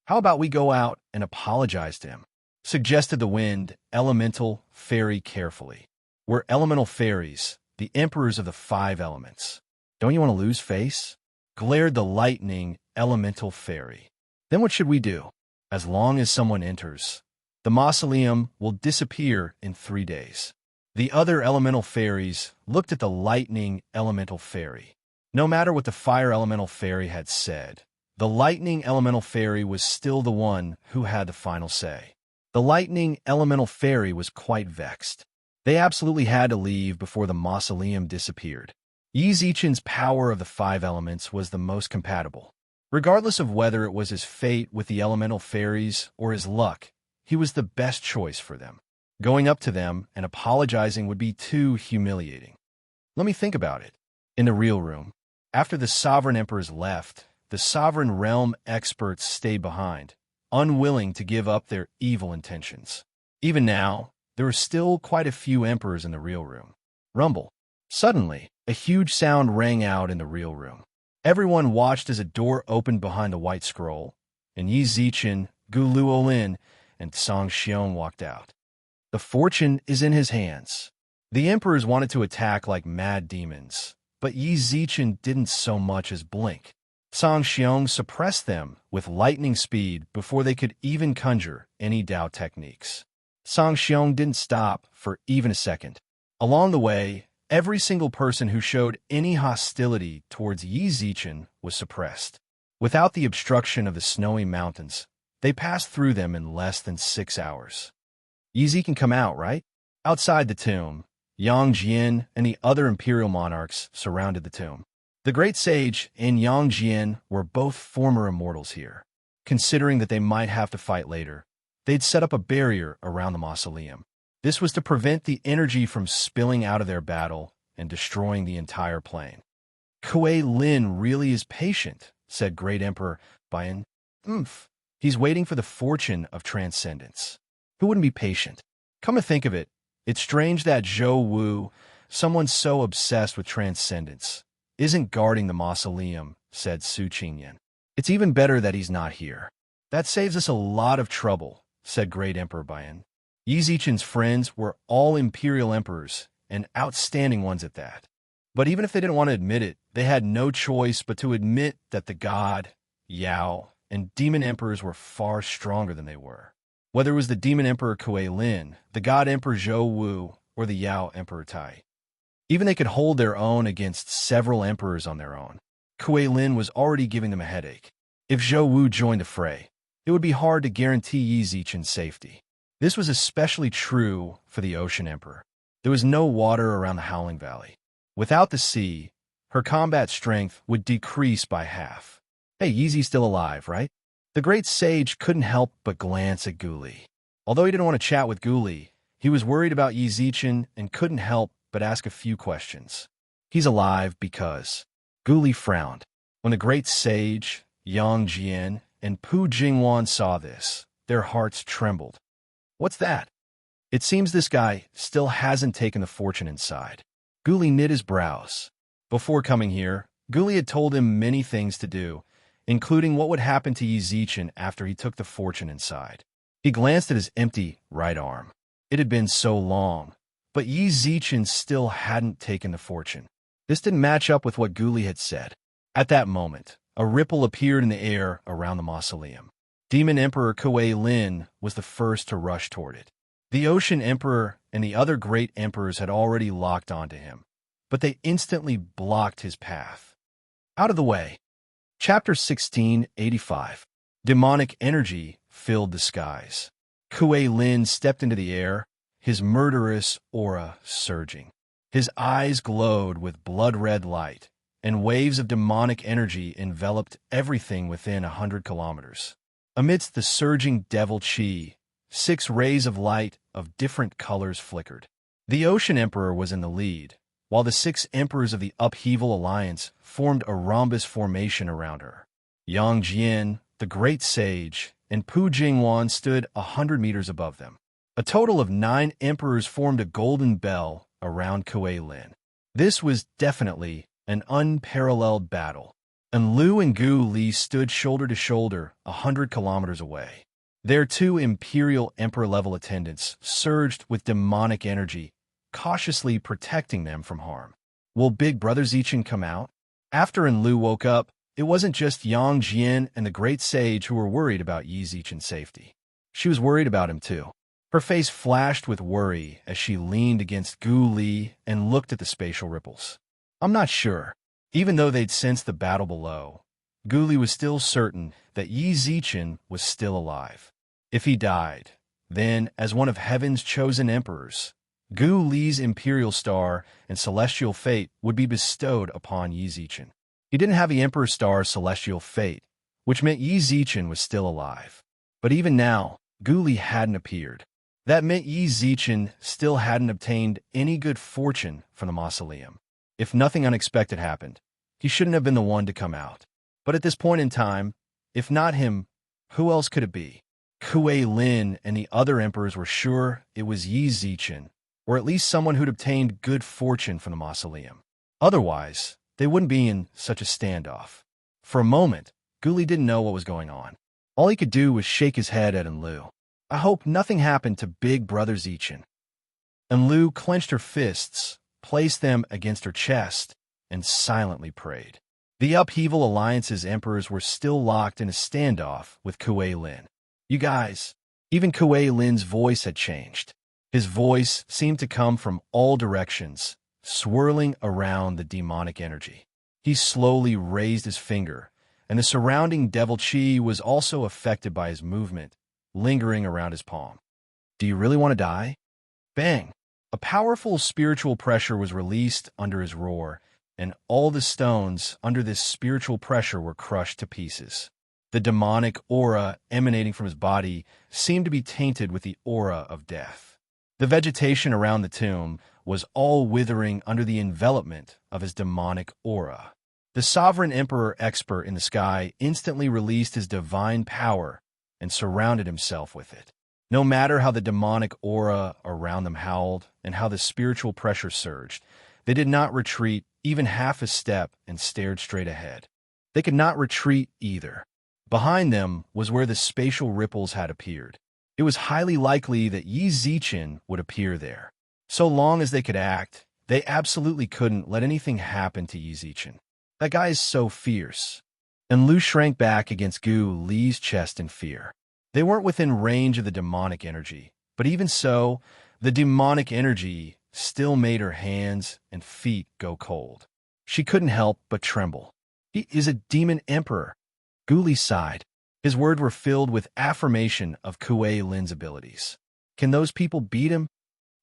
How about we go out and apologize to him? Suggested the wind elemental fairy carefully. We're elemental fairies, the emperors of the 5 elements. Don't you want to lose face? Glared the lightning elemental fairy. Then what should we do? As long as someone enters, the mausoleum will disappear in 3 days. The other elemental fairies looked at the lightning elemental fairy. No matter what the fire elemental fairy had said, the lightning elemental fairy was still the one who had the final say. The lightning elemental fairy was quite vexed. They absolutely had to leave before the mausoleum disappeared. Yi Zichen's power of the 5 elements was the most compatible. Regardless of whether it was his fate with the elemental fairies or his luck, he was the best choice for them. Going up to them and apologizing would be too humiliating. Let me think about it. In the real room, after the sovereign emperors left, the sovereign realm experts stayed behind, unwilling to give up their evil intentions. Even now, there are still quite a few emperors in the real room. Rumble. Suddenly, a huge sound rang out in the real room. Everyone watched as a door opened behind the white scroll, and Yi Zichen, Gu Luolin, and Song Xiong walked out. The fortune is in his hands. The emperors wanted to attack like mad demons, but Yi Zichen didn't so much as blink. Song Xiong suppressed them with lightning speed before they could even conjure any Dao techniques. Song Xiong didn't stop for even a second. Along the way, every single person who showed any hostility towards Yi Zichen was suppressed. Without the obstruction of the snowy mountains, they passed through them in less than 6 hours. Yi Zi can come out, right? Outside the tomb, Yang Jian and the other imperial monarchs surrounded the tomb. The great sage and Yang Jian were both former immortals here. Considering that they might have to fight later, they'd set up a barrier around the mausoleum. This was to prevent the energy from spilling out of their battle and destroying the entire plain. Kuei Lin really is patient, said Great Emperor Bian. He's waiting for the fortune of transcendence. Who wouldn't be patient? Come to think of it, it's strange that Zhou Wu, someone so obsessed with transcendence, isn't guarding the mausoleum, said Su Qingyan. It's even better that he's not here. That saves us a lot of trouble, said Great Emperor Bian. Yi Zichen's friends were all imperial emperors, and outstanding ones at that. But even if they didn't want to admit it, they had no choice but to admit that the god, Yao, and demon emperors were far stronger than they were. Whether it was the demon emperor Kuei Lin, the god emperor Zhou Wu, or the Yao emperor Tai. Even they could hold their own against several emperors on their own. Kuei Lin was already giving them a headache. If Zhou Wu joined the fray, it would be hard to guarantee Yi Zichen's safety. This was especially true for the Ocean Emperor. There was no water around the Howling Valley. Without the sea, her combat strength would decrease by half. Hey, Yizi's still alive, right? The great sage couldn't help but glance at Gu Li. Although he didn't want to chat with Gu Li, he was worried about Yi Zichen and couldn't help but ask a few questions. He's alive because... Gu Li frowned. When the great sage, Yang Jian, and Pu Jingwan saw this, their hearts trembled. What's that? It seems this guy still hasn't taken the fortune inside. Gu Li knit his brows. Before coming here, Gu Li had told him many things to do, including what would happen to Yi Zichen after he took the fortune inside. He glanced at his empty right arm. It had been so long, but Yi Zichen still hadn't taken the fortune. This didn't match up with what Gu Li had said. At that moment, a ripple appeared in the air around the mausoleum. Demon Emperor Kuei Lin was the first to rush toward it. The Ocean Emperor and the other great emperors had already locked onto him, but they instantly blocked his path. Out of the way. Chapter 1685. Demonic energy filled the skies. Kuei Lin stepped into the air, his murderous aura surging. His eyes glowed with blood-red light, and waves of demonic energy enveloped everything within 100 kilometers. Amidst the surging devil chi, 6 rays of light of different colors flickered. The Ocean Emperor was in the lead, while the 6 emperors of the Upheaval Alliance formed a rhombus formation around her. Yang Jian, the great sage, and Pu Jingwan stood 100 meters above them. A total of 9 emperors formed a golden bell around Kuei Lin. This was definitely an unparalleled battle. And Lu and Gu Li stood shoulder to shoulder 100 kilometers away. Their 2 Imperial Emperor-level attendants surged with demonic energy, cautiously protecting them from harm. Will Big Brother Zichen come out? After Enlu woke up, it wasn't just Yang Jian and the great sage who were worried about Yi Zichen's safety. She was worried about him too. Her face flashed with worry as she leaned against Gu Li and looked at the spatial ripples. I'm not sure. Even though they'd sensed the battle below, Gu Li was still certain that Yi Zichen was still alive. If he died, then, as one of heaven's chosen emperors, Gu Li's imperial star and celestial fate would be bestowed upon Yi Zichen. He didn't have the emperor's star's celestial fate, which meant Yi Zichen was still alive. But even now, Gu Li hadn't appeared. That meant Yi Zichen still hadn't obtained any good fortune from the mausoleum. If nothing unexpected happened, he shouldn't have been the one to come out. But at this point in time, if not him, who else could it be? Kuei Lin and the other emperors were sure it was Yi Zichen, or at least someone who'd obtained good fortune from the mausoleum. Otherwise, they wouldn't be in such a standoff. For a moment, Guli didn't know what was going on. All he could do was shake his head at Enlu. I hope nothing happened to Big Brother Zichen. Enlu clenched her fists, placed them against her chest, and silently prayed. The Upheaval Alliance's emperors were still locked in a standoff with Kuei Lin. You guys, even Kuei Lin's voice had changed. His voice seemed to come from all directions, swirling around the demonic energy. He slowly raised his finger, and the surrounding devil chi was also affected by his movement, lingering around his palm. Do you really want to die? Bang! A powerful spiritual pressure was released under his roar, and all the stones under this spiritual pressure were crushed to pieces. The demonic aura emanating from his body seemed to be tainted with the aura of death. The vegetation around the tomb was all withering under the envelopment of his demonic aura. The sovereign emperor expert in the sky instantly released his divine power and surrounded himself with it. No matter how the demonic aura around them howled and how the spiritual pressure surged, they did not retreat even half a step and stared straight ahead. They could not retreat either. Behind them was where the spatial ripples had appeared. It was highly likely that Yi Zichen would appear there. So long as they could act, they absolutely couldn't let anything happen to Yi Zichen. That guy is so fierce. And Lu shrank back against Gu Li's chest in fear. They weren't within range of the demonic energy, but even so, the demonic energy still made her hands and feet go cold. She couldn't help but tremble. He is a demon emperor. Gu Li sighed. His words were filled with affirmation of Kuei Lin's abilities. Can those people beat him?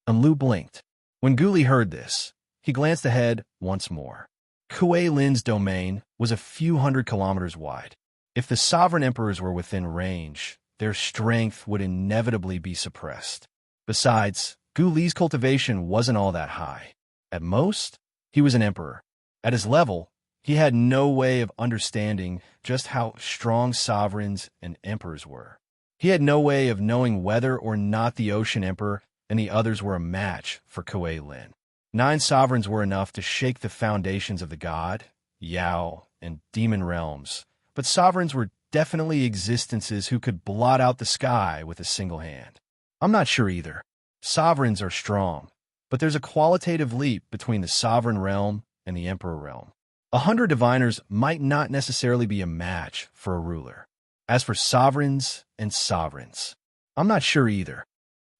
And Lu blinked. When Gu Li heard this, he glanced ahead once more. Kuei Lin's domain was a few hundred kilometers wide. If the sovereign emperors were within range, their strength would inevitably be suppressed. Besides, Gu Li's cultivation wasn't all that high. At most, he was an emperor. At his level, he had no way of understanding just how strong sovereigns and emperors were. He had no way of knowing whether or not the Ocean Emperor and the others were a match for Kuei Lin. 9 sovereigns were enough to shake the foundations of the god, Yao, and demon realms, but sovereigns were definitely existences who could blot out the sky with a single hand. I'm not sure either. Sovereigns are strong, but there's a qualitative leap between the sovereign realm and the emperor realm. 100 diviners might not necessarily be a match for a ruler. As for sovereigns and sovereigns, I'm not sure either.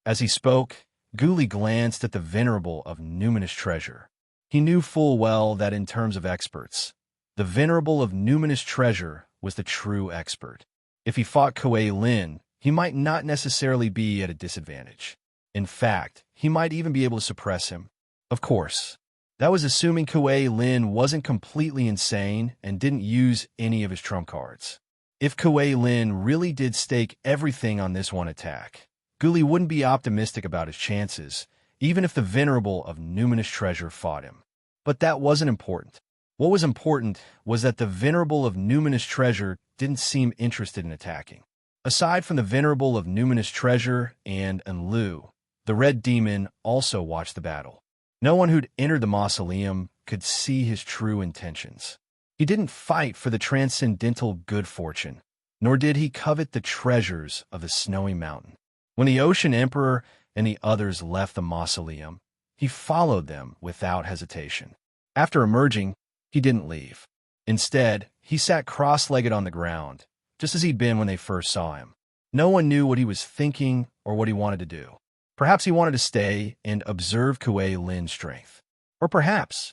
As he spoke, Gu Li glanced at the venerable of numinous treasure. He knew full well that in terms of experts, the venerable of numinous treasure was the true expert. If he fought Kuei Lin, he might not necessarily be at a disadvantage. In fact, he might even be able to suppress him. Of course, that was assuming Kuei Lin wasn't completely insane and didn't use any of his trump cards. If Kuei Lin really did stake everything on this one attack, Gu Li wouldn't be optimistic about his chances, even if the venerable of numinous treasure fought him. But that wasn't important. What was important was that the venerable of numinous treasure didn't seem interested in attacking. Aside from the venerable of numinous treasure and Enlu, the red demon also watched the battle. No one who'd entered the mausoleum could see his true intentions. He didn't fight for the transcendental good fortune, nor did he covet the treasures of the snowy mountain. When the Ocean Emperor and the others left the mausoleum, he followed them without hesitation. After emerging, he didn't leave. Instead, he sat cross-legged on the ground, just as he'd been when they first saw him. No one knew what he was thinking or what he wanted to do. Perhaps he wanted to stay and observe Kuei Lin's strength. Or perhaps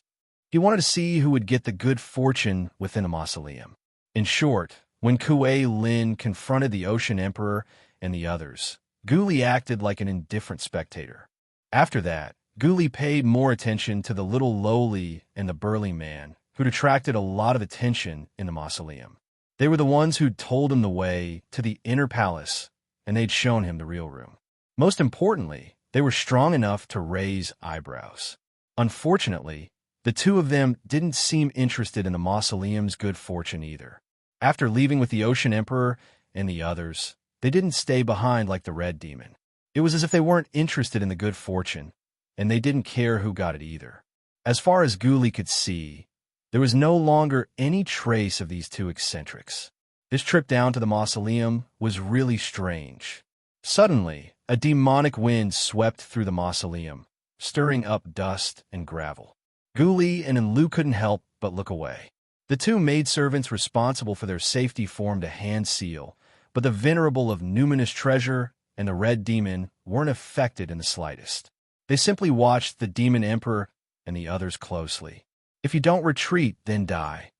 he wanted to see who would get the good fortune within the mausoleum. In short, when Kuei Lin confronted the Ocean Emperor and the others, Gu Li acted like an indifferent spectator. After that, Gu Li paid more attention to the little lowly and the burly man who'd attracted a lot of attention in the mausoleum. They were the ones who'd told him the way to the inner palace, and they'd shown him the real room. Most importantly, they were strong enough to raise eyebrows. Unfortunately, the two of them didn't seem interested in the mausoleum's good fortune either. After leaving with the Ocean Emperor and the others, they didn't stay behind like the Red Demon. It was as if they weren't interested in the good fortune, and they didn't care who got it either. As far as Ghoulie could see, there was no longer any trace of these two eccentrics. This trip down to the mausoleum was really strange. Suddenly, a demonic wind swept through the mausoleum, stirring up dust and gravel. Ghoulie and Enlu couldn't help but look away. The two maidservants responsible for their safety formed a hand seal, but the venerable of numinous treasure and the Red Demon weren't affected in the slightest. They simply watched the Demon Emperor and the others closely. If you don't retreat, then die.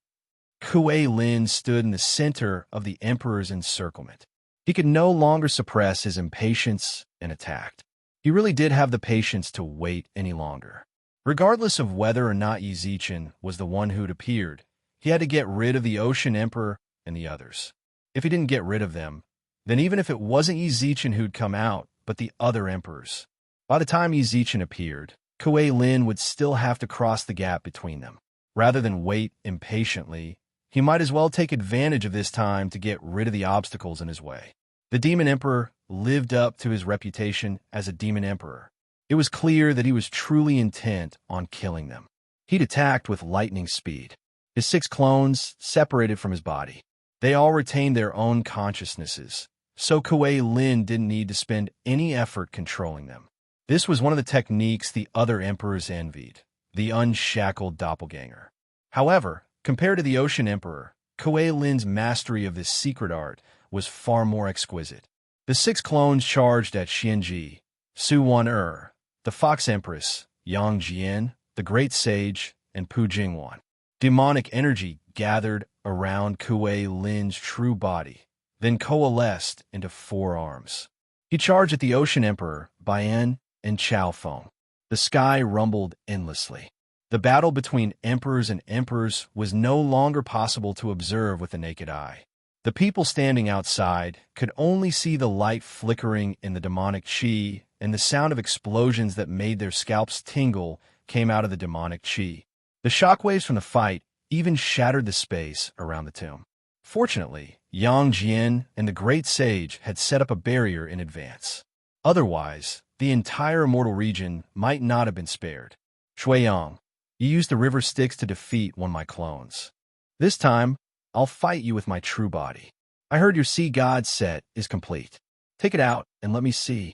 Kuei Lin stood in the center of the Emperor's encirclement. He could no longer suppress his impatience and attacked. He really did have the patience to wait any longer. Regardless of whether or not Yi Zichen was the one who'd appeared, he had to get rid of the Ocean Emperor and the others. If he didn't get rid of them, then even if it wasn't Yi Zichen who'd come out, but the other emperors, by the time Yi Zichen appeared, Kuei Lin would still have to cross the gap between them. Rather than wait impatiently, he might as well take advantage of this time to get rid of the obstacles in his way. The Demon Emperor lived up to his reputation as a Demon Emperor. It was clear that he was truly intent on killing them. He'd attacked with lightning speed. His 6 clones separated from his body. They all retained their own consciousnesses, so Kuei Lin didn't need to spend any effort controlling them. This was one of the techniques the other emperors envied, the unshackled doppelganger. However, compared to the Ocean Emperor, Kuei Lin's mastery of this secret art was far more exquisite. The 6 clones charged at Xianji, Su Wan the Fox Empress, Yang Jian, the Great Sage, and Pu Jingwan. Demonic energy gathered around Kuei Lin's true body, then coalesced into 4 arms. He charged at the Ocean Emperor, Bian, and Chao Feng. The sky rumbled endlessly. The battle between emperors and emperors was no longer possible to observe with the naked eye. The people standing outside could only see the light flickering in the demonic chi, and the sound of explosions that made their scalps tingle came out of the demonic chi. The shockwaves from the fight even shattered the space around the tomb. Fortunately, Yang Jian and the Great Sage had set up a barrier in advance. Otherwise, the entire immortal region might not have been spared. Shuiyang, you used the river Styx to defeat one of my clones. This time, I'll fight you with my true body. I heard your Sea God set is complete. Take it out and let me see.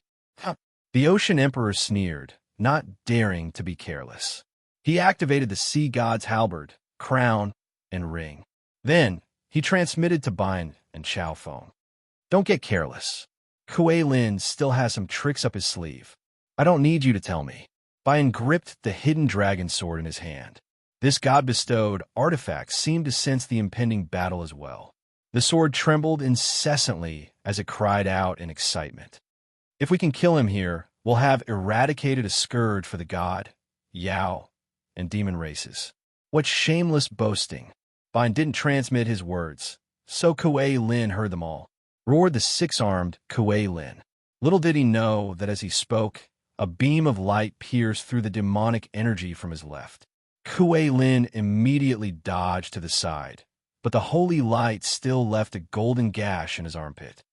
The Ocean Emperor sneered, not daring to be careless. He activated the Sea God's halberd, crown, and ring. Then, he transmitted to Bian and Chao Feng. Don't get careless. Kuei Lin still has some tricks up his sleeve. I don't need you to tell me. Bian gripped the hidden dragon sword in his hand. This god-bestowed artifact seemed to sense the impending battle as well. The sword trembled incessantly as it cried out in excitement. If we can kill him here, we'll have eradicated a scourge for the god, Yao, and demon races. What shameless boasting. Bian didn't transmit his words, so Kuei Lin heard them all. Roared the 6-armed Kuei Lin. Little did he know that as he spoke, a beam of light pierced through the demonic energy from his left. Kuei Lin immediately dodged to the side, but the holy light still left a golden gash in his armpit.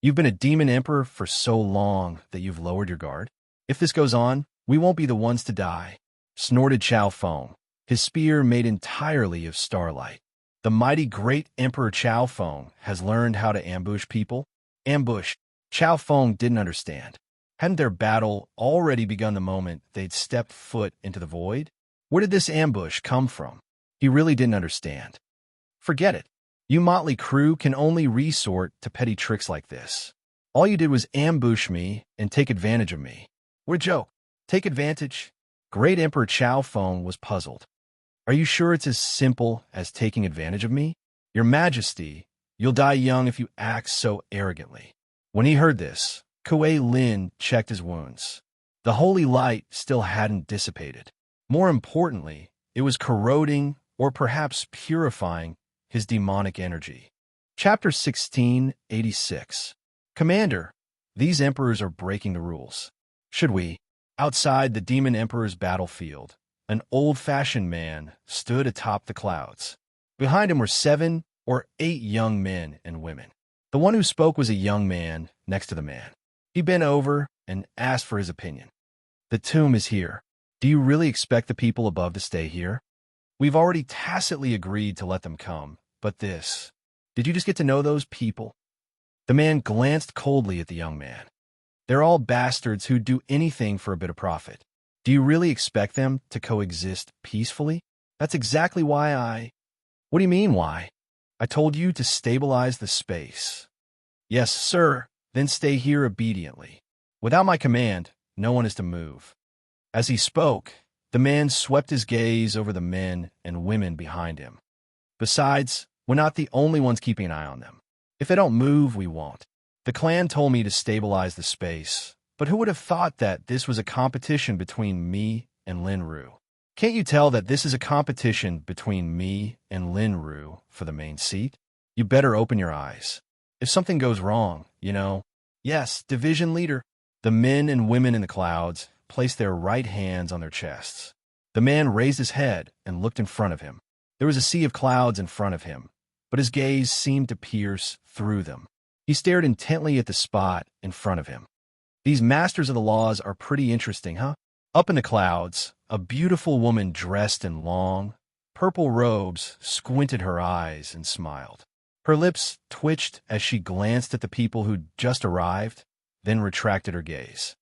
You've been a demon emperor for so long that you've lowered your guard? If this goes on, we won't be the ones to die, snorted Chao Feng, his spear made entirely of starlight. The mighty great Emperor Chao Feng has learned how to ambush people. Ambush. Chao Feng didn't understand. Hadn't their battle already begun the moment they'd stepped foot into the void? Where did this ambush come from? He really didn't understand. Forget it. You motley crew can only resort to petty tricks like this. All you did was ambush me and take advantage of me. What a joke. Take advantage? Great Emperor Chao Feng was puzzled. Are you sure it's as simple as taking advantage of me? Your Majesty, you'll die young if you act so arrogantly. When he heard this, Kuei Lin checked his wounds. The holy light still hadn't dissipated. More importantly, it was corroding or perhaps purifying his demonic energy. Chapter 1686. Commander, These emperors are breaking the rules. Should we? Outside the demon emperor's battlefield, an old-fashioned man stood atop the clouds. Behind him were 7 or 8 young men and women. The one who spoke was a young man next to the man. He bent over and asked for his opinion. The tomb is here. Do you really expect the people above to stay here? We've already tacitly agreed to let them come, but this... Did you just get to know those people? The man glanced coldly at the young man. They're all bastards who'd do anything for a bit of profit. Do you really expect them to coexist peacefully? That's exactly why I... What do you mean, why? I told you to stabilize the space. Yes, sir. Then stay here obediently. Without my command, no one is to move. As he spoke, the man swept his gaze over the men and women behind him. Besides, we're not the only ones keeping an eye on them. If they don't move, we won't. The clan told me to stabilize the space, but who would have thought that this was a competition between me and Linru? Can't you tell that this is a competition between me and Linru for the main seat? You better open your eyes. If something goes wrong, you know. Yes, division leader. The men and women in the clouds placed their right hands on their chests. The man raised his head and looked in front of him. There was a sea of clouds in front of him, but his gaze seemed to pierce through them. He stared intently at the spot in front of him. These masters of the laws are pretty interesting, huh? Up in the clouds, a beautiful woman dressed in long, purple robes squinted her eyes and smiled. Her lips twitched as she glanced at the people who'd just arrived, then retracted her gaze.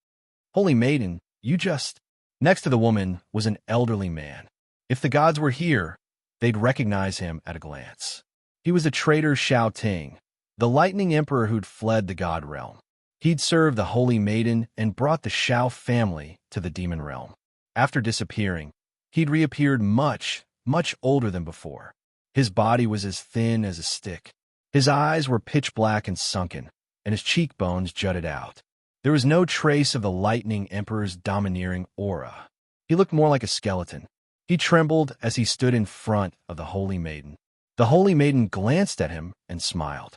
Holy maiden, you just... Next to the woman was an elderly man. If the gods were here, they'd recognize him at a glance. He was the traitor Shao Ting, the lightning emperor who'd fled the god realm. He'd served the holy maiden and brought the Shao family to the demon realm. After disappearing, he'd reappeared much, much older than before. His body was as thin as a stick. His eyes were pitch black and sunken, and his cheekbones jutted out. There was no trace of the lightning emperor's domineering aura. He looked more like a skeleton. He trembled as he stood in front of the holy maiden. The holy maiden glanced at him and smiled.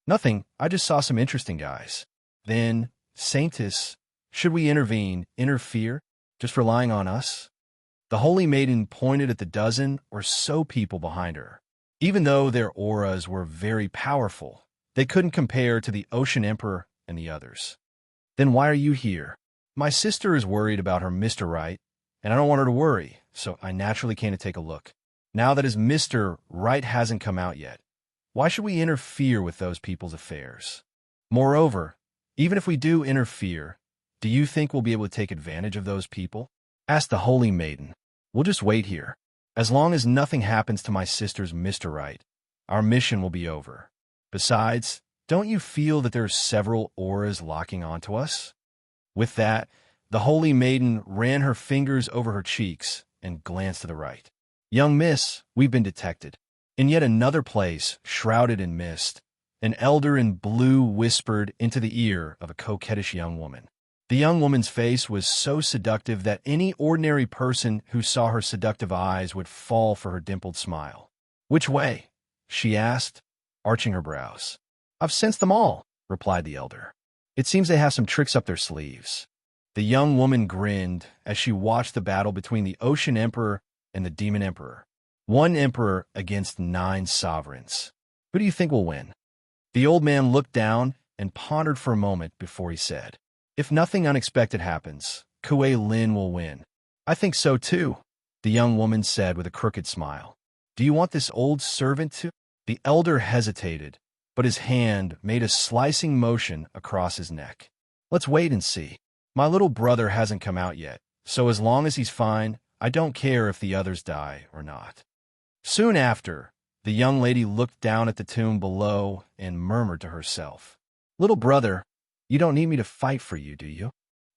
Nothing, I just saw some interesting guys. Then, Saintess, should we interfere, just relying on us? The holy maiden pointed at the dozen or so people behind her. Even though their auras were very powerful, they couldn't compare to the Ocean Emperor and the others. Then why are you here? My sister is worried about her Mr. Right, and I don't want her to worry, so I naturally came to take a look. Now that his Mr. Right hasn't come out yet, why should we interfere with those people's affairs? Moreover, even if we do interfere, do you think we'll be able to take advantage of those people? Asked the holy maiden. We'll just wait here. As long as nothing happens to my sister's Mr. Right, our mission will be over. Besides, don't you feel that there are several auras locking onto us? With that, the holy maiden ran her fingers over her cheeks and glanced to the right. Young miss, we've been detected. In yet another place, shrouded in mist, an elder in blue whispered into the ear of a coquettish young woman. The young woman's face was so seductive that any ordinary person who saw her seductive eyes would fall for her dimpled smile. Which way? She asked, arching her brows. I've sensed them all, replied the elder. It seems they have some tricks up their sleeves. The young woman grinned as she watched the battle between the Ocean Emperor and the Demon Emperor. 1 emperor against 9 sovereigns. Who do you think will win? The old man looked down and pondered for a moment before he said, If nothing unexpected happens, Kuei Lin will win. I think so too, the young woman said with a crooked smile. Do you want this old servant to? The elder hesitated, but his hand made a slicing motion across his neck. Let's wait and see. My little brother hasn't come out yet, so as long as he's fine, I don't care if the others die or not. Soon after, the young lady looked down at the tomb below and murmured to herself, Little brother, you don't need me to fight for you, do you?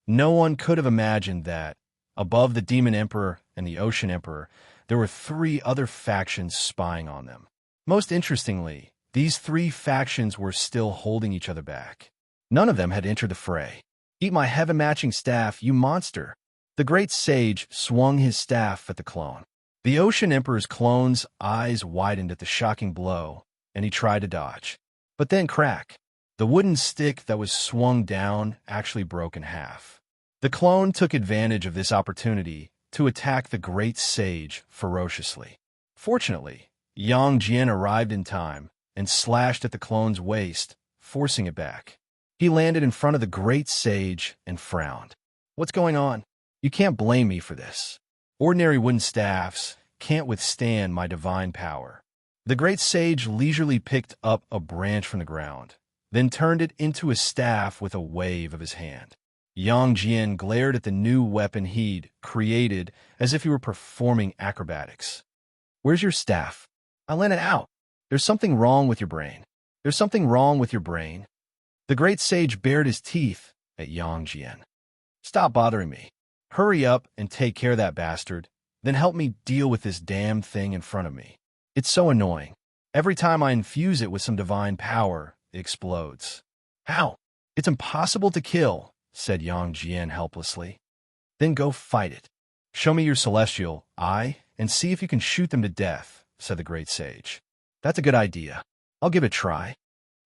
No one could have imagined that, above the Demon Emperor and the Ocean Emperor, there were 3 other factions spying on them. Most interestingly, these 3 factions were still holding each other back. None of them had entered the fray. Eat my heaven-matching staff, you monster! The great sage swung his staff at the clone. The Ocean Emperor's clone's eyes widened at the shocking blow, and he tried to dodge. But then crack! The wooden stick that was swung down actually broke in half. The clone took advantage of this opportunity to attack the great sage ferociously. Fortunately, Yang Jian arrived in time and slashed at the clone's waist, forcing it back. He landed in front of the great sage and frowned. "What's going on? You can't blame me for this. Ordinary wooden staffs can't withstand my divine power." The great sage leisurely picked up a branch from the ground, then turned it into a staff with a wave of his hand. Yang Jian glared at the new weapon he'd created as if he were performing acrobatics. "Where's your staff? I lent it out. There's something wrong with your brain. There's something wrong with your brain." The great sage bared his teeth at Yang Jian. "Stop bothering me. Hurry up and take care of that bastard, then help me deal with this damn thing in front of me. It's so annoying. Every time I infuse it with some divine power, it explodes." "How? It's impossible to kill," said Yang Jian helplessly. "Then go fight it. Show me your celestial eye and see if you can shoot them to death," said the great sage. "That's a good idea. I'll give it a try."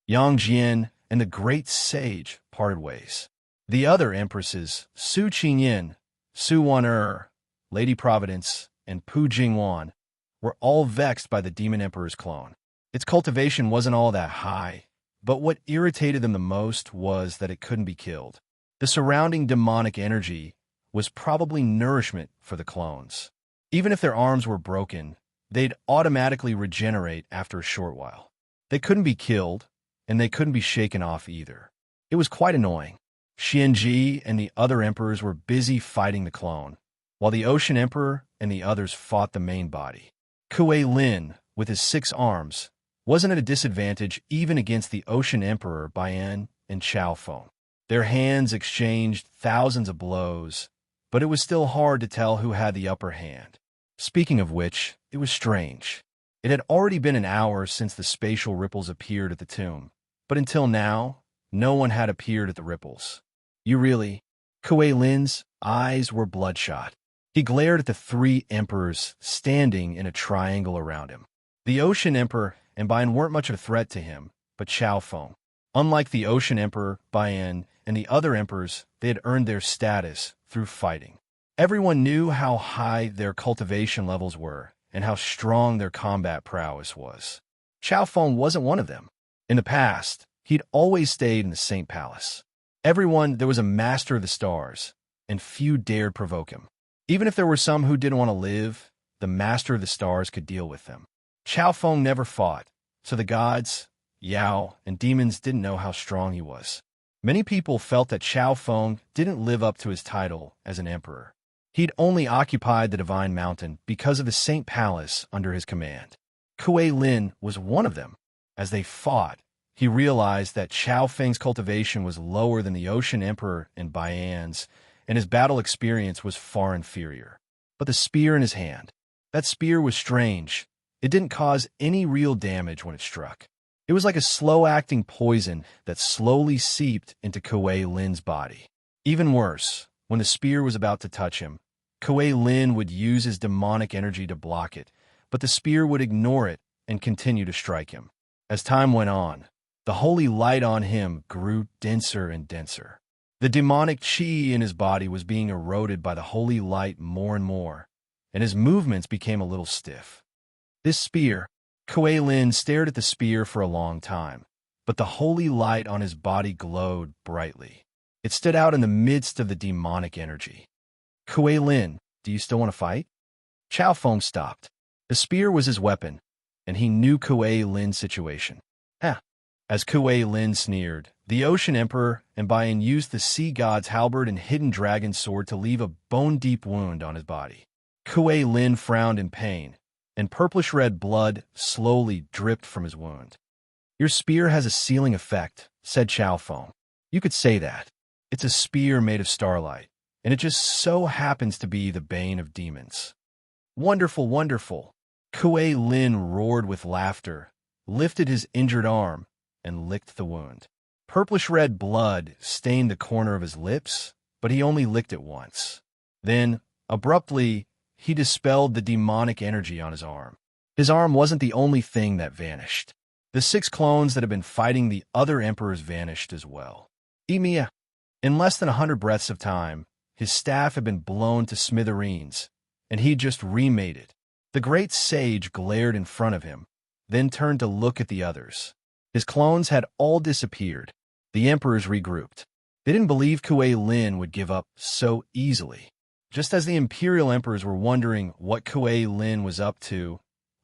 Yang Jian and the great sage parted ways. The other empresses, Su Qingyin, Su Wan'er, Lady Providence, and Pu Jingwan, were all vexed by the demon emperor's clone. Its cultivation wasn't all that high, but what irritated them the most was that it couldn't be killed. The surrounding demonic energy was probably nourishment for the clones. Even if their arms were broken, they'd automatically regenerate after a short while. They couldn't be killed, and they couldn't be shaken off either. It was quite annoying. Xianji and the other emperors were busy fighting the clone, while the Ocean Emperor and the others fought the main body. Kuei Lin, with his 6 arms, wasn't at a disadvantage even against the Ocean Emperor Bian and Chao Feng. Their hands exchanged thousands of blows, but it was still hard to tell who had the upper hand. Speaking of which, it was strange. It had already been an hour since the spatial ripples appeared at the tomb, but until now, no one had appeared at the ripples. "You really..." Kuei Lin's eyes were bloodshot. He glared at the 3 emperors standing in a triangle around him. The Ocean Emperor and Bian weren't much of a threat to him, but Chao Feng. Unlike the Ocean Emperor, Bian, and the other emperors, they had earned their status through fighting. Everyone knew how high their cultivation levels were and how strong their combat prowess was. Chao Feng wasn't one of them. In the past, he'd always stayed in the Saint Palace. There was a master of the stars, and few dared provoke him. Even if there were some who didn't want to live, the master of the stars could deal with them. Chao Feng never fought, so the gods, Yao, and demons didn't know how strong he was. Many people felt that Chao Feng didn't live up to his title as an emperor. He'd only occupied the Divine Mountain because of the Saint Palace under his command. Kuei Lin was one of them. As they fought, he realized that Chao Feng's cultivation was lower than the Ocean Emperor and Bian's, and his battle experience was far inferior. But the spear in his hand, that spear was strange. It didn't cause any real damage when it struck. It was like a slow-acting poison that slowly seeped into Kuei Lin's body. Even worse, when the spear was about to touch him, Kuei Lin would use his demonic energy to block it, but the spear would ignore it and continue to strike him. As time went on, the holy light on him grew denser and denser. The demonic chi in his body was being eroded by the holy light more and more, and his movements became a little stiff. This spear, Kuei Lin stared at the spear for a long time, but the holy light on his body glowed brightly. It stood out in the midst of the demonic energy. "Kuei Lin, do you still want to fight?" Chao Feng stopped. The spear was his weapon, and he knew Kuei Lin's situation. "Huh." As Kuei Lin sneered, the Ocean Emperor and Bian used the sea god's halberd and hidden dragon sword to leave a bone-deep wound on his body. Kuei Lin frowned in pain, and purplish-red blood slowly dripped from his wound. "Your spear has a sealing effect," said Chao Feng. "You could say that. It's a spear made of starlight, and it just so happens to be the bane of demons." "Wonderful, wonderful!" Kuei Lin roared with laughter, lifted his injured arm, and licked the wound. Purplish-red blood stained the corner of his lips, but he only licked it once. Then, abruptly, he dispelled the demonic energy on his arm. His arm wasn't the only thing that vanished. The 6 clones that had been fighting the other emperors vanished as well. Emia. In less than 100 breaths of time, his staff had been blown to smithereens, and he just remade it. The great sage glared in front of him, then turned to look at the others. His clones had all disappeared. The emperors regrouped. They didn't believe Kuei Lin would give up so easily. Just as the imperial emperors were wondering what Kuei Lin was up to,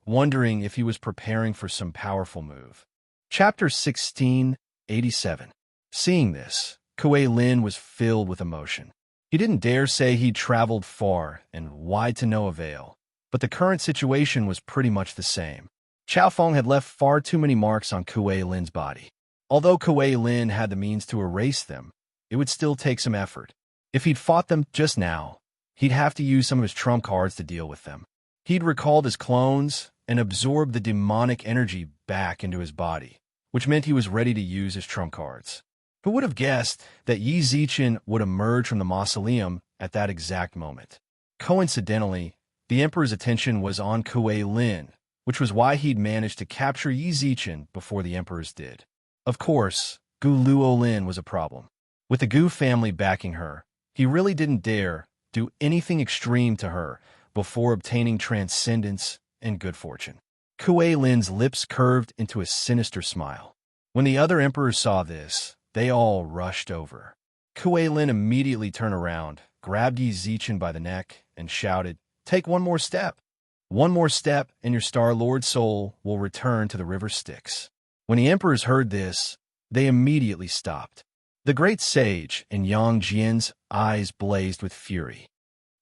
wondering if he was preparing for some powerful move. Chapter 1687. Seeing this, Kuei Lin was filled with emotion. He didn't dare say he'd traveled far and wide to no avail, but the current situation was pretty much the same. Chao Feng had left far too many marks on Kuei Lin's body. Although Kuei Lin had the means to erase them, it would still take some effort. If he'd fought them just now, he'd have to use some of his trump cards to deal with them. He'd recalled his clones and absorbed the demonic energy back into his body, which meant he was ready to use his trump cards. Who would have guessed that Yi Zichen would emerge from the mausoleum at that exact moment? Coincidentally, the Emperor's attention was on Kuei Lin, which was why he'd managed to capture Yi Zichen before the Emperors did. Of course, Gu Luolin was a problem. With the Gu family backing her, he really didn't dare do anything extreme to her before obtaining transcendence and good fortune. Kuei Lin's lips curved into a sinister smile. When the other emperors saw this, they all rushed over. Kuei Lin immediately turned around, grabbed Yi Zichen by the neck, and shouted, "Take one more step. One more step, and your Star-Lord soul will return to the river Styx." When the emperors heard this, they immediately stopped. The great sage in Yang Jian's eyes blazed with fury.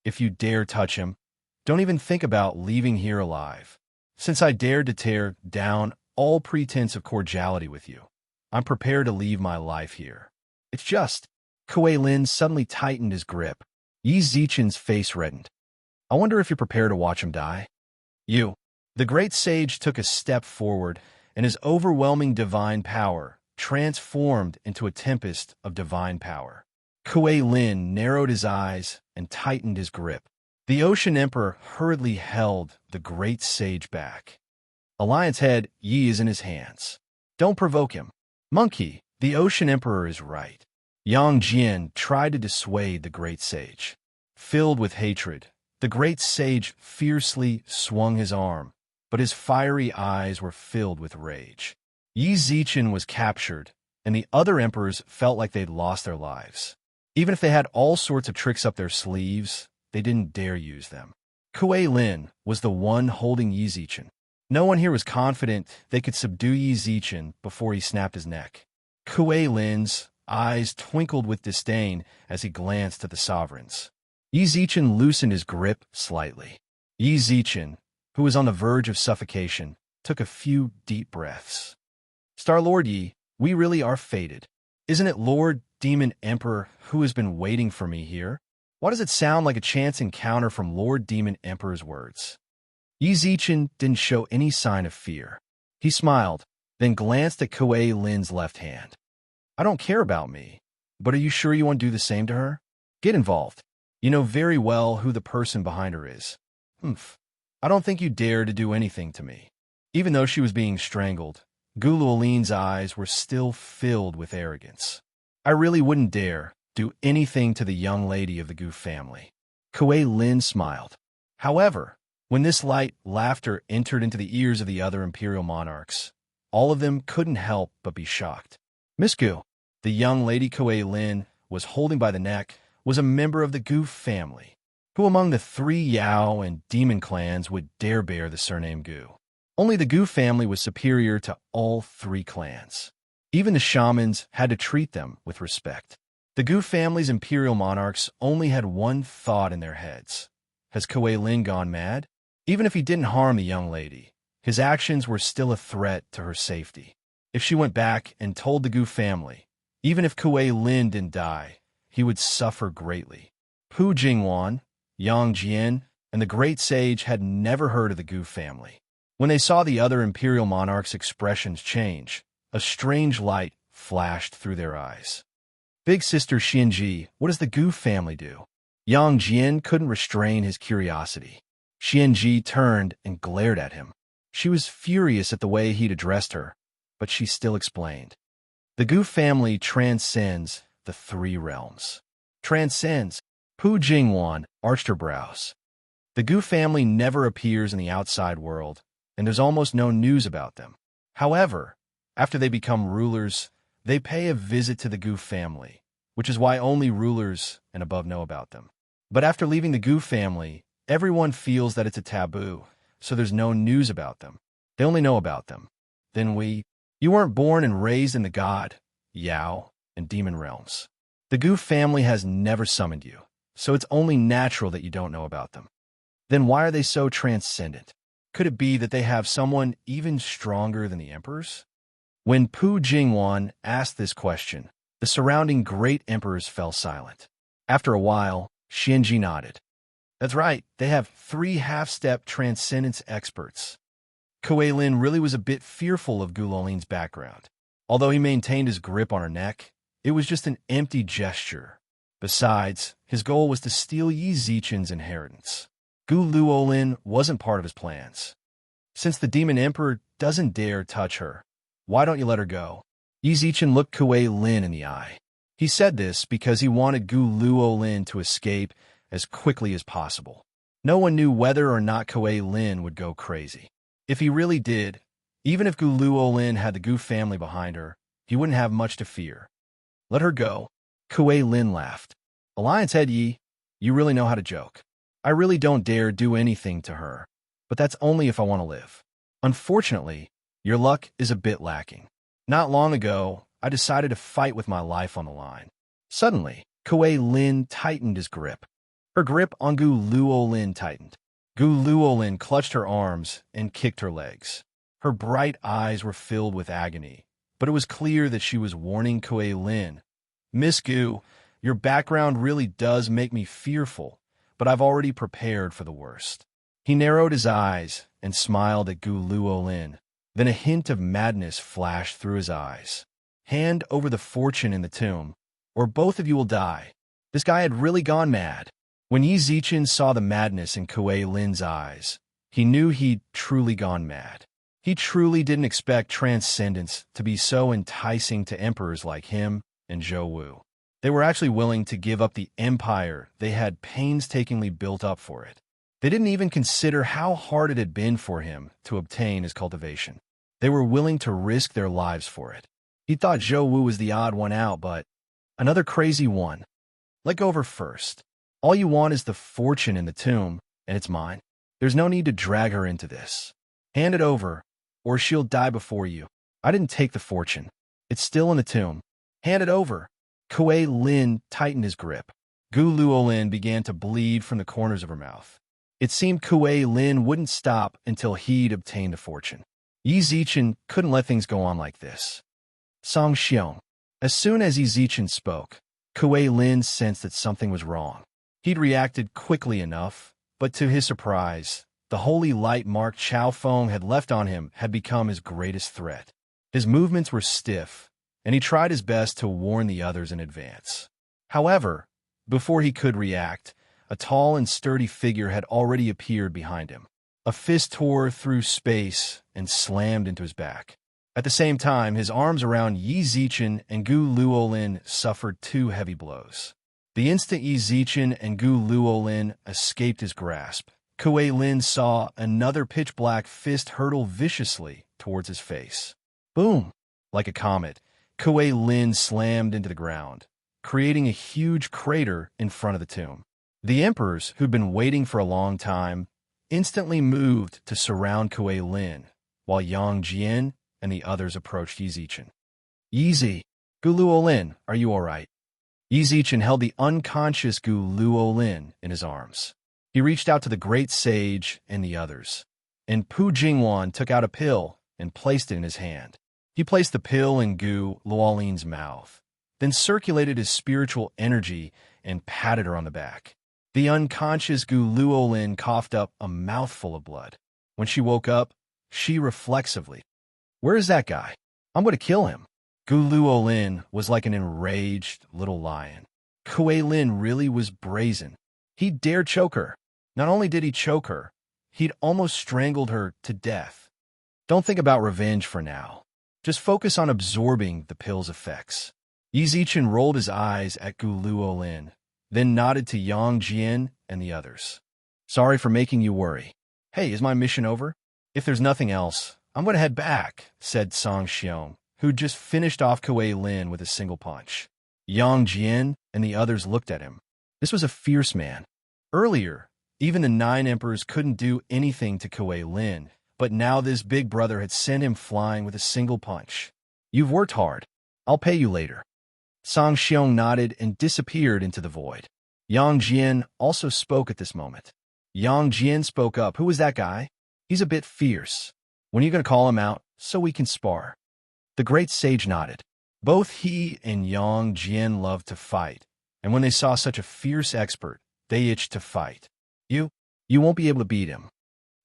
"If you dare touch him, don't even think about leaving here alive. Since I dared to tear down all pretense of cordiality with you, I'm prepared to leave my life here. It's just..." Kuei Lin suddenly tightened his grip. Yi Zichen's face reddened. "I wonder if you're prepared to watch him die?" "You." The great sage took a step forward, and his overwhelming divine power transformed into a tempest of divine power. Kuei Lin narrowed his eyes and tightened his grip. The Ocean Emperor hurriedly held the great sage back. "A lion's head, Yi, is in his hands. Don't provoke him." "Monkey, the Ocean Emperor is right." Yang Jian tried to dissuade the great sage. Filled with hatred, the great sage fiercely swung his arm, but his fiery eyes were filled with rage. Yi Zichen was captured, and the other emperors felt like they'd lost their lives. Even if they had all sorts of tricks up their sleeves, they didn't dare use them. Kuei Lin was the one holding Yi Zichen. No one here was confident they could subdue Yi Zichen before he snapped his neck. Kuei Lin's eyes twinkled with disdain as he glanced at the sovereigns. Yi Zichen loosened his grip slightly. Yi Zichen, who was on the verge of suffocation, took a few deep breaths. "Star-Lord Yi, we really are fated. Isn't it Lord Demon Emperor who has been waiting for me here? Why does it sound like a chance encounter from Lord Demon Emperor's words?" Yi Zichen didn't show any sign of fear. He smiled, then glanced at Kuei Lin's left hand. "I don't care about me, but are you sure you want to do the same to her? Get involved. You know very well who the person behind her is." "Humph. I don't think you dare to do anything to me." Even though she was being strangled, Gu Luolin's eyes were still filled with arrogance. "I really wouldn't dare do anything to the young lady of the Gu family." Kuei Lin smiled. However, when this light laughter entered into the ears of the other imperial monarchs, all of them couldn't help but be shocked. Miss Gu, the young lady Kuei Lin was holding by the neck, was a member of the Gu family. Who among the 3 Yao and Demon clans would dare bear the surname Gu? Only the Gu family was superior to all 3 clans. Even the shamans had to treat them with respect. The Gu family's imperial monarchs only had one thought in their heads. Has Kuei Lin gone mad? Even if he didn't harm the young lady, his actions were still a threat to her safety. If she went back and told the Gu family, even if Kuei Lin didn't die, he would suffer greatly. Pu Jingwan, Yang Jian, and the great sage had never heard of the Gu family. When they saw the other imperial monarchs' expressions change, a strange light flashed through their eyes. "Big sister Xianji, what does the Gu family do?" Yang Jian couldn't restrain his curiosity. Xianji turned and glared at him. She was furious at the way he'd addressed her, but she still explained. The Gu family transcends the three realms. Transcends. Pu Jingwan arched her brows. The Gu family never appears in the outside world, and there's almost no news about them. However, after they become rulers, they pay a visit to the Gu family, which is why only rulers and above know about them. But after leaving the Gu family, everyone feels that it's a taboo, so there's no news about them. They only know about them. Then you weren't born and raised in the god, Yao, and demon realms. The Gu family has never summoned you, so it's only natural that you don't know about them. Then why are they so transcendent? Could it be that they have someone even stronger than the emperors? When Pu Jingwan asked this question, the surrounding great emperors fell silent. After a while, Xianji nodded. That's right, they have 3 half-step transcendence experts. Kuei Lin really was a bit fearful of Gu Luolin's background. Although he maintained his grip on her neck, it was just an empty gesture. Besides, his goal was to steal Yi Zichen's inheritance. Gu Luolin wasn't part of his plans. Since the Demon Emperor doesn't dare touch her, why don't you let her go? Yi Zichen looked Kuei Lin in the eye. He said this because he wanted Gu Luolin to escape as quickly as possible. No one knew whether or not Kuei Lin would go crazy. If he really did, even if Gu Luolin had the Gu family behind her, he wouldn't have much to fear. Let her go. Kuei Lin laughed. Alliance Head Yi, you really know how to joke. I really don't dare do anything to her, but that's only if I want to live. Unfortunately, your luck is a bit lacking. Not long ago, I decided to fight with my life on the line. Suddenly, Kuei Lin tightened his grip. Her grip on Gu Luolin tightened. Gu Luolin clutched her arms and kicked her legs. Her bright eyes were filled with agony, but it was clear that she was warning Kuei Lin. Miss Gu, your background really does make me fearful, but I've already prepared for the worst. He narrowed his eyes and smiled at Gu Luolin. Then a hint of madness flashed through his eyes. Hand over the fortune in the tomb, or both of you will die. This guy had really gone mad. When Yi Zichen saw the madness in Kuei Lin's eyes, he knew he'd truly gone mad. He truly didn't expect transcendence to be so enticing to emperors like him and Zhou Wu. They were actually willing to give up the empire they had painstakingly built up for it. They didn't even consider how hard it had been for him to obtain his cultivation. They were willing to risk their lives for it. He thought Zhou Wu was the odd one out, but another crazy one. Let go of her first. All you want is the fortune in the tomb, and it's mine. There's no need to drag her into this. Hand it over, or she'll die before you. I didn't take the fortune. It's still in the tomb. Hand it over. Kuei Lin tightened his grip. Gu Luolin began to bleed from the corners of her mouth. It seemed Kuei Lin wouldn't stop until he'd obtained the fortune. Yi Zichen couldn't let things go on like this. Song Xiong. As soon as Yi Zichen spoke, Kuei Lin sensed that something was wrong. He'd reacted quickly enough, but to his surprise, the holy light mark Chao Feng had left on him had become his greatest threat. His movements were stiff, and he tried his best to warn the others in advance. However, before he could react, a tall and sturdy figure had already appeared behind him. A fist tore through space and slammed into his back. At the same time, his arms around Yi Zichen and Gu Luolin suffered 2 heavy blows. The instant Yi Zichen and Gu Luolin escaped his grasp, Kuei Lin saw another pitch-black fist hurtle viciously towards his face. Boom! Like a comet, Kuei Lin slammed into the ground, creating a huge crater in front of the tomb. The emperors, who'd been waiting for a long time, instantly moved to surround Kuei Lin, while Yang Jian and the others approached Yi Zichen. Yi Zi, Gu Luolin, are you all right? Yi Zichen held the unconscious Gu Luolin in his arms. He reached out to the great sage and the others, and Pu Jingwan took out a pill and placed it in his hand. He placed the pill in Gu Luolin's mouth, then circulated his spiritual energy and patted her on the back. The unconscious Gu Luolin coughed up a mouthful of blood. When she woke up, she reflexively, "Where is that guy? I'm going to kill him." Gu Luolin was like an enraged little lion. Kuei Lin really was brazen. He dared choke her. Not only did he choke her, he'd almost strangled her to death. Don't think about revenge for now. Just focus on absorbing the pill's effects. Yi Zichen rolled his eyes at Gu Luolin, then nodded to Yang Jian and the others. Sorry for making you worry. Hey, is my mission over? If there's nothing else, I'm going to head back, said Song Xiong, who'd just finished off Kuei Lin with a single punch. Yang Jian and the others looked at him. This was a fierce man. Earlier, even the 9 emperors couldn't do anything to Kuei Lin, but now this big brother had sent him flying with a single punch. You've worked hard. I'll pay you later. Song Xiong nodded and disappeared into the void. Yang Jian also spoke at this moment. Yang Jian spoke up. Who was that guy? He's a bit fierce. When are you going to call him out so we can spar? The great sage nodded. Both he and Yang Jian loved to fight, and when they saw such a fierce expert, they itched to fight. You won't be able to beat him.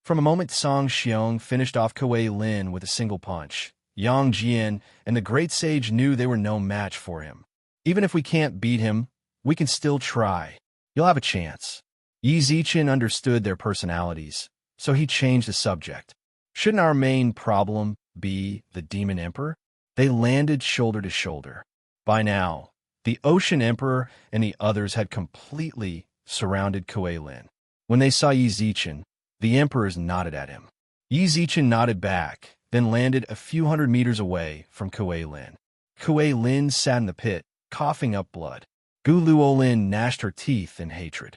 From a moment Song Xiong finished off Kuei Lin with a single punch, Yang Jian and the great sage knew they were no match for him. Even if we can't beat him, we can still try. You'll have a chance. Yi Zichen understood their personalities, so he changed the subject. Shouldn't our main problem be the Demon Emperor? They landed shoulder to shoulder. By now, the Ocean Emperor and the others had completely surrounded Kuei Lin. When they saw Yi Zichen, the emperors nodded at him. Yi Zichen nodded back, then landed a few hundred meters away from Kuei Lin. Kuei Lin sat in the pit, coughing up blood. Gu Luolin gnashed her teeth in hatred.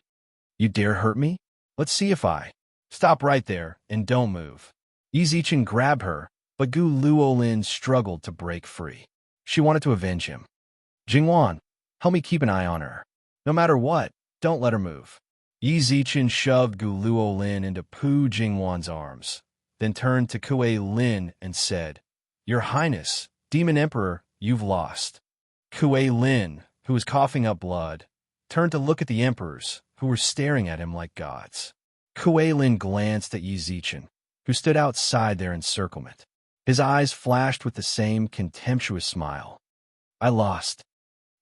You dare hurt me? Let's see if I. Stop right there and don't move. Yi Zichen grabbed her, but Gu Luolin struggled to break free. She wanted to avenge him. Jingwan, help me keep an eye on her. No matter what, don't let her move. Yi Zichen shoved Gu Luolin into Pu Jingwan's arms, then turned to Kuei Lin and said, Your Highness, Demon Emperor, you've lost. Kuei Lin, who was coughing up blood, turned to look at the emperors, who were staring at him like gods. Kuei Lin glanced at Yi Zichen, who stood outside their encirclement. His eyes flashed with the same contemptuous smile. I lost.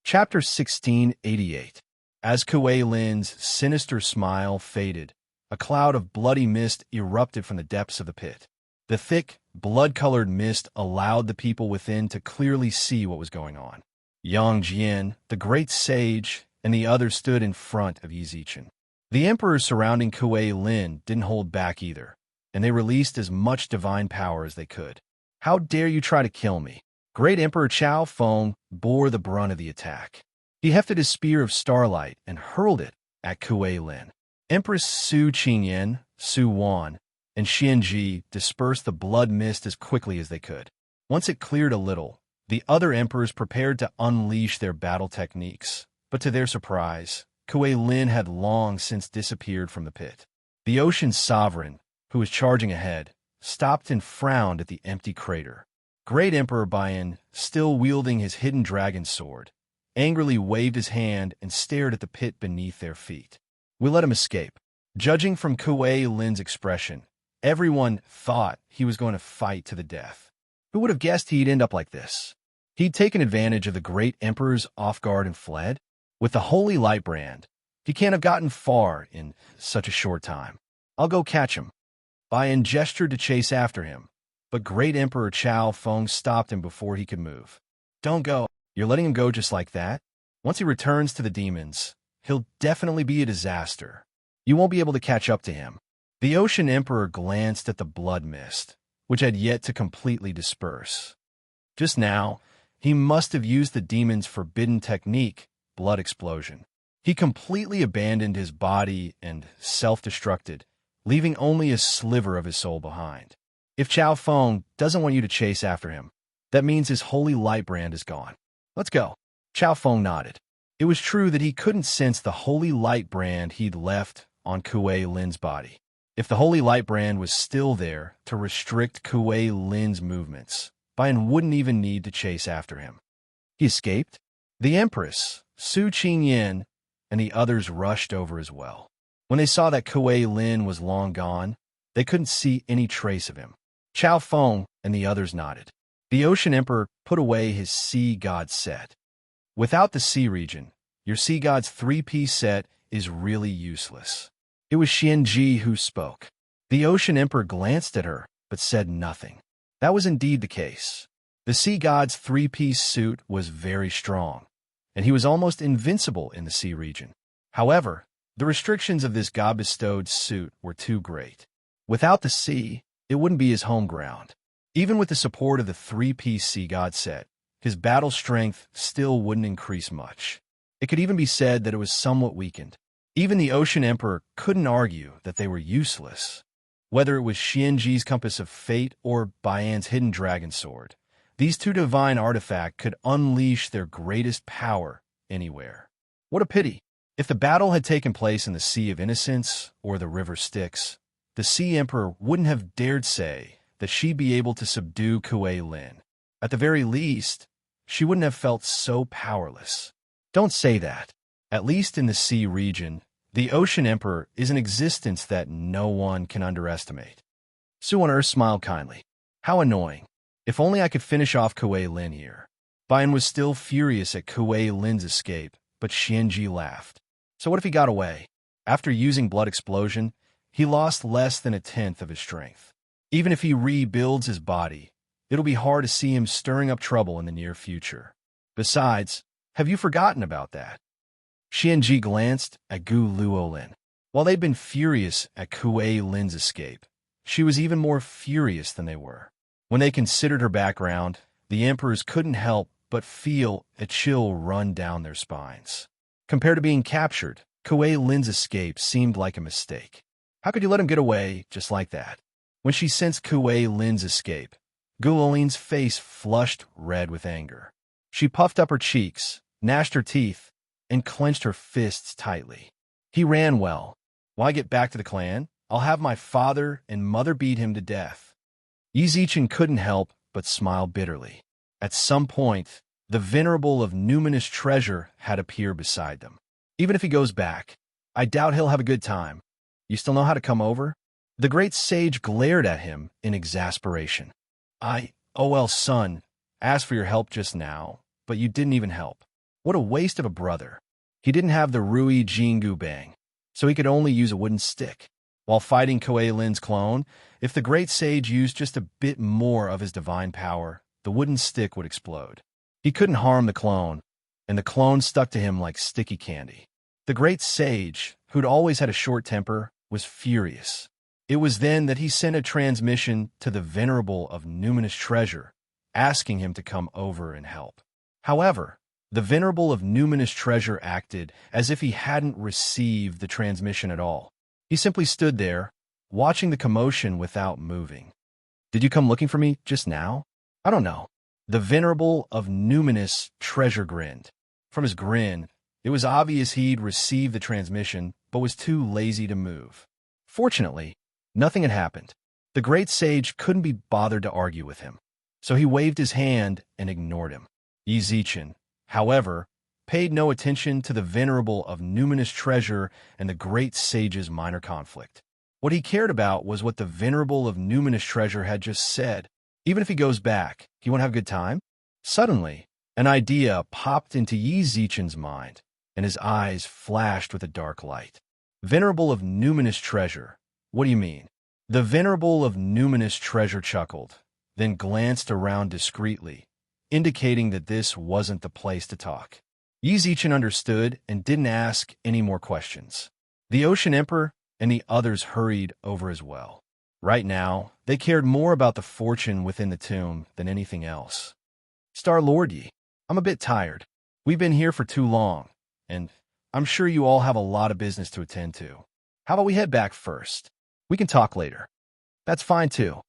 Chapter 1688. As Kuei Lin's sinister smile faded, a cloud of bloody mist erupted from the depths of the pit. The thick, blood-colored mist allowed the people within to clearly see what was going on. Yang Jian, the great sage, and the others stood in front of Yi Zichen. The emperors surrounding Kuei Lin didn't hold back either, and they released as much divine power as they could. How dare you try to kill me? Great Emperor Chao Feng bore the brunt of the attack. He hefted his spear of starlight and hurled it at Kuei Lin. Empress Su Qingyan, Su Wan, and Xianji dispersed the blood mist as quickly as they could. Once it cleared a little, the other emperors prepared to unleash their battle techniques, but to their surprise, Kuei Lin had long since disappeared from the pit. The ocean's sovereign, who was charging ahead, stopped and frowned at the empty crater. Great Emperor Bian, still wielding his hidden dragon sword, angrily waved his hand and stared at the pit beneath their feet. We let him escape. Judging from Kuei Lin's expression, everyone thought he was going to fight to the death. Who would have guessed he'd end up like this? He'd taken advantage of the great emperor's off guard and fled? With the Holy Light brand, he can't have gotten far in such a short time. I'll go catch him. Bian gestured to chase after him, but great Emperor Chao Feng stopped him before he could move. Don't go. You're letting him go just like that? Once he returns to the demons, he'll definitely be a disaster. You won't be able to catch up to him. The Ocean Emperor glanced at the blood mist, which had yet to completely disperse. Just now, he must have used the demon's forbidden technique, blood explosion. He completely abandoned his body and self-destructed, leaving only a sliver of his soul behind. If Chao Feng doesn't want you to chase after him, that means his Holy Light brand is gone. Let's go. Chao Feng nodded. It was true that he couldn't sense the Holy Light brand he'd left on Kuei Lin's body. If the Holy Light brand was still there to restrict Kuei Lin's movements, Bian wouldn't even need to chase after him. He escaped. The Empress, Su Qingyan, and the others rushed over as well. When they saw that Kuei Lin was long gone, they couldn't see any trace of him. Chao Feng and the others nodded. The Ocean Emperor put away his Sea God set. Without the Sea region, your Sea God's 3-piece set is really useless. It was Xianji who spoke. The Ocean Emperor glanced at her, but said nothing. That was indeed the case. The sea god's three-piece suit was very strong, and he was almost invincible in the sea region. However, the restrictions of this god-bestowed suit were too great. Without the sea, it wouldn't be his home ground. Even with the support of the three-piece sea god set, his battle strength still wouldn't increase much. It could even be said that it was somewhat weakened. Even the Ocean Emperor couldn't argue that they were useless. Whether it was Xianji's Compass of Fate or Baian's Hidden Dragon Sword, these two divine artifacts could unleash their greatest power anywhere. What a pity! If the battle had taken place in the Sea of Innocence or the River Styx, the Sea Emperor wouldn't have dared say that she'd be able to subdue Kuei Lin. At the very least, she wouldn't have felt so powerless. Don't say that. At least in the sea region, the Ocean Emperor is an existence that no one can underestimate. Su on Earth smiled kindly. How annoying. If only I could finish off Kuei Lin here. Baian was still furious at Kuei Lin's escape, but Xianji laughed. So what if he got away? After using Blood Explosion, he lost less than a tenth of his strength. Even if he rebuilds his body, it'll be hard to see him stirring up trouble in the near future. Besides, have you forgotten about that? Xianji glanced at Gu Luolin. While they'd been furious at Kuei Lin's escape, she was even more furious than they were. When they considered her background, the emperors couldn't help but feel a chill run down their spines. Compared to being captured, Kuei Lin's escape seemed like a mistake. How could you let him get away just like that? When she sensed Kuei Lin's escape, Gu Luolin's face flushed red with anger. She puffed up her cheeks, gnashed her teeth, and clenched her fists tightly. He ran well. When I get back to the clan, I'll have my father and mother beat him to death. Yi Zichen couldn't help but smile bitterly. At some point, the venerable of numinous treasure had appeared beside them. Even if he goes back, I doubt he'll have a good time. You still know how to come over? The great sage glared at him in exasperation. Son, asked for your help just now, but you didn't even help. What a waste of a brother. He didn't have the Rui Jingu Bang, so he could only use a wooden stick. While fighting Kuei Lin's clone, if the great sage used just a bit more of his divine power, the wooden stick would explode. He couldn't harm the clone, and the clone stuck to him like sticky candy. The great sage, who'd always had a short temper, was furious. It was then that he sent a transmission to the venerable of numinous treasure, asking him to come over and help. However, the venerable of numinous treasure acted as if he hadn't received the transmission at all. He simply stood there, watching the commotion without moving. Did you come looking for me just now? I don't know. The venerable of numinous treasure grinned. From his grin, it was obvious he'd received the transmission, but was too lazy to move. Fortunately, nothing had happened. The great sage couldn't be bothered to argue with him, so he waved his hand and ignored him. Yi Zichen, however, paid no attention to the venerable of numinous treasure and the great sage's minor conflict. What he cared about was what the venerable of numinous treasure had just said. Even if he goes back, he won't have a good time? Suddenly, an idea popped into Yi Zichen's mind, and his eyes flashed with a dark light. Venerable of numinous treasure, what do you mean? The venerable of numinous treasure chuckled, then glanced around discreetly, indicating that this wasn't the place to talk. Yi Zichen understood and didn't ask any more questions. The Ocean Emperor and the others hurried over as well. Right now, they cared more about the fortune within the tomb than anything else. Star-Lord Yi, I'm a bit tired. We've been here for too long, and I'm sure you all have a lot of business to attend to. How about we head back first? We can talk later. That's fine too.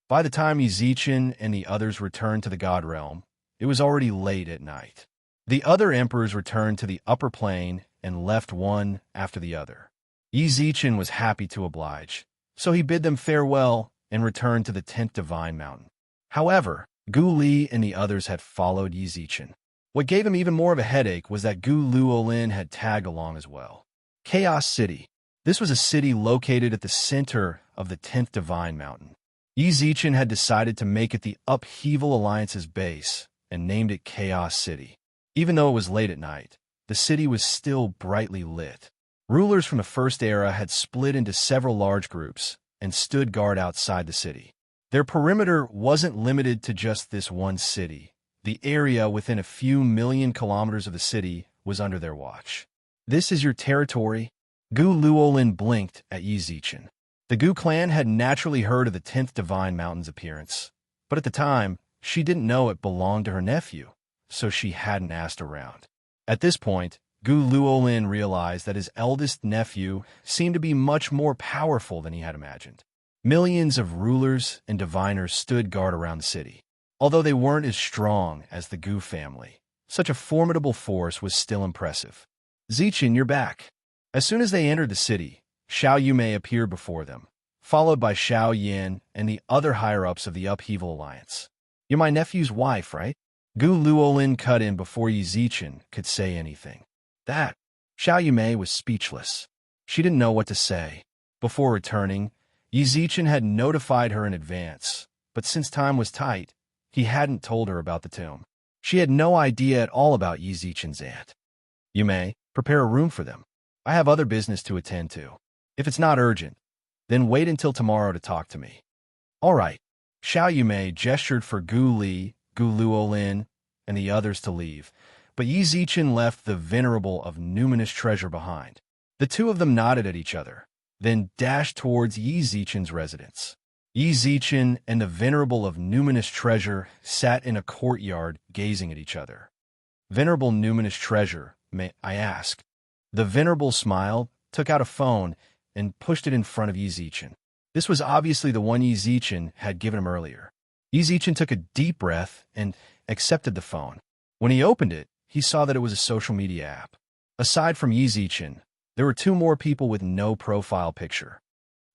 By the time Yi Zichen and the others returned to the God Realm, it was already late at night. The other emperors returned to the upper plane and left one after the other. Yi Zichen was happy to oblige, so he bid them farewell and returned to the 10th Divine Mountain. However, Gu Li and the others had followed Yi Zichen. What gave him even more of a headache was that Gu Luolin had tagged along as well. Chaos City. This was a city located at the center of the 10th Divine Mountain. Yi Zichen had decided to make it the Upheaval Alliance's base and named it Chaos City. Even though it was late at night, the city was still brightly lit. Rulers from the First Era had split into several large groups and stood guard outside the city. Their perimeter wasn't limited to just this one city. The area within a few million kilometers of the city was under their watch. "This is your territory?" Gu Luolin blinked at Yi Zichen. The Gu clan had naturally heard of the 10th Divine Mountain's appearance, but at the time, she didn't know it belonged to her nephew, so she hadn't asked around. At this point, Gu Luolin realized that his eldest nephew seemed to be much more powerful than he had imagined. Millions of rulers and diviners stood guard around the city. Although they weren't as strong as the Gu family, such a formidable force was still impressive. "Zichen, you're back." As soon as they entered the city, Xiao Yumei appeared before them, followed by Xiao Yin and the other higher-ups of the Upheaval Alliance. "You're my nephew's wife, right?" Gu Luolin cut in before Yi Zichen could say anything. That, Xiao Yumei was speechless. She didn't know what to say. Before returning, Yi Zichen had notified her in advance, but since time was tight, he hadn't told her about the tomb. She had no idea at all about Yi Zichen's aunt. "Yumei, prepare a room for them. I have other business to attend to. If it's not urgent, then wait until tomorrow to talk to me." "All right." Xiao Yumei gestured for Gu Li, Gu Luolin, and the others to leave, but Yi Zichen left the Venerable of Numinous Treasure behind. The two of them nodded at each other, then dashed towards Yi Zichen's residence. Yi Zichen and the Venerable of Numinous Treasure sat in a courtyard gazing at each other. "Venerable Numinous Treasure, may I ask?" The Venerable smiled, took out a phone, and pushed it in front of Yi Zichen. This was obviously the one Yi Zichen had given him earlier. Yi Zichen took a deep breath and accepted the phone. When he opened it, he saw that it was a social media app. Aside from Yi Zichen, there were two more people with no profile picture.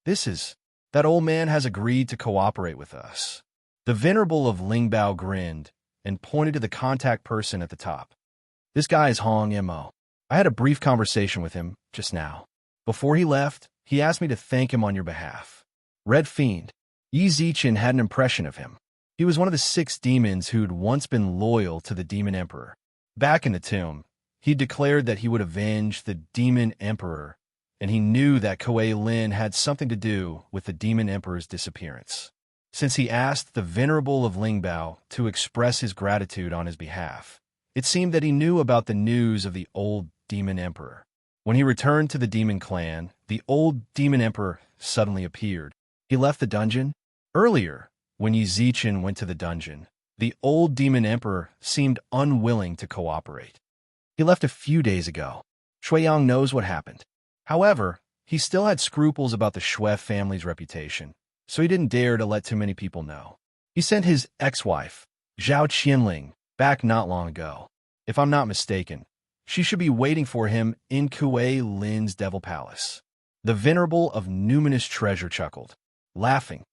That old man has agreed to cooperate with us." The Venerable of Lingbao grinned and pointed to the contact person at the top. "This guy is Hong Mo. I had a brief conversation with him just now. Before he left, he asked me to thank him on your behalf." Red Fiend. Yi Zichen had an impression of him. He was one of the 6 demons who'd once been loyal to the Demon Emperor. Back in the tomb, he declared that he would avenge the Demon Emperor, and he knew that Kuei Lin had something to do with the Demon Emperor's disappearance. Since he asked the Venerable of Lingbao to express his gratitude on his behalf, it seemed that he knew about the news of the old Demon Emperor. When he returned to the Demon Clan, the old Demon Emperor suddenly appeared. He left the dungeon. Earlier, when Yi Zichen went to the dungeon, the old Demon Emperor seemed unwilling to cooperate. He left a few days ago. Shuiyang knows what happened. However, he still had scruples about the Shui family's reputation, so he didn't dare to let too many people know. He sent his ex-wife, Zhao Qianling, back not long ago. If I'm not mistaken, she should be waiting for him in Kuei Lin's Devil Palace. The Venerable of Numinous Treasure chuckled, laughing.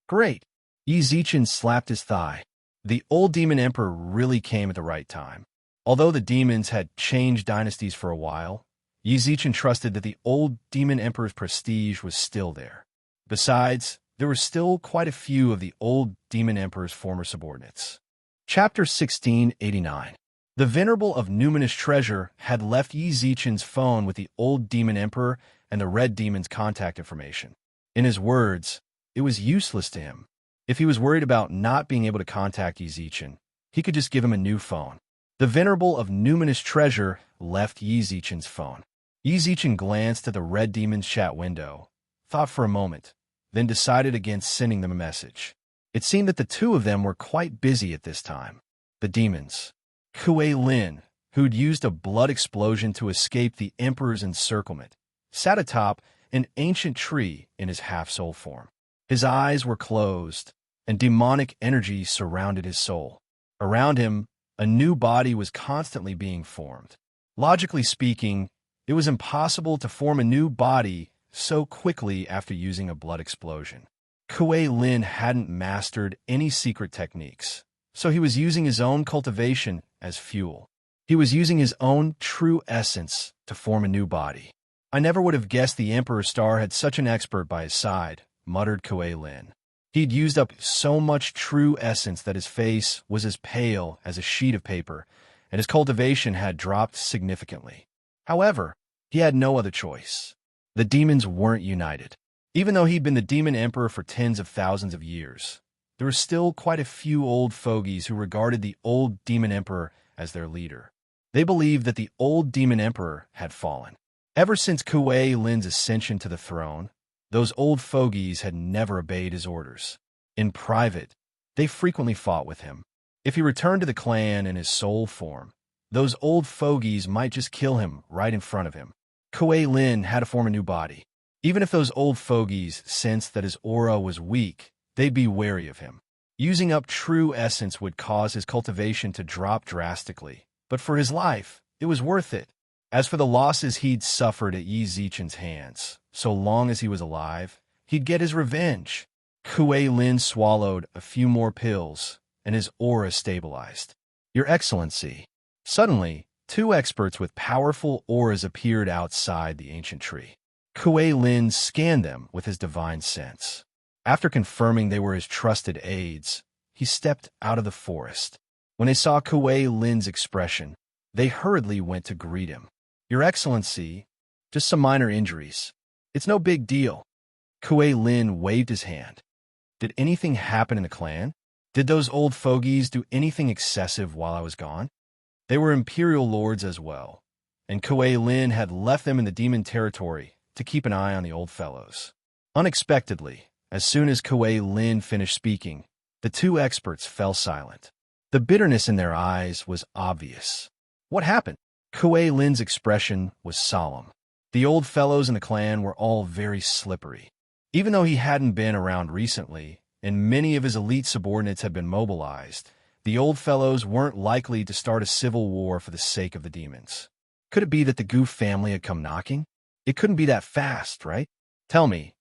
"Great." Yi Zichen slapped his thigh. The old Demon Emperor really came at the right time. Although the demons had changed dynasties for a while, Yi Zichen trusted that the old Demon Emperor's prestige was still there. Besides, there were still quite a few of the old Demon Emperor's former subordinates. Chapter 1689. The Venerable of Numinous Treasure had left Yi Zichen's phone with the old Demon Emperor and the Red Demon's contact information. In his words, it was useless to him. If he was worried about not being able to contact Yi Zichen, he could just give him a new phone. The Venerable of Numinous Treasure left Yi Zichen's phone. Yi Zichen glanced at the Red Demon's chat window, thought for a moment, then decided against sending them a message. It seemed that the two of them were quite busy at this time. The demons. Kuei Lin, who'd used a blood explosion to escape the Emperor's encirclement, sat atop an ancient tree in his half-soul form. His eyes were closed, and demonic energy surrounded his soul. Around him, a new body was constantly being formed. Logically speaking, it was impossible to form a new body so quickly after using a blood explosion. Kuei Lin hadn't mastered any secret techniques, so he was using his own cultivation as fuel. He was using his own true essence to form a new body. "I never would have guessed the Emperor Star had such an expert by his side," muttered Kuei Lin. He'd used up so much true essence that his face was as pale as a sheet of paper, and his cultivation had dropped significantly. However, he had no other choice. The demons weren't united. Even though he'd been the Demon Emperor for tens of thousands of years, there were still quite a few old fogies who regarded the old demon emperor as their leader. They believed that the old demon emperor had fallen. Ever since Kuei Lin's ascension to the throne, those old fogies had never obeyed his orders. In private, they frequently fought with him. If he returned to the clan in his soul form, those old fogies might just kill him right in front of him. Kuei Lin had to form a new body. Even if those old fogies sensed that his aura was weak, they'd be wary of him. Using up true essence would cause his cultivation to drop drastically, but for his life, it was worth it. As for the losses he'd suffered at Yi Zichen's hands, so long as he was alive, he'd get his revenge. Kuei Lin swallowed a few more pills, and his aura stabilized. Your Excellency. Suddenly, two experts with powerful auras appeared outside the ancient tree. Kuei Lin scanned them with his divine sense. After confirming they were his trusted aides, he stepped out of the forest. When they saw Kuei Lin's expression, they hurriedly went to greet him. Your Excellency, just some minor injuries. It's no big deal. Kuei Lin waved his hand. Did anything happen in the clan? Did those old fogies do anything excessive while I was gone? They were imperial lords as well, and Kuei Lin had left them in the demon territory to keep an eye on the old fellows. Unexpectedly, as soon as Kuei Lin finished speaking, the two experts fell silent. The bitterness in their eyes was obvious. What happened? Kuei Lin's expression was solemn. The old fellows in the clan were all very slippery. Even though he hadn't been around recently, and many of his elite subordinates had been mobilized, the old fellows weren't likely to start a civil war for the sake of the demons. Could it be that the Goof family had come knocking? It couldn't be that fast, right? Tell me,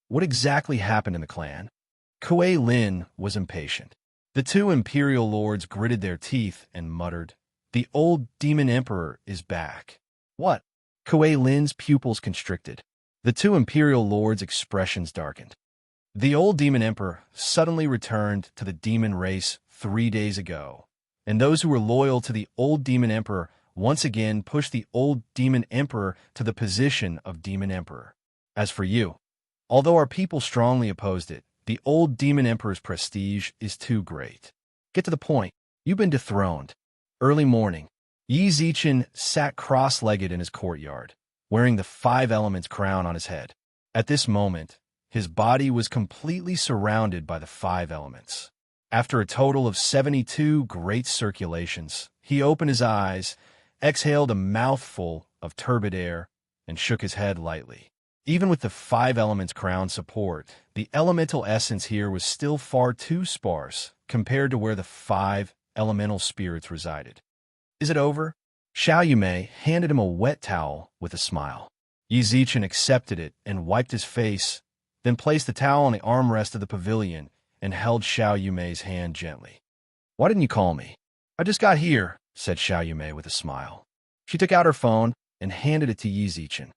what exactly happened in the clan? Kuei Lin was impatient. The two imperial lords gritted their teeth and muttered, The old demon emperor is back. What? Kuei Lin's pupils constricted. The two imperial lords' expressions darkened. The old demon emperor suddenly returned to the demon race 3 days ago, and those who were loyal to the old demon emperor once again pushed the old demon emperor to the position of demon emperor. As for you, although our people strongly opposed it, the old demon emperor's prestige is too great. Get to the point. You've been dethroned. Early morning, Yi Zichen sat cross-legged in his courtyard, wearing the 5 elements crown on his head. At this moment, his body was completely surrounded by the 5 elements. After a total of 72 great circulations, he opened his eyes, exhaled a mouthful of turbid air, and shook his head lightly. Even with the 5 elements crown support, the elemental essence here was still far too sparse compared to where the 5 elemental spirits resided. Is it over? Xiao Yumei handed him a wet towel with a smile. Yi Zichen accepted it and wiped his face, then placed the towel on the armrest of the pavilion and held Xiao Yumei's hand gently. Why didn't you call me? I just got here, said Xiao Yumei with a smile. She took out her phone and handed it to Yi Zichen.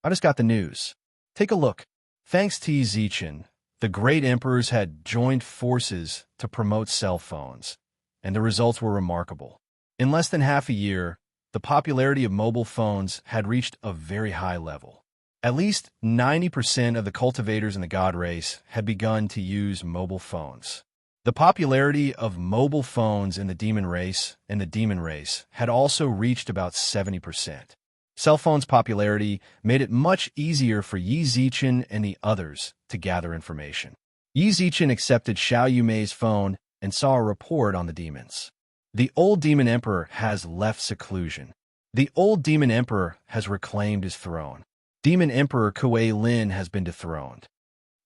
I just got the news. Take a look. Thanks to Yi Zichen, the great emperors had joined forces to promote cell phones, and the results were remarkable. In less than half a year, the popularity of mobile phones had reached a very high level. At least 90% of the cultivators in the god race had begun to use mobile phones. The popularity of mobile phones in the demon race and the demon race had also reached about 70%. Cell phones' popularity made it much easier for Yi Zichen and the others to gather information. Yi Zichen accepted Xiao Yumei's phone and saw a report on the demons. The old demon emperor has left seclusion. The old demon emperor has reclaimed his throne. Demon Emperor Kuei Lin has been dethroned.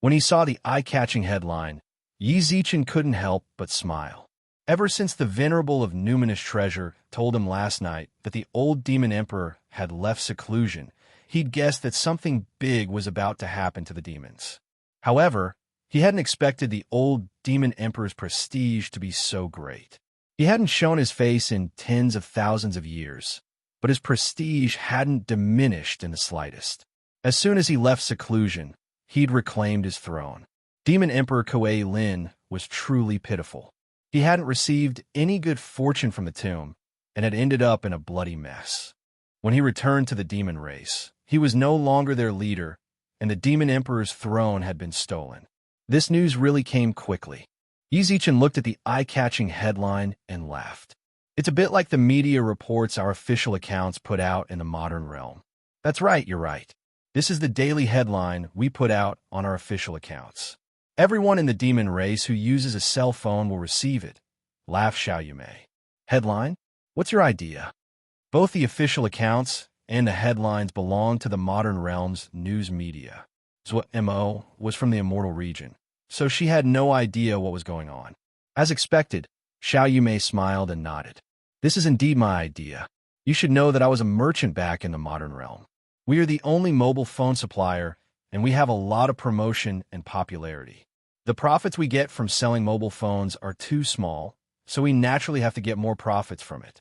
When he saw the eye-catching headline, Yi Zichen couldn't help but smile. Ever since the venerable of numinous treasure told him last night that the old demon emperor had left seclusion, he'd guessed that something big was about to happen to the demons. However, he hadn't expected the old demon emperor's prestige to be so great. He hadn't shown his face in tens of thousands of years, but his prestige hadn't diminished in the slightest. As soon as he left seclusion, he'd reclaimed his throne. Demon Emperor Kuei Lin was truly pitiful. He hadn't received any good fortune from the tomb and had ended up in a bloody mess. When he returned to the demon race, he was no longer their leader, and the demon emperor's throne had been stolen. This news really came quickly. Yi Zichen looked at the eye-catching headline and laughed. It's a bit like the media reports our official accounts put out in the modern realm. That's right, you're right. This is the daily headline we put out on our official accounts. Everyone in the demon race who uses a cell phone will receive it. Laugh Xiao Yumei. Headline? What's your idea? Both the official accounts and the headlines belong to the modern realm's news media. Zhuo Mo was from the immortal region, so she had no idea what was going on. As expected, Xiao Yumei smiled and nodded. This is indeed my idea. You should know that I was a merchant back in the modern realm. We are the only mobile phone supplier, and we have a lot of promotion and popularity. The profits we get from selling mobile phones are too small, so we naturally have to get more profits from it.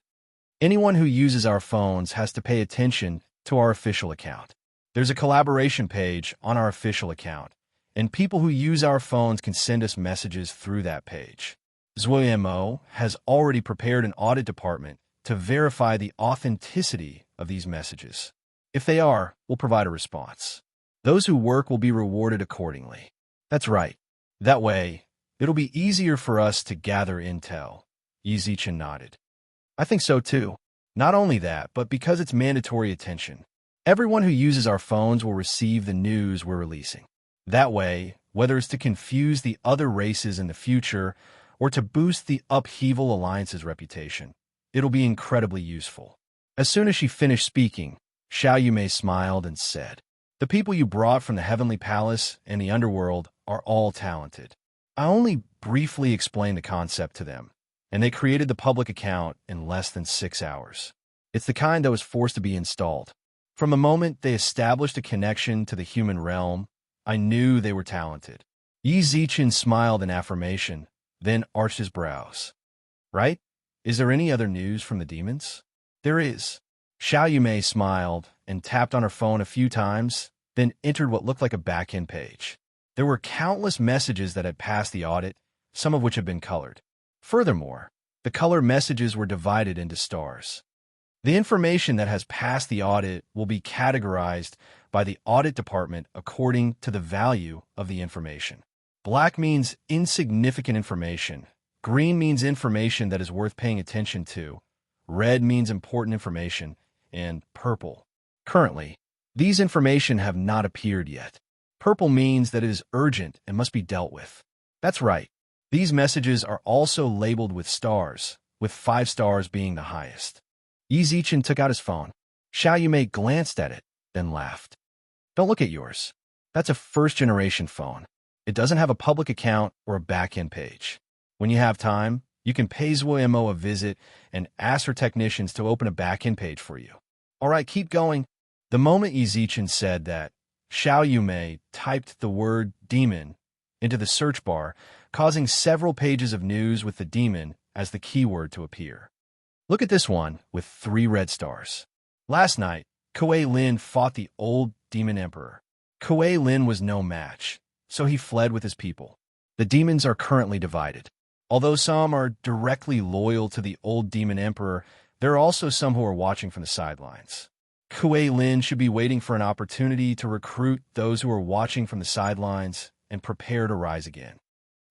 Anyone who uses our phones has to pay attention to our official account. There's a collaboration page on our official account, and people who use our phones can send us messages through that page. Zhuo Mo has already prepared an audit department to verify the authenticity of these messages. If they are, we'll provide a response. Those who work will be rewarded accordingly. That's right. That way, it'll be easier for us to gather intel. Yi Zichen nodded. I think so too. Not only that, but because it's mandatory attention. Everyone who uses our phones will receive the news we're releasing. That way, whether it's to confuse the other races in the future or to boost the Upheaval Alliance's reputation, it'll be incredibly useful. As soon as she finished speaking, Xiao Yumei smiled and said, The people you brought from the Heavenly Palace and the Underworld are all talented. I only briefly explained the concept to them, and they created the public account in less than 6 hours. It's the kind that was forced to be installed. From the moment they established a connection to the human realm, I knew they were talented. Yi Zichen smiled in affirmation, then arched his brows. Right? Is there any other news from the demons? There is. Xiao Yumei smiled and tapped on her phone a few times, then entered what looked like a back-end page. There were countless messages that had passed the audit, some of which had been colored. Furthermore, the color messages were divided into stars. The information that has passed the audit will be categorized by the audit department according to the value of the information. Black means insignificant information. Green means information that is worth paying attention to. Red means important information. And purple. Currently, these information have not appeared yet. Purple means that it is urgent and must be dealt with. That's right. These messages are also labeled with stars, with 5 stars being the highest. Yi Zichen took out his phone. Xiao Yumei glanced at it, then laughed. Don't look at yours. That's a first-generation phone. It doesn't have a public account or a back-end page. When you have time, you can pay Zhuo Mo a visit and ask her technicians to open a back-end page for you. All right, keep going. The moment Yi Zichen said that, Xiao Yumei typed the word demon into the search bar, causing several pages of news with the demon as the keyword to appear. Look at this one with 3 red stars. Last night, Kuei Lin fought the old demon emperor. Kuei Lin was no match, so he fled with his people. The demons are currently divided. Although some are directly loyal to the old demon emperor, there are also some who are watching from the sidelines. Kuei Lin should be waiting for an opportunity to recruit those who are watching from the sidelines and prepare to rise again.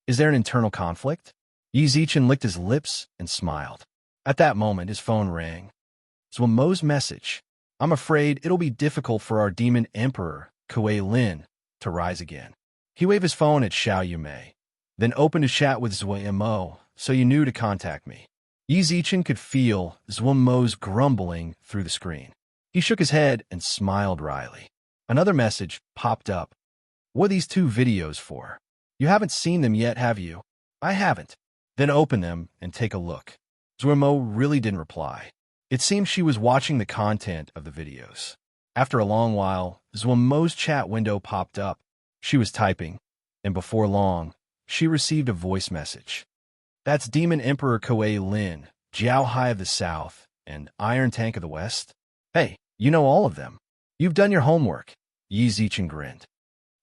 Is there an internal conflict? Yi Zichen licked his lips and smiled. At that moment, his phone rang. Zhuo Mo's message. I'm afraid it'll be difficult for our demon emperor, Kuei Lin, to rise again. He waved his phone at Xiao Yumei, then opened a chat with Zhuo Mo, so you knew to contact me. Yi Zichen could feel Zhuo Mo's grumbling through the screen. He shook his head and smiled wryly. Another message popped up. What are these 2 videos for? You haven't seen them yet, have you? I haven't. Then open them and take a look. Zhuo Mo really didn't reply. It seemed she was watching the content of the videos. After a long while, Zhuo Mo's chat window popped up. She was typing, and before long, she received a voice message. That's Demon Emperor Kuei Lin, Jiao Hai of the South, and Iron Tank of the West. Hey, you know all of them. You've done your homework. Yi Zichen grinned.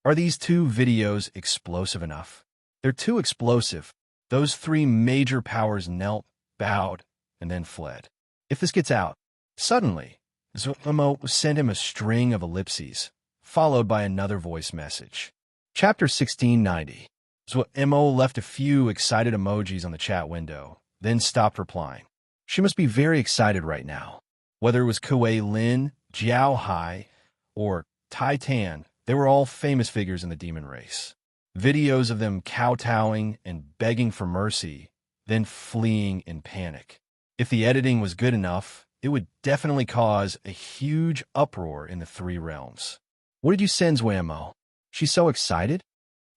Are these 2 videos explosive enough? They're too explosive. Those 3 major powers knelt, bowed, and then fled. If this gets out, suddenly, Zhuo Mo sent him a string of ellipses, followed by another voice message. Chapter 1690. So Mo left a few excited emojis on the chat window, then stopped replying. She must be very excited right now. Whether it was Kuei Lin, Jiao Hai, or Tai Tan, they were all famous figures in the demon race. Videos of them kowtowing and begging for mercy, then fleeing in panic. If the editing was good enough, it would definitely cause a huge uproar in the three realms. What did you send Mo? She's so excited?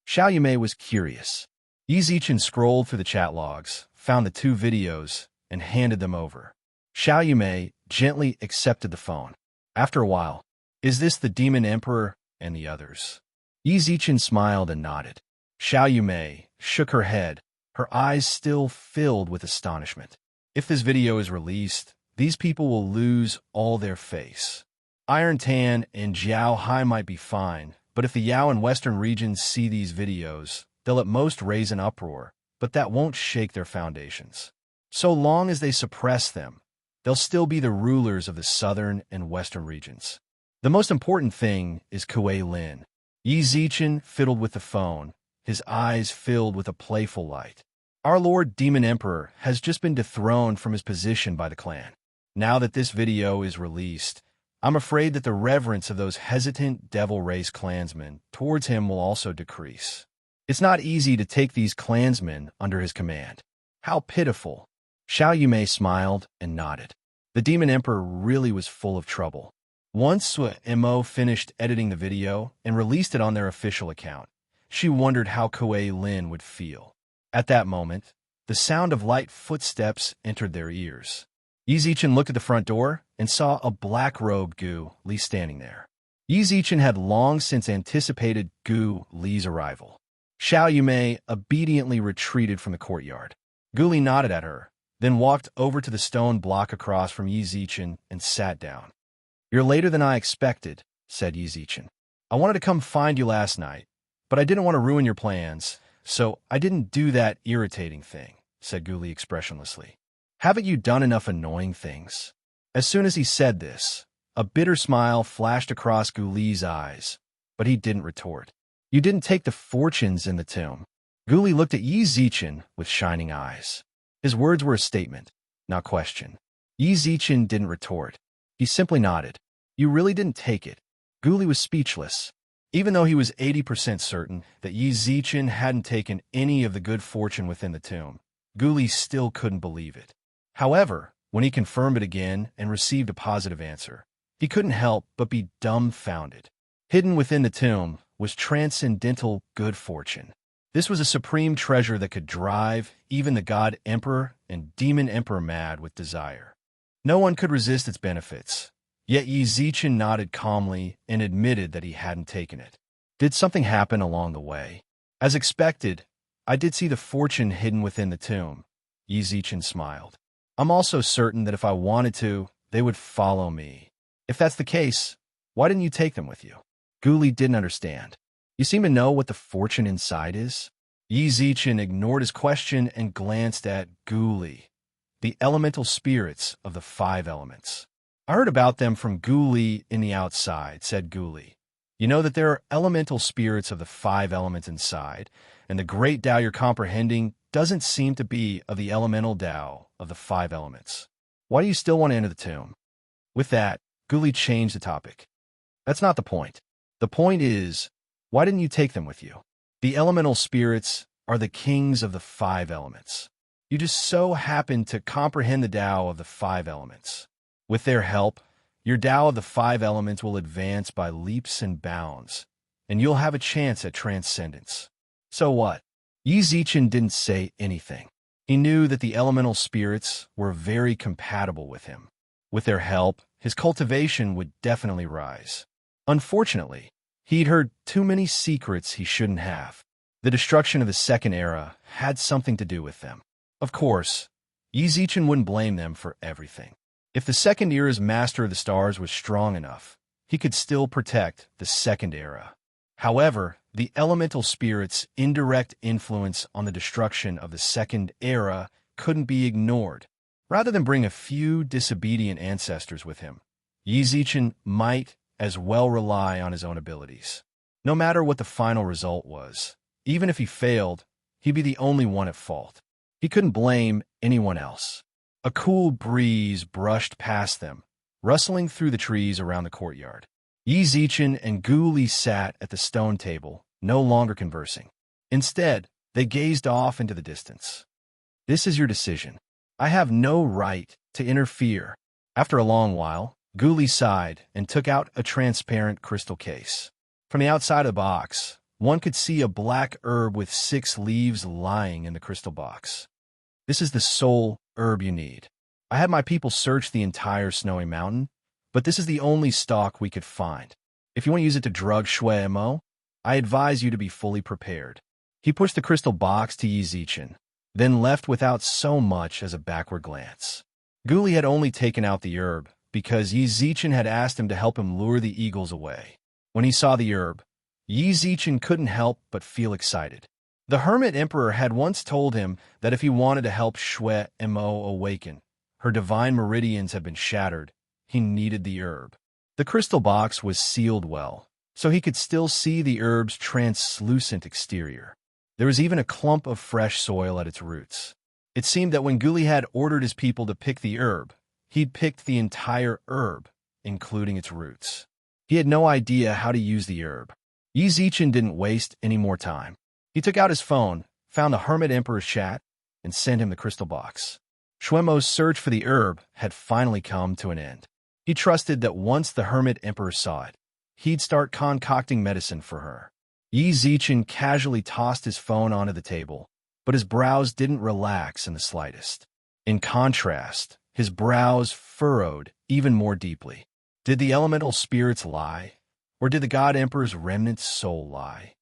Xiao Yumei was curious. Yi Zichen scrolled through the chat logs, found the two videos, and handed them over. Xiao Yumei gently accepted the phone. After a while, is this the Demon Emperor and the others? Yi Zichen smiled and nodded. Xiao Yumei shook her head, her eyes still filled with astonishment. If this video is released, these people will lose all their face. Iron Tan and Jiao Hai might be fine, but if the Yao and Western regions see these videos, they'll at most raise an uproar, but that won't shake their foundations. So long as they suppress them, they'll still be the rulers of the southern and western regions. The most important thing is Kuei Lin. Yi Zichen fiddled with the phone, his eyes filled with a playful light. Our Lord Demon Emperor has just been dethroned from his position by the clan. Now that this video is released, I'm afraid that the reverence of those hesitant devil race clansmen towards him will also decrease. It's not easy to take these clansmen under his command. How pitiful. Xiao Yumei smiled and nodded. The Demon Emperor really was full of trouble. Once Mo finished editing the video and released it on their official account, she wondered how Kuei Lin would feel. At that moment, the sound of light footsteps entered their ears. Yi Zichen looked at the front door and saw a black-robed Gu Li standing there. Yi Zichen had long since anticipated Gu Li's arrival. Xiao Yumei obediently retreated from the courtyard. Gu Li nodded at her, then walked over to the stone block across from Yi Zichen and sat down. "You're later than I expected," said Yi Zichen. "I wanted to come find you last night, but I didn't want to ruin your plans, so I didn't do that irritating thing," said Gu Li expressionlessly. "Haven't you done enough annoying things?" As soon as he said this, a bitter smile flashed across Gu Li's eyes, but he didn't retort. "You didn't take the fortunes in the tomb." Gu Li looked at Yi Zichen with shining eyes. His words were a statement, not question. Yi Zichen didn't retort. He simply nodded. "You really didn't take it." Gu Li was speechless. Even though he was 80% certain that Yi Zichen hadn't taken any of the good fortune within the tomb, Gu Li still couldn't believe it. However, when he confirmed it again and received a positive answer, he couldn't help but be dumbfounded. Hidden within the tomb was transcendental good fortune. This was a supreme treasure that could drive even the God Emperor and Demon Emperor mad with desire. No one could resist its benefits, yet Yi Zichen nodded calmly and admitted that he hadn't taken it. "Did something happen along the way?" "As expected, I did see the fortune hidden within the tomb," Yi Zichen smiled. "I'm also certain that if I wanted to, they would follow me. If that's the case, why didn't you take them with you?" Gu Li didn't understand. "You seem to know what the fortune inside is?" Yi Zichen ignored his question and glanced at Gu Li. "The elemental spirits of the 5 elements. I heard about them from Gu Li in the outside," said Gu Li. "You know that there are elemental spirits of the 5 elements inside, and the great Tao you're comprehending doesn't seem to be of the elemental Tao of the 5 elements. Why do you still want to enter the tomb?" With that, Gu Li changed the topic. "That's not the point. The point is, why didn't you take them with you? The elemental spirits are the kings of the 5 elements. You just so happen to comprehend the Tao of the 5 elements. With their help, your Tao of the 5 elements will advance by leaps and bounds, and you'll have a chance at transcendence." "So what?" Yi Zichen didn't say anything. He knew that the elemental spirits were very compatible with him. With their help, his cultivation would definitely rise. Unfortunately, he'd heard too many secrets he shouldn't have. The destruction of the Second Era had something to do with them. Of course, Yi Zichen wouldn't blame them for everything. If the Second Era's Master of the Stars was strong enough, he could still protect the Second Era. However, the elemental spirit's indirect influence on the destruction of the Second Era couldn't be ignored. Rather than bring a few disobedient ancestors with him, Yi Zichen might as well rely on his own abilities. No matter what the final result was, Even if he failed, he'd be the only one at fault. He couldn't blame anyone else. A cool breeze brushed past them, rustling through the trees around the courtyard. Yi Zichen and Gu Li sat at the stone table, no longer conversing. Instead, they gazed off into the distance. This is your decision. I have no right to interfere. After a long while, Gu Li sighed and took out a transparent crystal case. From the outside of the box, one could see a black herb with 6 leaves lying in the crystal box. This is the sole herb you need. I had my people search the entire snowy mountain, but this is the only stalk we could find. If you want to use it to drug Shui Mo, I advise you to be fully prepared. He pushed the crystal box to Yi Zichen, then left without so much as a backward glance. Gu Li had only taken out the herb because Yi Zichen had asked him to help him lure the eagles away. When he saw the herb, Yi Zichen couldn't help but feel excited. The Hermit Emperor had once told him that if he wanted to help Shui Mo awaken, her divine meridians had been shattered, he needed the herb. The crystal box was sealed well, so he could still see the herb's translucent exterior. There was even a clump of fresh soil at its roots. It seemed that when Gu Li had ordered his people to pick the herb, he'd picked the entire herb, including its roots. He had no idea how to use the herb. Yi Zichen didn't waste any more time. He took out his phone, found the Hermit Emperor's chat, and sent him the crystal box. Shui Mo's search for the herb had finally come to an end. He trusted that once the Hermit Emperor saw it, he'd start concocting medicine for her. Yi Zichen casually tossed his phone onto the table, but his brows didn't relax in the slightest. In contrast, his brows furrowed even more deeply. Did the elemental spirits lie, or did the God Emperor's remnant soul lie?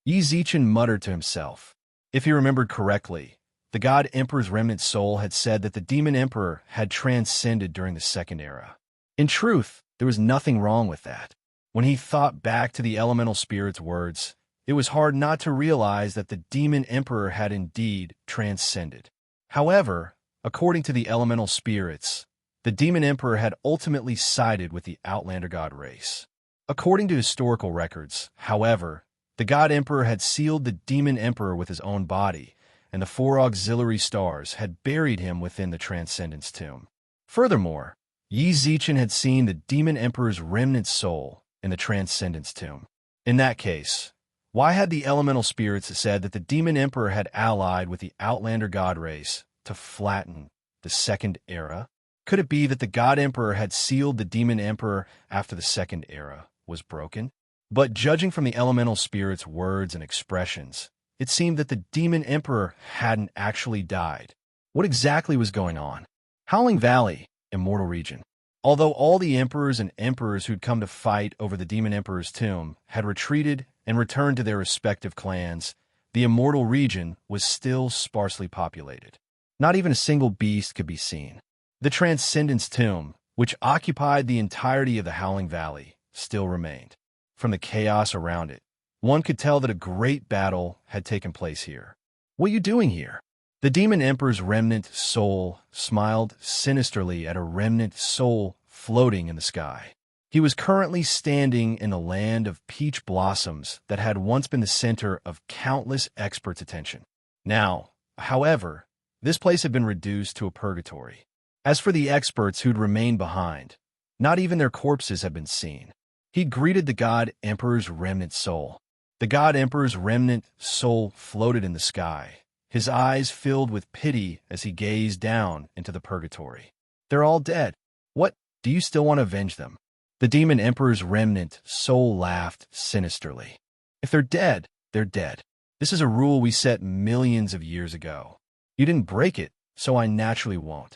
Yi Zichen muttered to himself. If he remembered correctly, the God Emperor's remnant soul had said that the Demon Emperor had transcended during the Second Era. In truth, there was nothing wrong with that. When he thought back to the elemental spirit's words, it was hard not to realize that the Demon Emperor had indeed transcended. However, according to the elemental spirits, the Demon Emperor had ultimately sided with the Outlander God race. According to historical records, however, the God Emperor had sealed the Demon Emperor with his own body, and the 4 auxiliary stars had buried him within the Transcendence Tomb. Furthermore, Yi Zichen had seen the Demon Emperor's remnant soul in the Transcendence Tomb. In that case, why had the elemental spirits said that the Demon Emperor had allied with the Outlander God race to flatten the Second Era? Could it be that the God Emperor had sealed the Demon Emperor after the Second Era was broken? But judging from the elemental spirit's words and expressions, it seemed that the Demon Emperor hadn't actually died. What exactly was going on? Howling Valley, Immortal Region. Although all the emperors and emperors who'd come to fight over the Demon Emperor's tomb had retreated and returned to their respective clans, the Immortal Region was still sparsely populated. Not even a single beast could be seen. The Transcendence Tomb, which occupied the entirety of the Howling Valley, still remained. From the chaos around it, one could tell that a great battle had taken place here. What are you doing here? The Demon Emperor's remnant soul smiled sinisterly at a remnant soul floating in the sky. He was currently standing in the land of peach blossoms that had once been the center of countless experts' attention. Now, however, this place had been reduced to a purgatory. As for the experts who'd remained behind, not even their corpses had been seen. He'd greeted the God Emperor's remnant soul. The God Emperor's remnant soul floated in the sky, his eyes filled with pity as he gazed down into the purgatory. They're all dead. What, do you still want to avenge them? The Demon Emperor's remnant soul laughed sinisterly. If they're dead, they're dead. This is a rule we set millions of years ago. You didn't break it, so I naturally won't.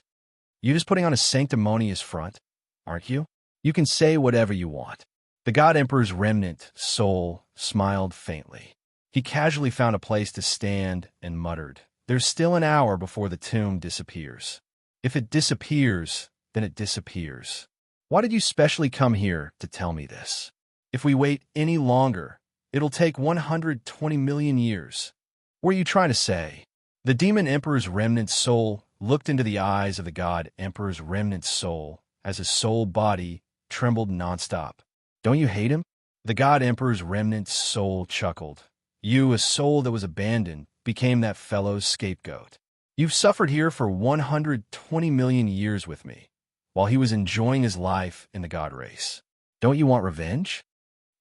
You're just putting on a sanctimonious front, aren't you? You can say whatever you want. The God Emperor's remnant soul smiled faintly. He casually found a place to stand and muttered, "There's still an hour before the tomb disappears. If it disappears, then it disappears. Why did you specially come here to tell me this? If we wait any longer, it'll take 120 million years. What are you trying to say?" The Demon Emperor's remnant soul looked into the eyes of the God Emperor's remnant soul as his soul body trembled nonstop. Don't you hate him? The God Emperor's remnant soul chuckled. You, a soul that was abandoned, became that fellow's scapegoat. You've suffered here for 120 million years with me, while he was enjoying his life in the god race. Don't you want revenge?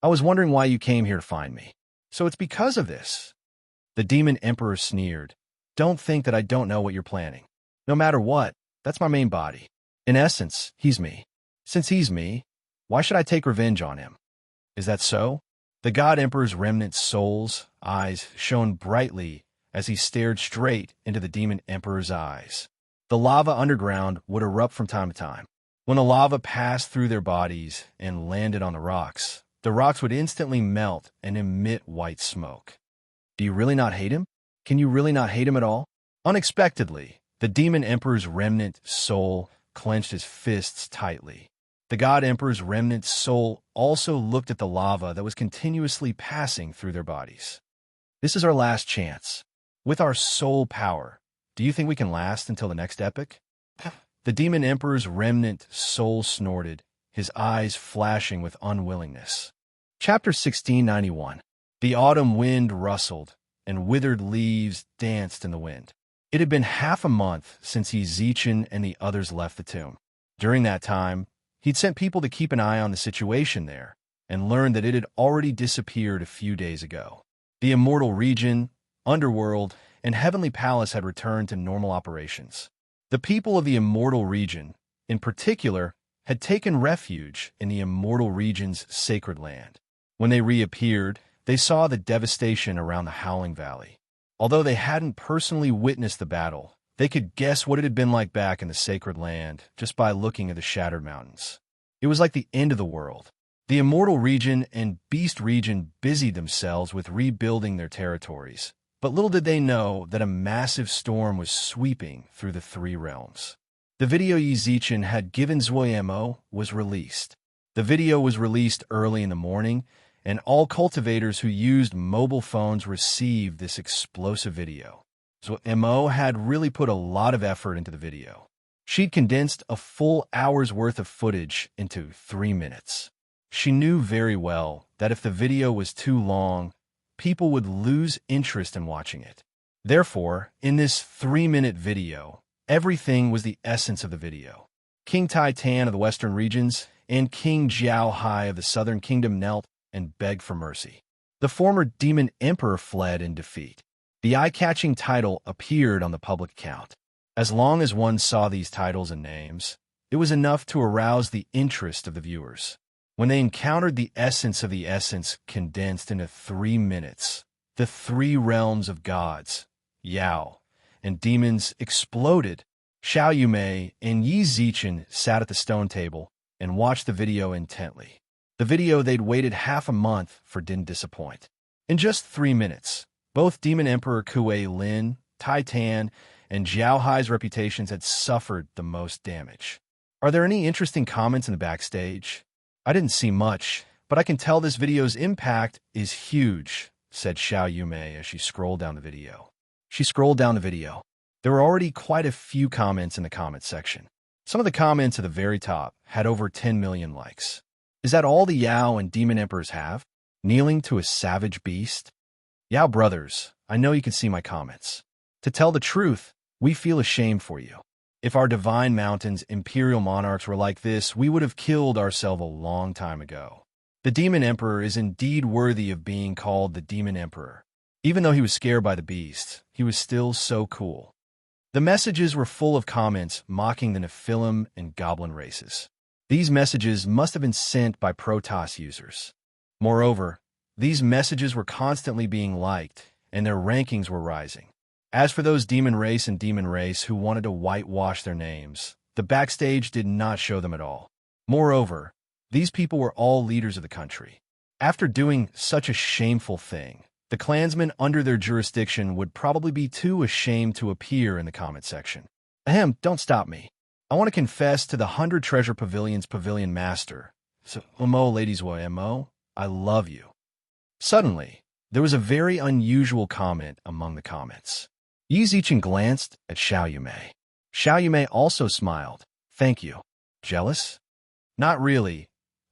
I was wondering why you came here to find me. So it's because of this. The demon emperor sneered. Don't think that I don't know what you're planning. No matter what, that's my main body. In essence, he's me. Since he's me, why should I take revenge on him? Is that so? The god emperor's remnant soul's eyes shone brightly as he stared straight into the demon emperor's eyes. The lava underground would erupt from time to time. When the lava passed through their bodies and landed on the rocks would instantly melt and emit white smoke. Do you really not hate him? Can you really not hate him at all? Unexpectedly, the demon emperor's remnant soul clenched his fists tightly. The god emperor's remnant soul also looked at the lava that was continuously passing through their bodies. This is our last chance. With our soul power, do you think we can last until the next epic? The demon emperor's remnant soul snorted, his eyes flashing with unwillingness. Chapter 1691. The autumn wind rustled, and withered leaves danced in the wind. It had been half a month since Zichin and the others left the tomb. During that time, he'd sent people to keep an eye on the situation there, and learned that it had already disappeared a few days ago. The immortal region, underworld, and heavenly palace had returned to normal operations. The people of the immortal region, in particular, had taken refuge in the immortal region's sacred land. When they reappeared, they saw the devastation around the Howling Valley. Although they hadn't personally witnessed the battle, they could guess what it had been like back in the sacred land just by looking at the shattered mountains. It was like the end of the world. The immortal region and beast region busied themselves with rebuilding their territories, but little did they know that a massive storm was sweeping through the three realms. The video Zichin had given Zuoyamo was released. The video was released early in the morning, and all cultivators who used mobile phones received this explosive video. Zuoyamo had really put a lot of effort into the video. She'd condensed a full hour's worth of footage into 3 minutes. She knew very well that if the video was too long, people would lose interest in watching it. Therefore, in this 3-minute video, everything was the essence of the video. King Tai Tan of the western regions and King Jiao Hai of the southern kingdom knelt and begged for mercy. The former demon emperor fled in defeat. The eye-catching title appeared on the public account. As long as one saw these titles and names, it was enough to arouse the interest of the viewers. When they encountered the essence of the essence condensed into 3 minutes, the three realms of gods, Yao, and demons exploded. Xiao Yumei and Yi Zichin sat at the stone table and watched the video intently. The video they'd waited half a month for didn't disappoint. In just 3 minutes, both Demon Emperor Kuei Lin, Tai Tan, and Jiao Hai's reputations had suffered the most damage. Are there any interesting comments in the backstage? I didn't see much, but I can tell this video's impact is huge, said Xiao Yumei as she scrolled down the video. She scrolled down the video. There were already quite a few comments in the comment section. Some of the comments at the very top had over 10 million likes. Is that all the Yao and Demon Emperors have? Kneeling to a savage beast? Yao brothers, I know you can see my comments. To tell the truth, we feel ashamed for you. If our divine mountains, imperial monarchs were like this, we would have killed ourselves a long time ago. The Demon Emperor is indeed worthy of being called the Demon Emperor. Even though he was scared by the beast, he was still so cool. The messages were full of comments mocking the Nephilim and Goblin races. These messages must have been sent by Protoss users. Moreover, these messages were constantly being liked, and their rankings were rising. As for those demon race and demon race who wanted to whitewash their names, the backstage did not show them at all. Moreover, these people were all leaders of the country. After doing such a shameful thing, the clansmen under their jurisdiction would probably be too ashamed to appear in the comment section. Ahem, don't stop me. I want to confess to the 100 Treasure Pavilion's pavilion master. So, Mo, ladies, Mo, I love you. Suddenly, there was a very unusual comment among the comments. Yi Zichin glanced at Xiao Yumei. Xiao Yumei also smiled. Thank you. Jealous? Not really.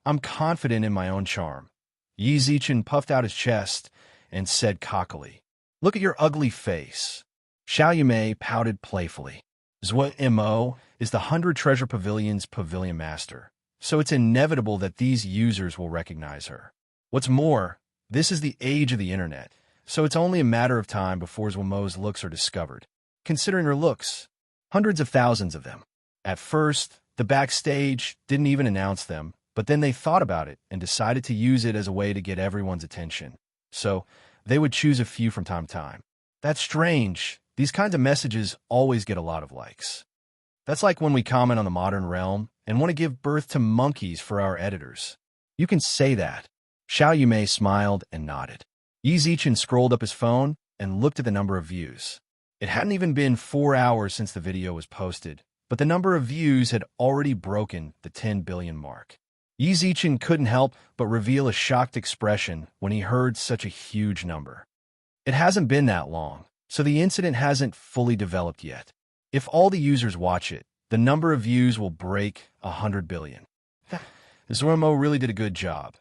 I'm confident in my own charm. Yi Zichin puffed out his chest and said cockily, "Look at your ugly face." Xiao Yumei pouted playfully. Zhuo Mo is the 100 Treasure Pavilion's pavilion master, so it's inevitable that these users will recognize her. What's more, this is the age of the internet, so it's only a matter of time before Zhuo Mo's looks are discovered. Considering her looks, hundreds of thousands of them. At first, the backstage didn't even announce them, but then they thought about it and decided to use it as a way to get everyone's attention. So, they would choose a few from time to time. That's strange. These kinds of messages always get a lot of likes. That's like when we comment on the modern realm and want to give birth to monkeys for our editors. You can say that. Xiao Yumei smiled and nodded. Yi Zichen scrolled up his phone and looked at the number of views. It hadn't even been 4 hours since the video was posted, but the number of views had already broken the 10 billion mark. Yi Zichen couldn't help but reveal a shocked expression when he heard such a huge number. It hasn't been that long, so the incident hasn't fully developed yet. If all the users watch it, the number of views will break 100 billion. Zhuo Mo really did a good job.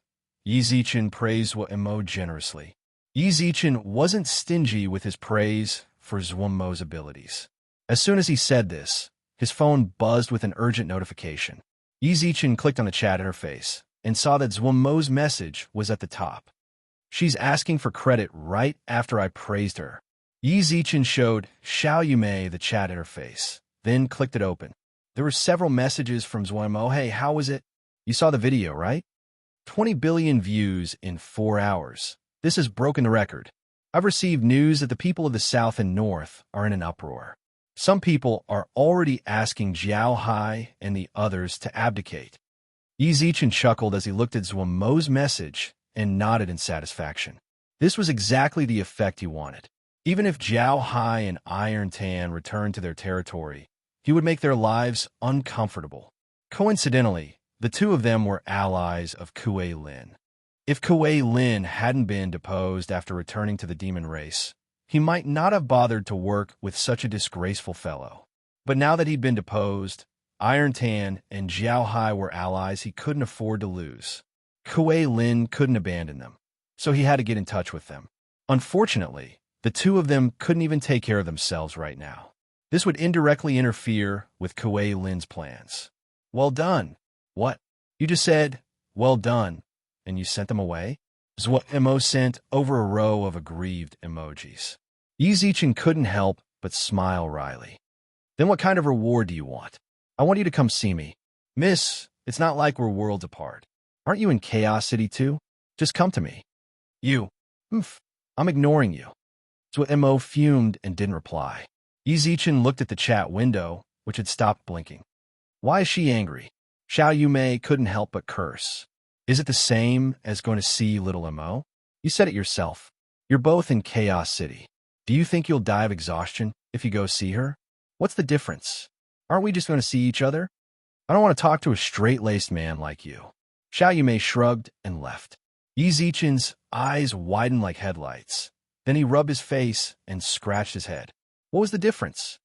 Yi Zichen praised Zhuo Mo generously. Yi Zichen wasn't stingy with his praise for Zhuo Mo's abilities. As soon as he said this, his phone buzzed with an urgent notification. Yi Zichen clicked on the chat interface and saw that Zhuo Mo's message was at the top. "She's asking for credit right after I praised her." Yi Zichen showed Xiao Yumei the chat interface, then clicked it open. There were several messages from Zhuo Mo. "Hey, how was it? You saw the video, right? 20 billion views in 4 hours. This has broken the record. I've received news that the people of the South and North are in an uproar. Some people are already asking Jiao Hai and the others to abdicate." Yi Zichen chuckled as he looked at Zhuo Mo's message and nodded in satisfaction. This was exactly the effect he wanted. Even if Jiao Hai and Iron Tan returned to their territory, he would make their lives uncomfortable. Coincidentally, the two of them were allies of Kuei Lin. If Kuei Lin hadn't been deposed after returning to the demon race, he might not have bothered to work with such a disgraceful fellow. But now that he'd been deposed, Iron Tan and Jiao Hai were allies he couldn't afford to lose. Kuei Lin couldn't abandon them, so he had to get in touch with them. Unfortunately, the two of them couldn't even take care of themselves right now. This would indirectly interfere with Kuei Lin's plans. "Well done." "What? You just said, 'well done,' and you sent them away?" Zhuo Mo sent over a row of aggrieved emojis. Yi Zichen couldn't help but smile wryly. "Then what kind of reward do you want? I want you to come see me." "Miss, it's not like we're worlds apart. Aren't you in Chaos City too? Just come to me." "You. I'm ignoring you." Zhuo Mo fumed and didn't reply. Yi Zichen looked at the chat window, which had stopped blinking. Why is she angry? Xiao Yumei couldn't help but curse. Is it the same as going to see little Mo? You said it yourself. You're both in Chaos City. Do you think you'll die of exhaustion if you go see her? What's the difference? Aren't we just going to see each other? I don't want to talk to a straight-laced man like you. Xiao Yumei shrugged and left. Yi Zichen's eyes widened like headlights. Then he rubbed his face and scratched his head. What was the difference?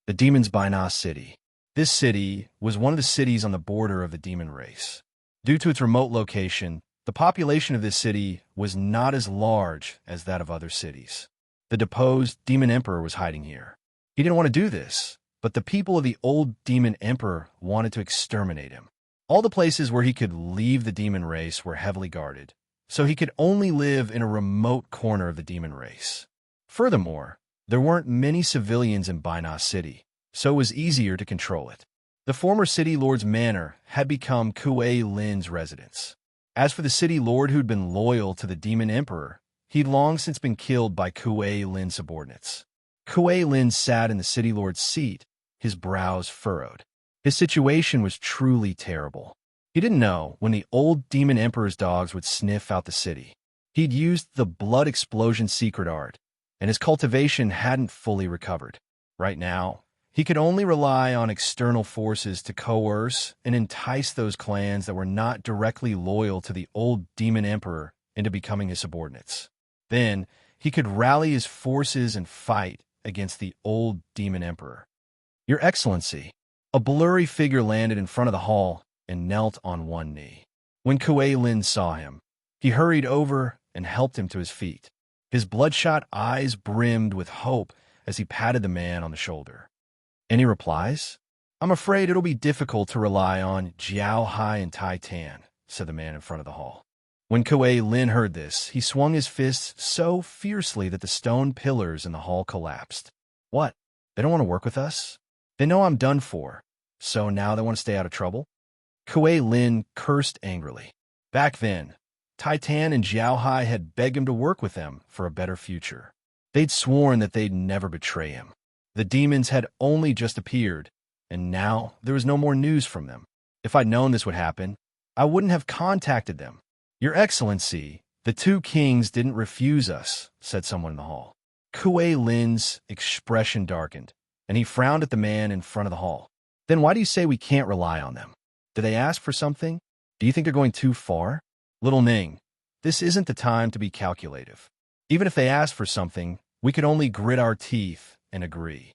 The demons Bainas City. This city was one of the cities on the border of the demon race. Due to its remote location, the population of this city was not as large as that of other cities. The deposed demon emperor was hiding here. He didn't want to do this, but the people of the old demon emperor wanted to exterminate him. All the places where he could leave the demon race were heavily guarded, so he could only live in a remote corner of the demon race. Furthermore, there weren't many civilians in Bainas City, so it was easier to control it. The former city lord's manor had become Kuei Lin's residence. As for the city lord who'd been loyal to the demon emperor, he'd long since been killed by Kuei Lin's subordinates. Kuei Lin sat in the city lord's seat, his brows furrowed. His situation was truly terrible. He didn't know when the old demon emperor's dogs would sniff out the city. He'd used the blood explosion secret art, and his cultivation hadn't fully recovered. Right now, he could only rely on external forces to coerce and entice those clans that were not directly loyal to the old demon emperor into becoming his subordinates. Then, he could rally his forces and fight against the old demon emperor. Your Excellency, a blurry figure landed in front of the hall and knelt on one knee. When Kuei Lin saw him, he hurried over and helped him to his feet. His bloodshot eyes brimmed with hope as he patted the man on the shoulder. Any replies? I'm afraid it'll be difficult to rely on Jiao Hai and Tai Tan, said the man in front of the hall. When Kuei Lin heard this, he swung his fists so fiercely that the stone pillars in the hall collapsed. What? They don't want to work with us? They know I'm done for, so now they want to stay out of trouble? Kuei Lin cursed angrily. Back then, Tai Tan and Jiao Hai had begged him to work with them for a better future. They'd sworn that they'd never betray him. The demons had only just appeared, and now there was no more news from them. If I'd known this would happen, I wouldn't have contacted them. Your Excellency, the two kings didn't refuse us, said someone in the hall. Kuei Lin's expression darkened, and he frowned at the man in front of the hall. Then why do you say we can't rely on them? Did they ask for something? Do you think they're going too far? Little Ning, this isn't the time to be calculative. Even if they asked for something, we could only grit our teeth and agree.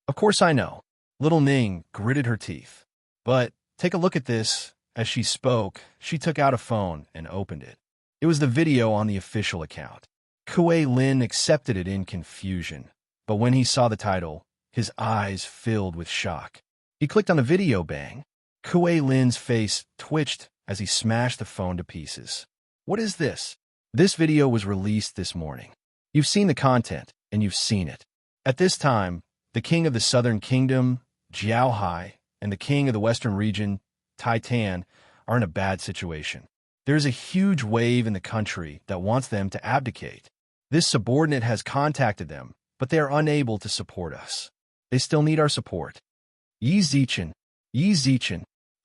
Of course I know. Little Ning gritted her teeth. But take a look at this. As she spoke, she took out a phone and opened it. It was the video on the official account. Kuei Lin accepted it in confusion, but when he saw the title, his eyes filled with shock. He clicked on the video. Bang. Kuei Lin's face twitched as he smashed the phone to pieces. What is this? This video was released this morning. You've seen the content, and you've seen it. At this time, the king of the southern kingdom, Jiao Hai, and the king of the western region, Tai Tan, are in a bad situation. There is a huge wave in the country that wants them to abdicate. This subordinate has contacted them, but they are unable to support us. They still need our support. Yi Zichen.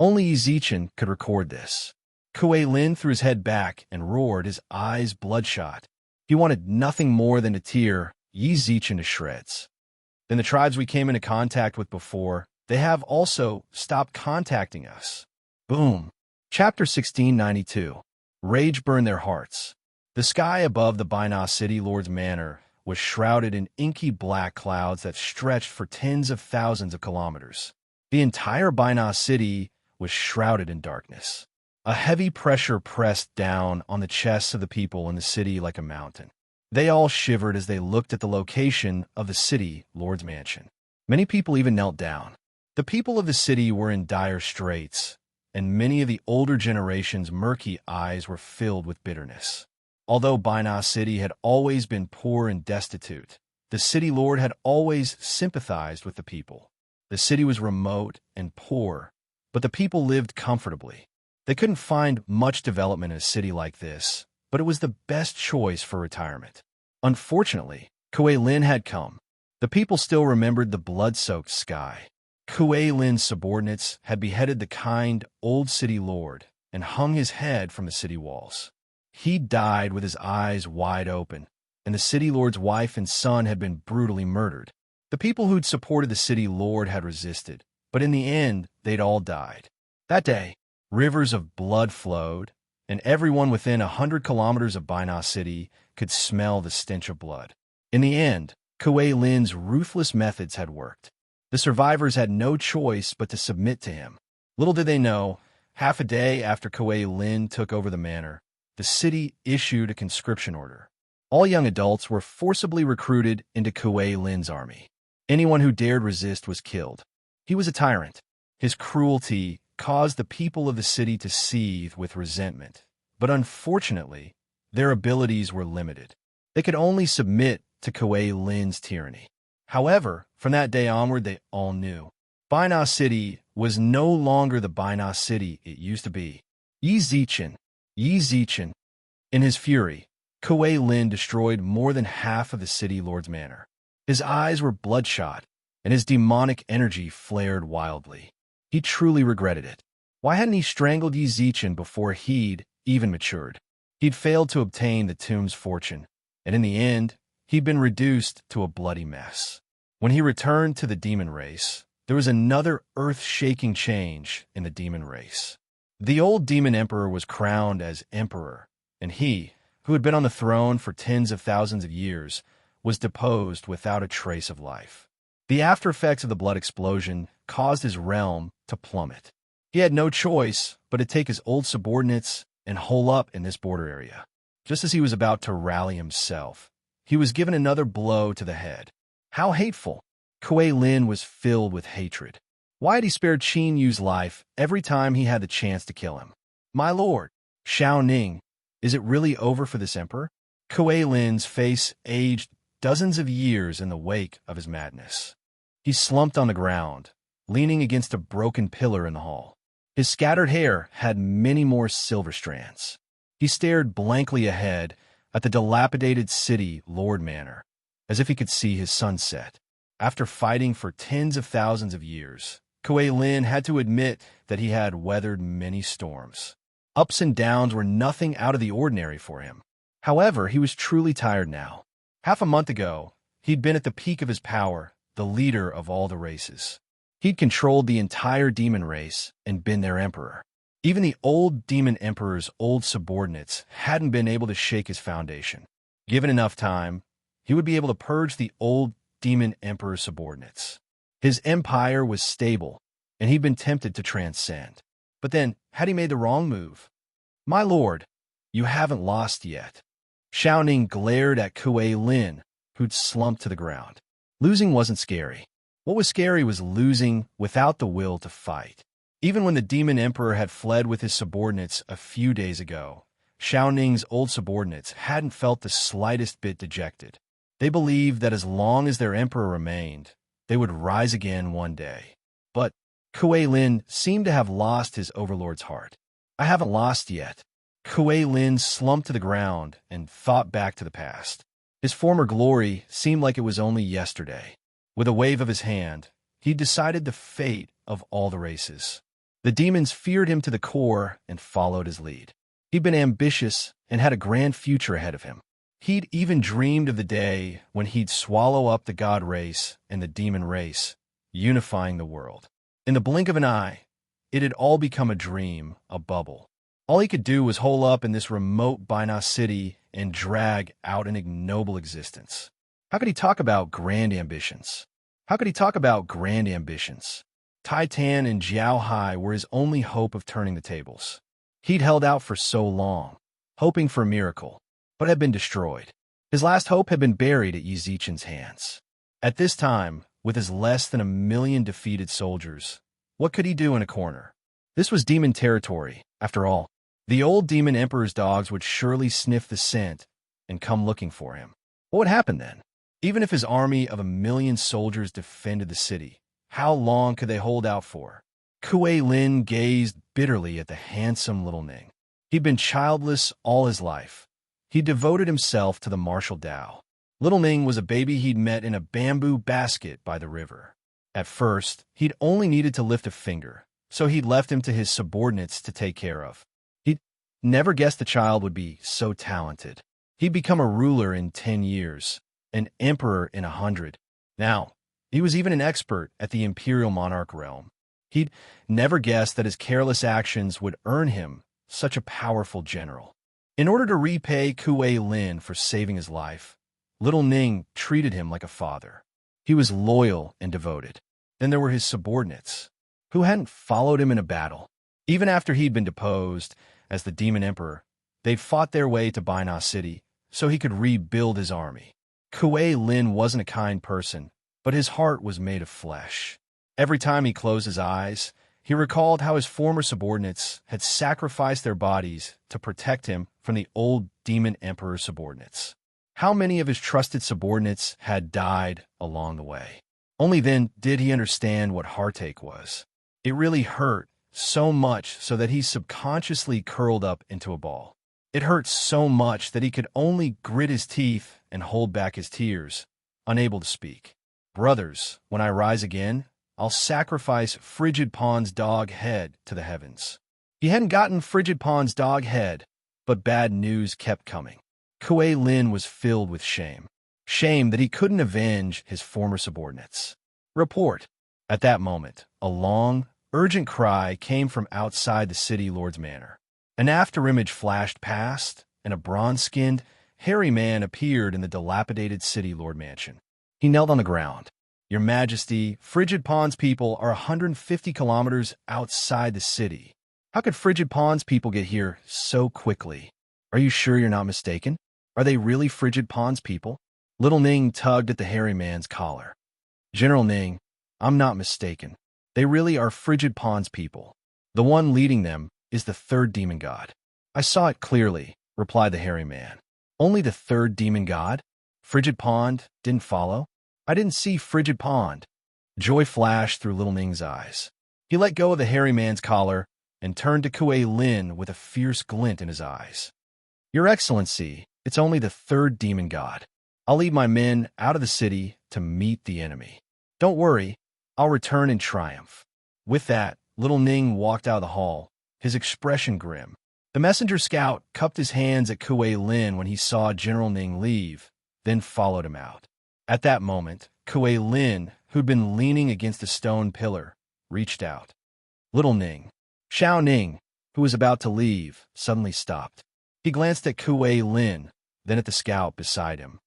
Only Yi Zichen could record this. Kuei Lin threw his head back and roared, his eyes bloodshot. He wanted nothing more than to tear Yi Zichen to shreds. Then the tribes we came into contact with before, they have also stopped contacting us. Boom. Chapter 1692. Rage burned their hearts. The sky above the Bina City Lord's manor was shrouded in inky black clouds that stretched for tens of thousands of kilometers. The entire Bina City was shrouded in darkness. A heavy pressure pressed down on the chests of the people in the city like a mountain. They all shivered as they looked at the location of the city Lord's mansion. Many people even knelt down. The people of the city were in dire straits, and many of the older generation's murky eyes were filled with bitterness. Although Bina City had always been poor and destitute, the city lord had always sympathized with the people. The city was remote and poor, but the people lived comfortably. They couldn't find much development in a city like this, but it was the best choice for retirement. Unfortunately, Kuei Lin had come. The people still remembered the blood-soaked sky. Kuei Lin's subordinates had beheaded the kind old city lord and hung his head from the city walls. He died with his eyes wide open, and the city lord's wife and son had been brutally murdered. The people who'd supported the city lord had resisted, but in the end, they'd all died. That day, rivers of blood flowed, and everyone within 100 kilometers of Bina City could smell the stench of blood. In the end, Kuei Lin's ruthless methods had worked. The survivors had no choice but to submit to him. Little did they know, half a day after Kuei Lin took over the manor, the city issued a conscription order. All young adults were forcibly recruited into Kuei Lin's army. Anyone who dared resist was killed. He was a tyrant. His cruelty caused the people of the city to seethe with resentment, but unfortunately, their abilities were limited. They could only submit to Kuei Lin's tyranny. However, from that day onward, they all knew. Bina City was no longer the Bina City it used to be. Yi Zichen. In his fury, Kuei Lin destroyed more than half of the city lord's manor. His eyes were bloodshot, and his demonic energy flared wildly. He truly regretted it. Why hadn't he strangled Yi Zichen before he'd even matured? He'd failed to obtain the tomb's fortune, and in the end, he'd been reduced to a bloody mess. When he returned to the demon race, there was another earth-shaking change in the demon race. The old demon emperor was crowned as emperor, and he, who had been on the throne for tens of thousands of years, was deposed without a trace of life. The after effects of the blood explosion caused his realm to plummet. He had no choice but to take his old subordinates and hole up in this border area. Just as he was about to rally himself, he was given another blow to the head. How hateful! Kuei Lin was filled with hatred. Why had he spared Qin Yu's life every time he had the chance to kill him? My lord, Xiao Ning, is it really over for this emperor? Kuei Lin's face aged dozens of years in the wake of his madness. He slumped on the ground, leaning against a broken pillar in the hall. His scattered hair had many more silver strands. He stared blankly ahead at the dilapidated city Lord Manor, as if he could see his sunset. After fighting for tens of thousands of years, Kuei Lin had to admit that he had weathered many storms. Ups and downs were nothing out of the ordinary for him. However, he was truly tired now. Half a month ago, he'd been at the peak of his power, the leader of all the races. He'd controlled the entire demon race and been their emperor. Even the old demon emperor's old subordinates hadn't been able to shake his foundation. Given enough time, he would be able to purge the old demon emperor's subordinates. His empire was stable, and he'd been tempted to transcend. But then, had he made the wrong move? My lord, you haven't lost yet. Xiao Ning glared at Kuei Lin, who'd slumped to the ground. Losing wasn't scary. What was scary was losing without the will to fight. Even when the demon emperor had fled with his subordinates a few days ago, Xiao Ning's old subordinates hadn't felt the slightest bit dejected. They believed that as long as their emperor remained, they would rise again one day. But Kuei Lin seemed to have lost his overlord's heart. I haven't lost yet. Kuei Lin slumped to the ground and thought back to the past. His former glory seemed like it was only yesterday. With a wave of his hand, he decided the fate of all the races. The demons feared him to the core and followed his lead. He'd been ambitious and had a grand future ahead of him. He'd even dreamed of the day when he'd swallow up the god race and the demon race, unifying the world. In the blink of an eye, it had all become a dream, a bubble. All he could do was hole up in this remote Baina city and drag out an ignoble existence. How could he talk about grand ambitions? How could he talk about grand ambitions? Tai Tan and Jiao Hai were his only hope of turning the tables. He'd held out for so long, hoping for a miracle, but had been destroyed. His last hope had been buried at Yi Zichen's hands. At this time, with his less than 1,000,000 defeated soldiers, what could he do in a corner? This was demon territory, after all. The old demon emperor's dogs would surely sniff the scent and come looking for him. What would happen then? Even if his army of 1,000,000 soldiers defended the city, how long could they hold out for? Kuei Lin gazed bitterly at the handsome little Ning. He'd been childless all his life. He devoted himself to the martial Tao. Little Ning was a baby he'd met in a bamboo basket by the river. At first, he'd only needed to lift a finger, so he'd left him to his subordinates to take care of. He'd never guessed the child would be so talented. He'd become a ruler in 10 years, an emperor in 100. Now, he was even an expert at the imperial monarch realm. He'd never guessed that his careless actions would earn him such a powerful general. In order to repay Kuei Lin for saving his life, little Ning treated him like a father. He was loyal and devoted. Then there were his subordinates, who hadn't followed him in a battle. Even after he'd been deposed as the demon emperor, they'd fought their way to Baina City so he could rebuild his army. Kuei Lin wasn't a kind person, but his heart was made of flesh. Every time he closed his eyes, he recalled how his former subordinates had sacrificed their bodies to protect him from the old demon emperor's subordinates. How many of his trusted subordinates had died along the way? Only then did he understand what heartache was. It really hurt so much so that he subconsciously curled up into a ball. It hurt so much that he could only grit his teeth and hold back his tears, unable to speak. Brothers, when I rise again, I'll sacrifice Frigid Pawn's dog head to the heavens. He hadn't gotten Frigid Pawn's dog head, but bad news kept coming. Kuei Lin was filled with shame. Shame that he couldn't avenge his former subordinates. Report. At that moment, a long, urgent cry came from outside the city lord's manor. An afterimage flashed past, and a bronze-skinned, hairy man appeared in the dilapidated city lord mansion. He knelt on the ground. Your Majesty, Frigid Pawn's people are 150 kilometers outside the city. How could Frigid Pawn's people get here so quickly? Are you sure you're not mistaken? Are they really Frigid Pawn's people? Little Ning tugged at the hairy man's collar. General Ning, I'm not mistaken. They really are Frigid Pond's people. The one leading them is the third demon god. I saw it clearly, replied the hairy man. Only the third demon god? Frigid Pond didn't follow? I didn't see Frigid Pond. Joy flashed through Little Ning's eyes. He let go of the hairy man's collar and turned to Kuei Lin with a fierce glint in his eyes. Your Excellency, it's only the third demon god. I'll lead my men out of the city to meet the enemy. Don't worry, I'll return in triumph. With that, Little Ning walked out of the hall, his expression grim. The messenger scout cupped his hands at Kuei Lin when he saw General Ning leave, then followed him out. At that moment, Kuei Lin, who'd been leaning against a stone pillar, reached out. Little Ning. Xiao Ning, who was about to leave, suddenly stopped. He glanced at Kuei Lin, then at the scout beside him.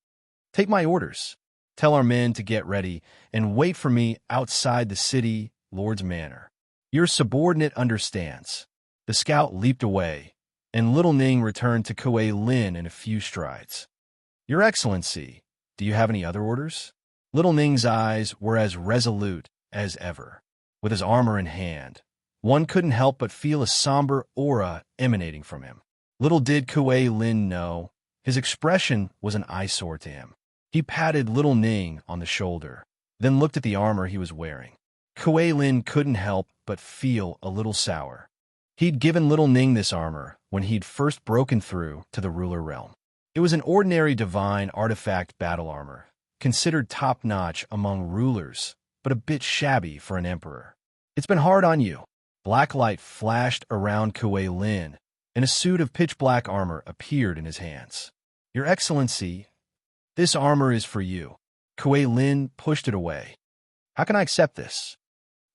Take my orders. Tell our men to get ready and wait for me outside the city Lord's Manor. Your subordinate understands. The scout leaped away, and Little Ning returned to Kuei Lin in a few strides. Your Excellency, do you have any other orders? Little Ning's eyes were as resolute as ever. With his armor in hand, one couldn't help but feel a somber aura emanating from him. Little did Kuei Lin know, his expression was an eyesore to him. He patted Little Ning on the shoulder, then looked at the armor he was wearing. Kuei Lin couldn't help but feel a little sour. He'd given Little Ning this armor when he'd first broken through to the ruler realm. It was an ordinary divine artifact battle armor, considered top-notch among rulers, but a bit shabby for an emperor. It's been hard on you. Black light flashed around Kuei Lin, and a suit of pitch-black armor appeared in his hands. Your Excellency, this armor is for you. Kuei Lin pushed it away. How can I accept this?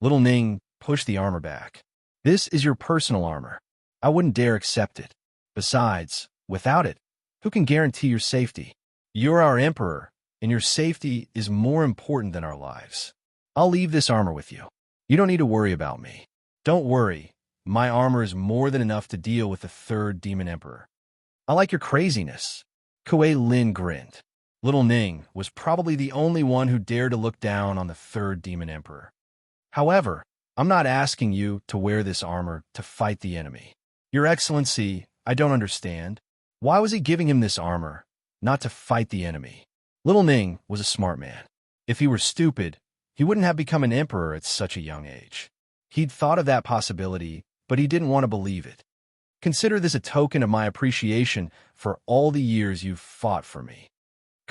Little Ning pushed the armor back. This is your personal armor. I wouldn't dare accept it. Besides, without it, who can guarantee your safety? You're our emperor, and your safety is more important than our lives. I'll leave this armor with you. You don't need to worry about me. Don't worry, my armor is more than enough to deal with the third demon emperor. I like your craziness. Kuei Lin grinned. Little Ning was probably the only one who dared to look down on the third demon emperor. However, I'm not asking you to wear this armor to fight the enemy. Your Excellency, I don't understand. Why was he giving him this armor, not to fight the enemy? Little Ning was a smart man. If he were stupid, he wouldn't have become an emperor at such a young age. He'd thought of that possibility, but he didn't want to believe it. Consider this a token of my appreciation for all the years you've fought for me.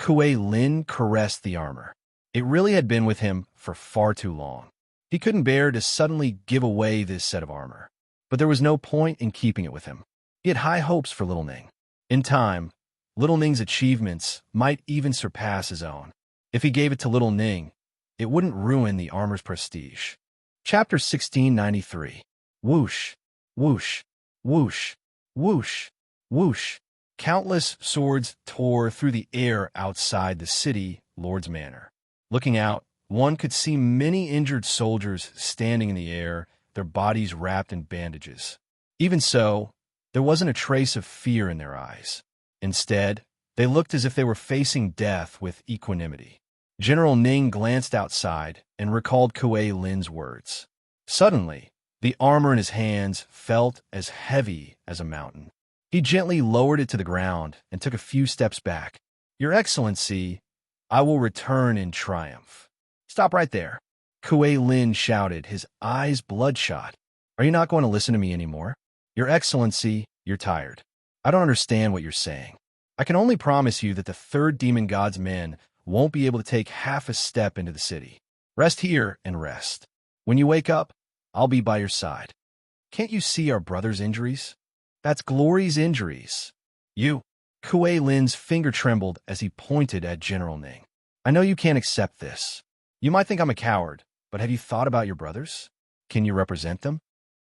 Kuei Lin caressed the armor. It really had been with him for far too long. He couldn't bear to suddenly give away this set of armor. But there was no point in keeping it with him. He had high hopes for Little Ning. In time, Little Ning's achievements might even surpass his own. If he gave it to Little Ning, it wouldn't ruin the armor's prestige. Chapter 1693. Whoosh, whoosh, whoosh, whoosh, whoosh. Countless swords tore through the air outside the city Lord's Manor. Looking out, one could see many injured soldiers standing in the air, their bodies wrapped in bandages. Even so, there wasn't a trace of fear in their eyes. Instead, they looked as if they were facing death with equanimity. General Ning glanced outside and recalled Kuei Lin's words. Suddenly, the armor in his hands felt as heavy as a mountain. He gently lowered it to the ground and took a few steps back. Your Excellency, I will return in triumph. Stop right there. Kuei Lin shouted, his eyes bloodshot. Are you not going to listen to me anymore? Your Excellency, you're tired. I don't understand what you're saying. I can only promise you that the third demon god's men won't be able to take half a step into the city. Rest here and rest. When you wake up, I'll be by your side. Can't you see our brother's injuries? That's Glory's injuries. You. Kuei Lin's finger trembled as he pointed at General Ning. I know you can't accept this. You might think I'm a coward, but have you thought about your brothers? Can you represent them?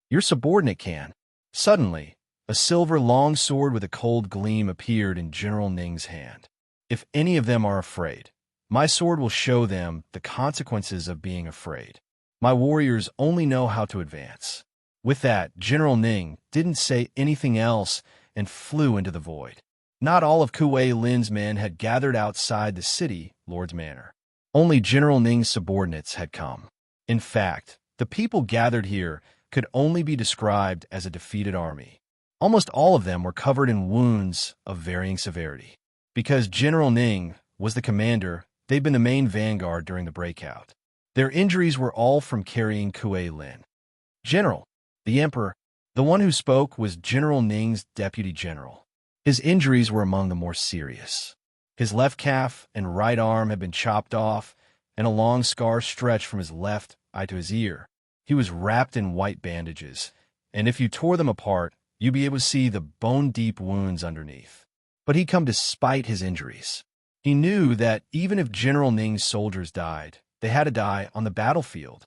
Your subordinate can. Suddenly, a silver long sword with a cold gleam appeared in General Ning's hand. If any of them are afraid, my sword will show them the consequences of being afraid. My warriors only know how to advance. With that, General Ning didn't say anything else and flew into the void. Not all of Kuei Lin's men had gathered outside the city lord's manor. Only General Ning's subordinates had come. In fact, the people gathered here could only be described as a defeated army. Almost all of them were covered in wounds of varying severity. Because General Ning was the commander, they'd been the main vanguard during the breakout. Their injuries were all from carrying Kuei Lin. General, the emperor, the one who spoke was General Ning's deputy general. His injuries were among the more serious. His left calf and right arm had been chopped off, and a long scar stretched from his left eye to his ear. He was wrapped in white bandages, and if you tore them apart, you'd be able to see the bone-deep wounds underneath. But he'd come despite his injuries. He knew that even if General Ning's soldiers died, they had to die on the battlefield.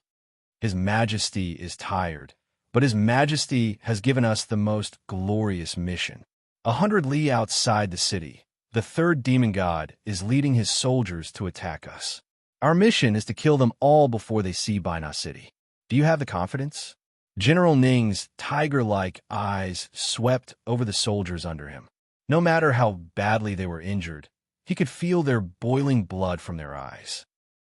His Majesty is tired, but His Majesty has given us the most glorious mission. 100 li outside the city, the third demon god is leading his soldiers to attack us. Our mission is to kill them all before they see Baina City. Do you have the confidence? General Ning's tiger-like eyes swept over the soldiers under him. No matter how badly they were injured, he could feel their boiling blood from their eyes.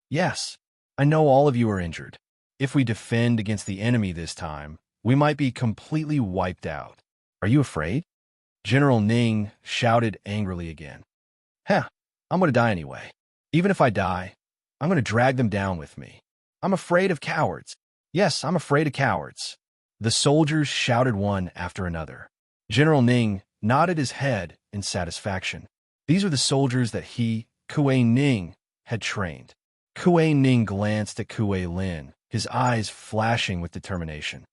Yes, I know all of you are injured. If we defend against the enemy this time, we might be completely wiped out. Are you afraid? General Ning shouted angrily again. Heh, I'm going to die anyway. Even if I die, I'm going to drag them down with me. I'm afraid of cowards. Yes, I'm afraid of cowards. The soldiers shouted one after another. General Ning nodded his head in satisfaction. These were the soldiers that he, Kuei Ning, had trained. Kuei Ning glanced at Kuei Lin, his eyes flashing with determination.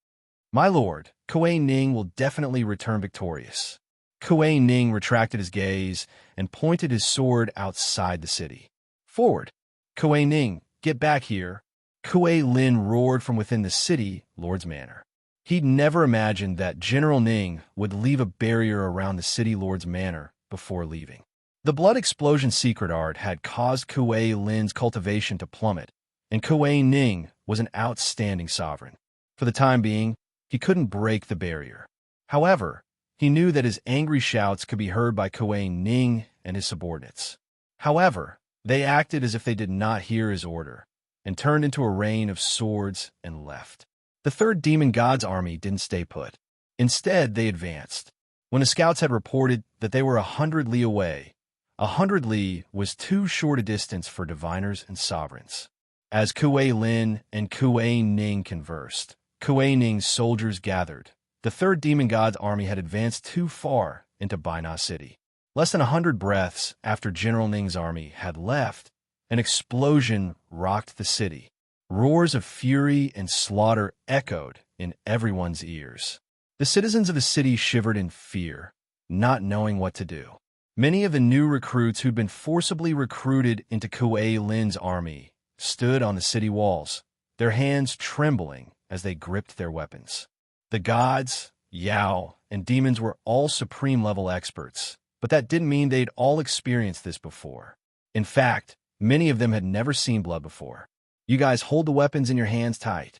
My lord, Kuei Ning will definitely return victorious. Kuei Ning retracted his gaze and pointed his sword outside the city. Forward! Kuei Ning, get back here! Kuei Lin roared from within the city lord's manor. He'd never imagined that General Ning would leave a barrier around the city lord's manor before leaving. The blood explosion secret art had caused Kuei Lin's cultivation to plummet, and Kuei Ning was an outstanding sovereign. For the time being, he couldn't break the barrier. However, he knew that his angry shouts could be heard by Kuei Ning and his subordinates. However, they acted as if they did not hear his order, and turned into a rain of swords and left. The third demon god's army didn't stay put. Instead, they advanced. When the scouts had reported that they were 100 li away, 100 li was too short a distance for diviners and sovereigns. As Kuei Lin and Kuei Ning conversed, Kuei Ning's soldiers gathered. The third demon god's army had advanced too far into Baina City. Less than 100 breaths after General Ning's army had left, an explosion rocked the city. Roars of fury and slaughter echoed in everyone's ears. The citizens of the city shivered in fear, not knowing what to do. Many of the new recruits who'd been forcibly recruited into Kuei Lin's army stood on the city walls, their hands trembling as they gripped their weapons. The gods, Yao, and demons were all supreme-level experts, but that didn't mean they'd all experienced this before. In fact, many of them had never seen blood before. You guys hold the weapons in your hands tight.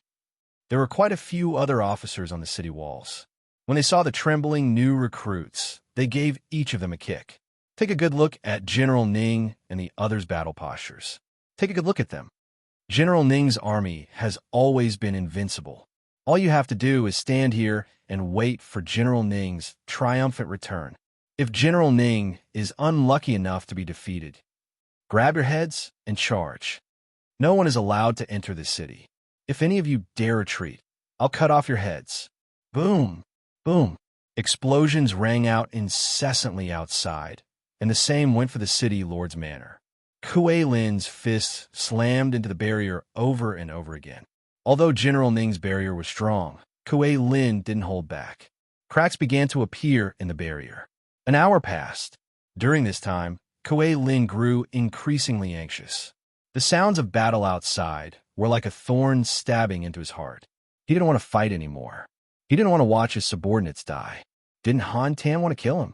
There were quite a few other officers on the city walls. When they saw the trembling new recruits, they gave each of them a kick. Take a good look at General Ning and the others' battle postures. Take a good look at them. General Ning's army has always been invincible. All you have to do is stand here and wait for General Ning's triumphant return. If General Ning is unlucky enough to be defeated, grab your heads and charge. No one is allowed to enter this city. If any of you dare retreat, I'll cut off your heads. Boom! Boom! Explosions rang out incessantly outside, and the same went for the city lord's manor. Kuei Lin's fists slammed into the barrier over and over again. Although General Ning's barrier was strong, Kuei Lin didn't hold back. Cracks began to appear in the barrier. An hour passed. During this time, Kuei Lin grew increasingly anxious. The sounds of battle outside were like a thorn stabbing into his heart. He didn't want to fight anymore. He didn't want to watch his subordinates die. Didn't Han Tan want to kill him?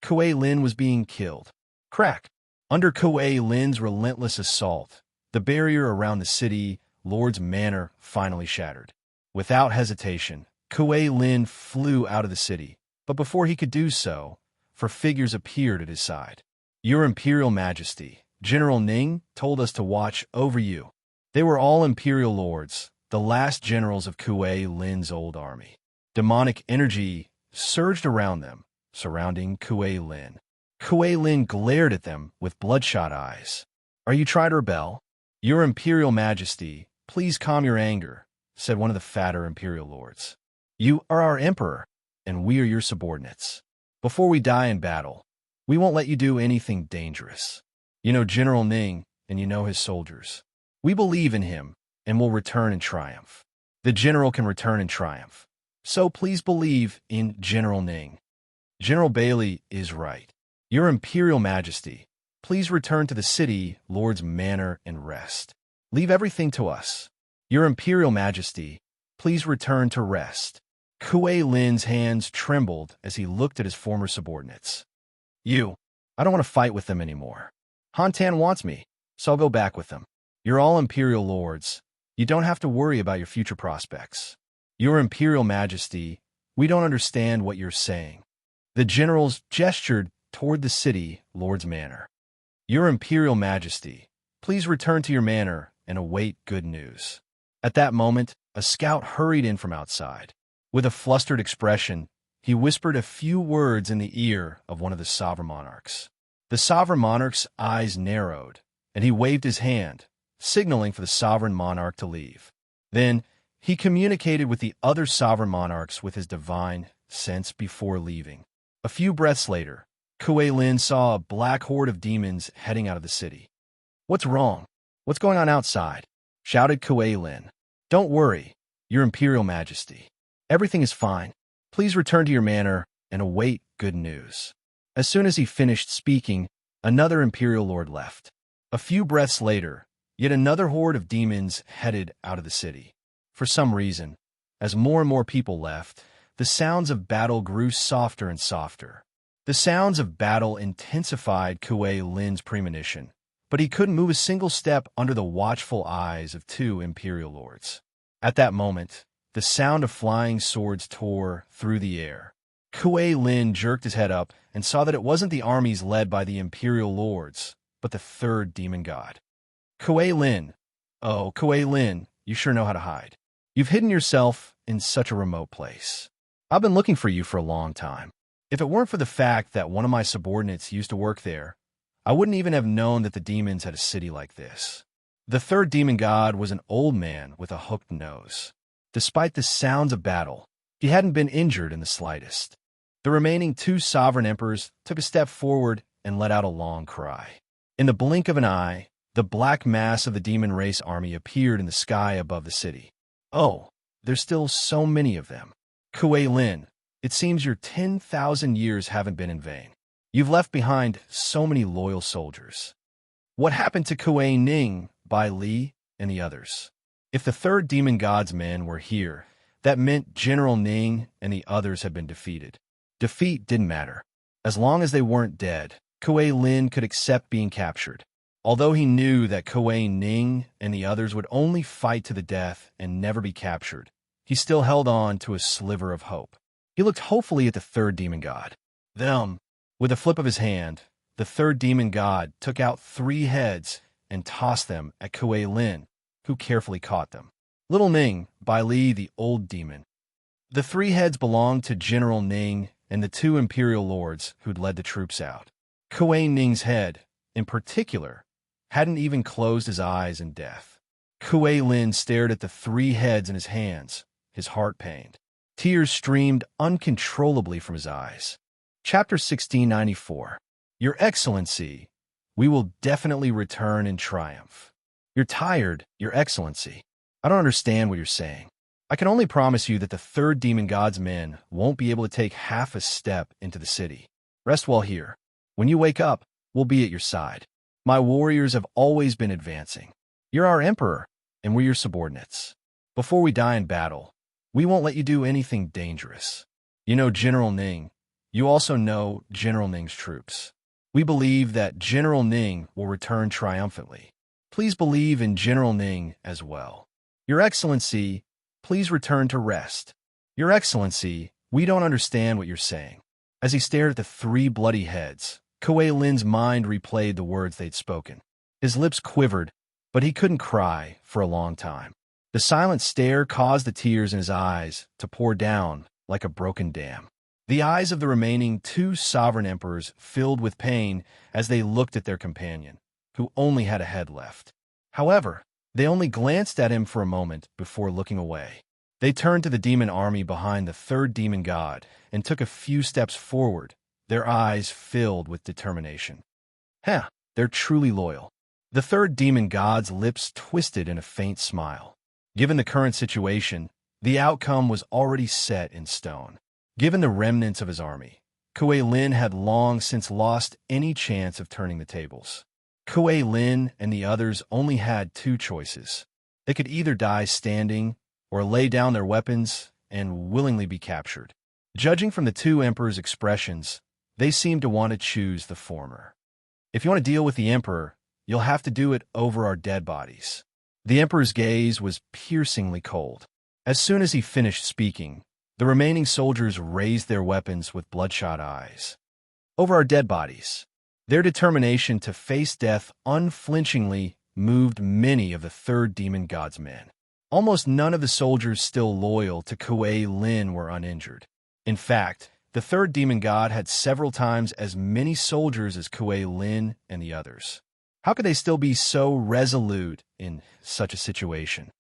Kuei Lin was being killed. Crack! Under Kuei Lin's relentless assault, the barrier around the city lord's manor finally shattered. Without hesitation, Kuei Lin flew out of the city, but before he could do so, for figures appeared at his side. Your Imperial Majesty, General Ning told us to watch over you. They were all Imperial Lords, the last generals of Kuei Lin's old army. Demonic energy surged around them, surrounding Kuei Lin. Kuei Lin glared at them with bloodshot eyes. Are you trying to rebel? Your Imperial Majesty, please calm your anger, said one of the fatter Imperial Lords. You are our Emperor, and we are your subordinates. Before we die in battle, we won't let you do anything dangerous. You know General Ning, and you know his soldiers. We believe in him, and will return in triumph. The general can return in triumph. So please believe in General Ning. General Bailey is right. Your Imperial Majesty, please return to the city, Lord's Manor, and rest. Leave everything to us. Your Imperial Majesty, please return to rest. Kuei Lin's hands trembled as he looked at his former subordinates. I don't want to fight with them anymore. Han Tan wants me, so I'll go back with them. You're all Imperial Lords. You don't have to worry about your future prospects. Your Imperial Majesty, we don't understand what you're saying. The generals gestured toward the city, Lord's Manor. Your Imperial Majesty, please return to your manor and await good news. At that moment, a scout hurried in from outside. With a flustered expression, he whispered a few words in the ear of one of the sovereign monarchs. The sovereign monarch's eyes narrowed, and he waved his hand, signaling for the sovereign monarch to leave. Then, he communicated with the other sovereign monarchs with his divine sense before leaving. A few breaths later, Kuei Lin saw a black horde of demons heading out of the city. What's wrong? What's going on outside? Shouted Kuei Lin. Don't worry, Your Imperial Majesty. Everything is fine. Please return to your manor and await good news. As soon as he finished speaking, another Imperial Lord left. A few breaths later, yet another horde of demons headed out of the city. For some reason, as more and more people left, the sounds of battle grew softer and softer. The sounds of battle intensified Kuei Lin's premonition, but he couldn't move a single step under the watchful eyes of two Imperial Lords. At that moment, the sound of flying swords tore through the air. Kuei Lin jerked his head up and saw that it wasn't the armies led by the Imperial Lords, but the third demon god. Kuei Lin. Oh, Kuei Lin, you sure know how to hide. You've hidden yourself in such a remote place. I've been looking for you for a long time. If it weren't for the fact that one of my subordinates used to work there, I wouldn't even have known that the demons had a city like this. The third demon god was an old man with a hooked nose. Despite the sounds of battle, he hadn't been injured in the slightest. The remaining two sovereign emperors took a step forward and let out a long cry. In the blink of an eye, the black mass of the demon race army appeared in the sky above the city. Oh, there's still so many of them. Kuei Lin, it seems your 10,000 years haven't been in vain. You've left behind so many loyal soldiers. What happened to Kuei Ning, Bai Li, and the others? If the third demon god's men were here, that meant General Ning and the others had been defeated. Defeat didn't matter. As long as they weren't dead, Kuei Lin could accept being captured. Although he knew that Kuei Ning and the others would only fight to the death and never be captured, he still held on to a sliver of hope. He looked hopefully at the third demon god. Them. With a flip of his hand, the third demon god took out 3 heads and tossed them at Kuei Lin, who carefully caught them. Little Ning, Bai Li, the old demon. The 3 heads belonged to General Ning and the 2 Imperial Lords who'd led the troops out. Kuei Ning's head, in particular, hadn't even closed his eyes in death. Kuei Lin stared at the 3 heads in his hands, his heart pained. Tears streamed uncontrollably from his eyes. Chapter 1694. Your Excellency, we will definitely return in triumph. You're tired, Your Excellency. I don't understand what you're saying. I can only promise you that the third demon god's men won't be able to take half a step into the city. Rest well here. When you wake up, we'll be at your side. My warriors have always been advancing. You're our emperor, and we're your subordinates. Before we die in battle, we won't let you do anything dangerous. You know General Ning. You also know General Ning's troops. We believe that General Ning will return triumphantly. Please believe in General Ning as well. Your Excellency, please return to rest. Your Excellency, we don't understand what you're saying. As he stared at the three bloody heads, Kuei Lin's mind replayed the words they'd spoken. His lips quivered, but he couldn't cry for a long time. The silent stare caused the tears in his eyes to pour down like a broken dam. The eyes of the remaining two sovereign emperors filled with pain as they looked at their companion, who only had a head left. However, they only glanced at him for a moment before looking away. They turned to the demon army behind the third demon god and took a few steps forward, their eyes filled with determination. They're truly loyal. The third demon god's lips twisted in a faint smile. Given the current situation, the outcome was already set in stone. Given the remnants of his army, Kuei Lin had long since lost any chance of turning the tables. Kuei Lin and the others only had two choices. They could either die standing or lay down their weapons and willingly be captured. Judging from the two emperors' expressions, they seemed to want to choose the former. If you want to deal with the emperor, you'll have to do it over our dead bodies. The emperor's gaze was piercingly cold. As soon as he finished speaking, the remaining soldiers raised their weapons with bloodshot eyes. Over our dead bodies. Their determination to face death unflinchingly moved many of the third demon god's men. Almost none of the soldiers still loyal to Kuei Lin were uninjured. In fact, the third demon god had several times as many soldiers as Kuei Lin and the others. How could they still be so resolute in such a situation?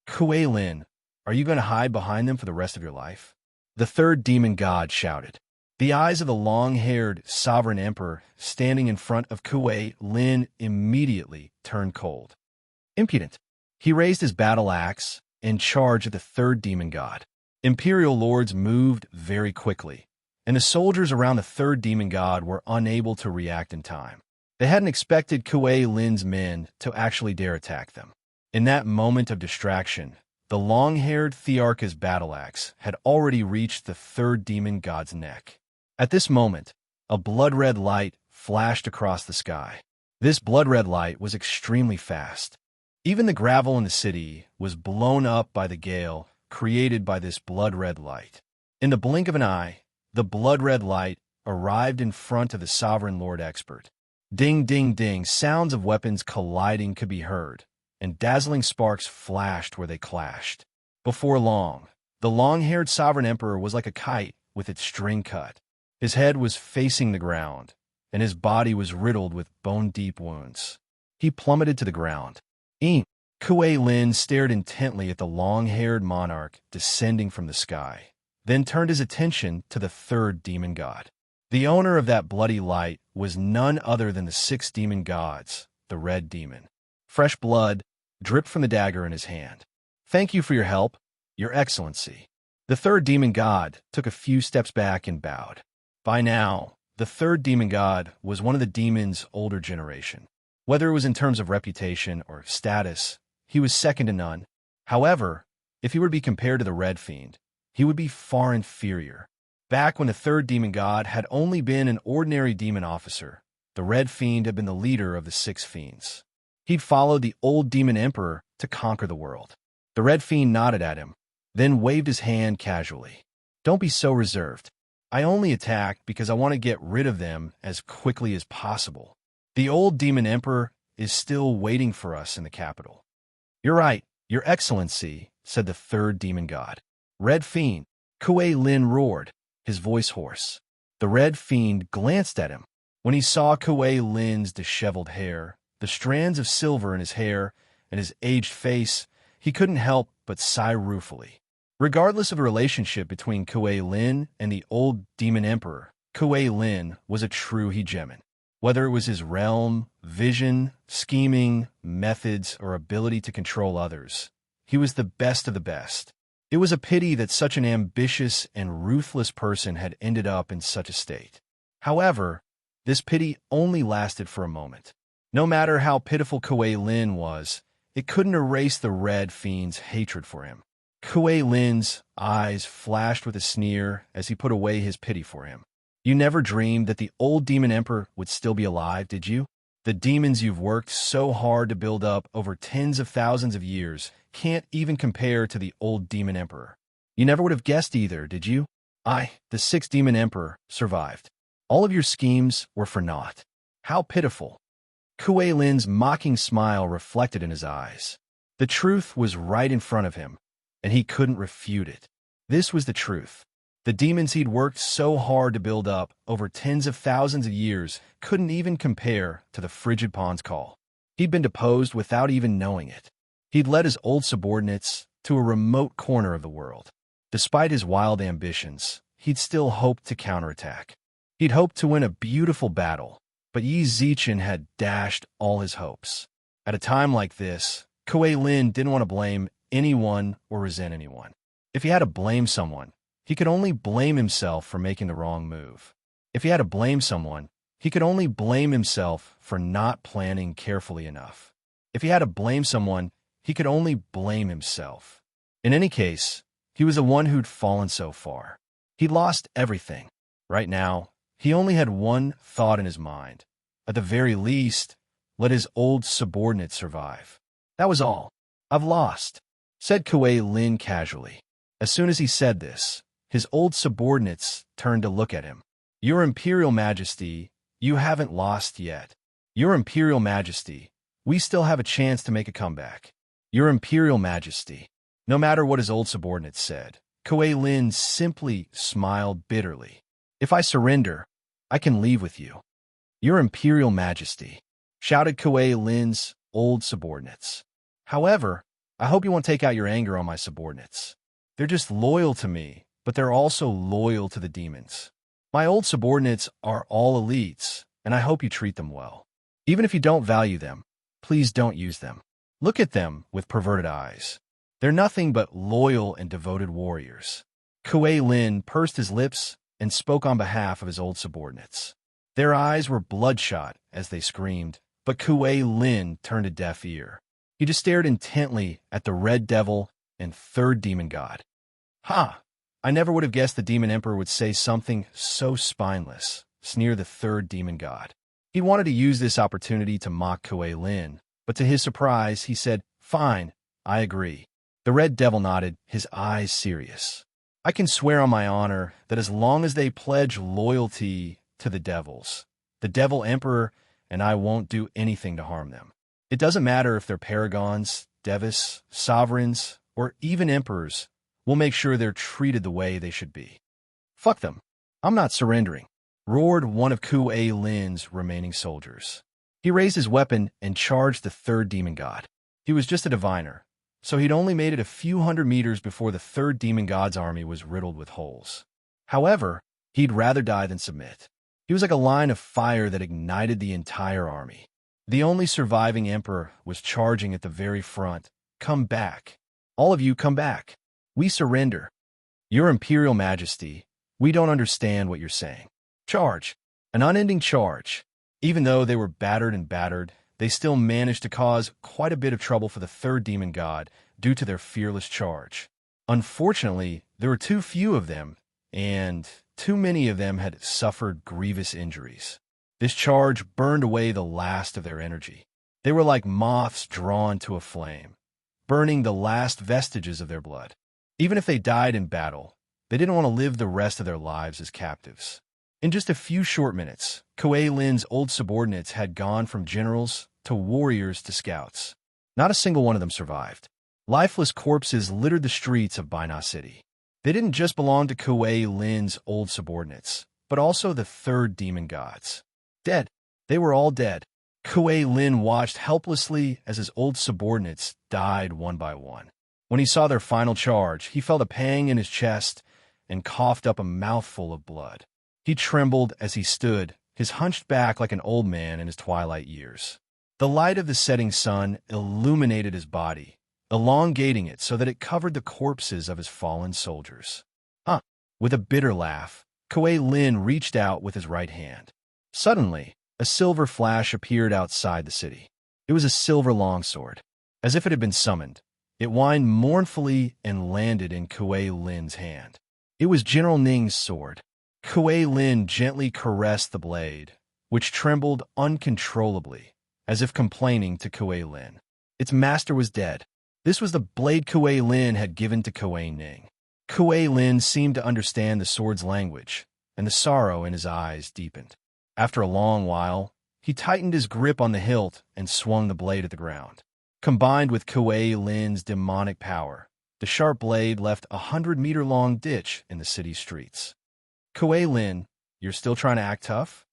Kuei Lin, are you going to hide behind them for the rest of your life? The third demon god shouted. The eyes of the long-haired sovereign emperor standing in front of Kuei Lin immediately turned cold. Impudent. He raised his battle axe and charged at the third demon god. Imperial lords moved very quickly, and the soldiers around the third demon god were unable to react in time. They hadn't expected Kuei Lin's men to actually dare attack them. In that moment of distraction, the long-haired Thearcha's battle axe had already reached the third demon god's neck. At this moment, a blood-red light flashed across the sky. This blood-red light was extremely fast. Even the gravel in the city was blown up by the gale created by this blood-red light. In the blink of an eye, the blood-red light arrived in front of the sovereign lord expert. Ding, ding, ding, sounds of weapons colliding could be heard, and dazzling sparks flashed where they clashed. Before long, the long-haired sovereign emperor was like a kite with its string cut. His head was facing the ground, and his body was riddled with bone-deep wounds. He plummeted to the ground. Kuei Lin stared intently at the long-haired monarch descending from the sky, then turned his attention to the third demon god. The owner of that bloody light was none other than the six demon gods, the red demon. Fresh blood dripped from the dagger in his hand. Thank you for your help, Your Excellency. The third demon god took a few steps back and bowed. By now, the third demon god was one of the demon's older generation. Whether it was in terms of reputation or status, he was second to none. However, if he were to be compared to the Red Fiend, he would be far inferior. Back when the third demon god had only been an ordinary demon officer, the Red Fiend had been the leader of the six fiends. He'd followed the old demon emperor to conquer the world. The Red Fiend nodded at him, then waved his hand casually. Don't be so reserved. I only attacked because I want to get rid of them as quickly as possible. The old demon emperor is still waiting for us in the capital. You're right, Your Excellency, said the third demon god. Red Fiend, Kuei Lin roared, his voice hoarse. The Red Fiend glanced at him. When he saw Kuei Lin's disheveled hair, the strands of silver in his hair, and his aged face, he couldn't help but sigh ruefully. Regardless of the relationship between Kuei Lin and the old demon emperor, Kuei Lin was a true hegemon. Whether it was his realm, vision, scheming, methods, or ability to control others, he was the best of the best. It was a pity that such an ambitious and ruthless person had ended up in such a state. However, this pity only lasted for a moment. No matter how pitiful Kuei Lin was, it couldn't erase the Red Fiend's hatred for him. Kuei Lin's eyes flashed with a sneer as he put away his pity for him. You never dreamed that the old demon emperor would still be alive, did you? The demons you've worked so hard to build up over tens of thousands of years can't even compare to the old demon emperor. You never would have guessed either, did you? The sixth demon emperor, survived. All of your schemes were for naught. How pitiful. Kuei Lin's mocking smile reflected in his eyes. The truth was right in front of him, and he couldn't refute it. This was the truth. The demons he'd worked so hard to build up over tens of thousands of years couldn't even compare to the frigid pawn's call. He'd been deposed without even knowing it. He'd led his old subordinates to a remote corner of the world. Despite his wild ambitions, he'd still hoped to counterattack. He'd hoped to win a beautiful battle, but Yi Zichen had dashed all his hopes. At a time like this, Kuei Lin didn't want to blame anyone or resent anyone. If he had to blame someone, he could only blame himself for making the wrong move. If he had to blame someone, he could only blame himself for not planning carefully enough. If he had to blame someone, he could only blame himself. In any case, he was the one who'd fallen so far. He'd lost everything. Right now, he only had one thought in his mind. At the very least, let his old subordinate survive. That was all. I've lost, said Kuei Lin casually. As soon as he said this, his old subordinates turned to look at him. Your Imperial Majesty, you haven't lost yet. Your Imperial Majesty, we still have a chance to make a comeback. Your Imperial Majesty. No matter what his old subordinates said, Kuei Lin simply smiled bitterly. If I surrender, I can leave with you. Your Imperial Majesty, shouted Kuei Lin's old subordinates. However, I hope you won't take out your anger on my subordinates. They're just loyal to me, but they're also loyal to the demons. My old subordinates are all elites, and I hope you treat them well. Even if you don't value them, please don't use them. Look at them with perverted eyes. They're nothing but loyal and devoted warriors. Kuei Lin pursed his lips and spoke on behalf of his old subordinates. Their eyes were bloodshot as they screamed, but Kuei Lin turned a deaf ear. He just stared intently at the Red Devil and third demon god. Ha! I never would have guessed the demon emperor would say something so spineless, sneered the third demon god. He wanted to use this opportunity to mock Kuei Lin, but to his surprise, he said, "Fine, I agree." The Red Devil nodded, his eyes serious. I can swear on my honor that as long as they pledge loyalty to the devils, the Devil Emperor and I won't do anything to harm them. It doesn't matter if they're paragons, devis, sovereigns, or even emperors. We'll make sure they're treated the way they should be. Fuck them. I'm not surrendering, roared one of Kuei Lin's remaining soldiers. He raised his weapon and charged the third demon god. He was just a diviner, so he'd only made it a few hundred meters before the third demon god's army was riddled with holes. However, he'd rather die than submit. He was like a line of fire that ignited the entire army. The only surviving emperor was charging at the very front. Come back. All of you come back. We surrender. Your Imperial Majesty, we don't understand what you're saying. Charge. An unending charge. Even though they were battered, they still managed to cause quite a bit of trouble for the third demon god due to their fearless charge. Unfortunately, there were too few of them, and too many of them had suffered grievous injuries. This charge burned away the last of their energy. They were like moths drawn to a flame, burning the last vestiges of their blood. Even if they died in battle, they didn't want to live the rest of their lives as captives. In just a few short minutes, Kuei Lin's old subordinates had gone from generals to warriors to scouts. Not a single one of them survived. Lifeless corpses littered the streets of Baina City. They didn't just belong to Kuei Lin's old subordinates, but also the third demon gods. Dead. They were all dead. Kuei Lin watched helplessly as his old subordinates died one by one. When he saw their final charge, he felt a pang in his chest and coughed up a mouthful of blood. He trembled as he stood, his hunched back like an old man in his twilight years. The light of the setting sun illuminated his body, elongating it so that it covered the corpses of his fallen soldiers. With a bitter laugh, Kuei Lin reached out with his right hand. Suddenly, a silver flash appeared outside the city. It was a silver longsword. As if it had been summoned, it whined mournfully and landed in Kuei Lin's hand. It was General Ning's sword. Kuei Lin gently caressed the blade, which trembled uncontrollably, as if complaining to Kuei Lin. Its master was dead. This was the blade Kuei Lin had given to Kuei Ning. Kuei Lin seemed to understand the sword's language, and the sorrow in his eyes deepened. After a long while, he tightened his grip on the hilt and swung the blade at the ground. Combined with Kuei Lin's demonic power, the sharp blade left a 100-meter-long ditch in the city streets. Kuei Lin, you're still trying to act tough?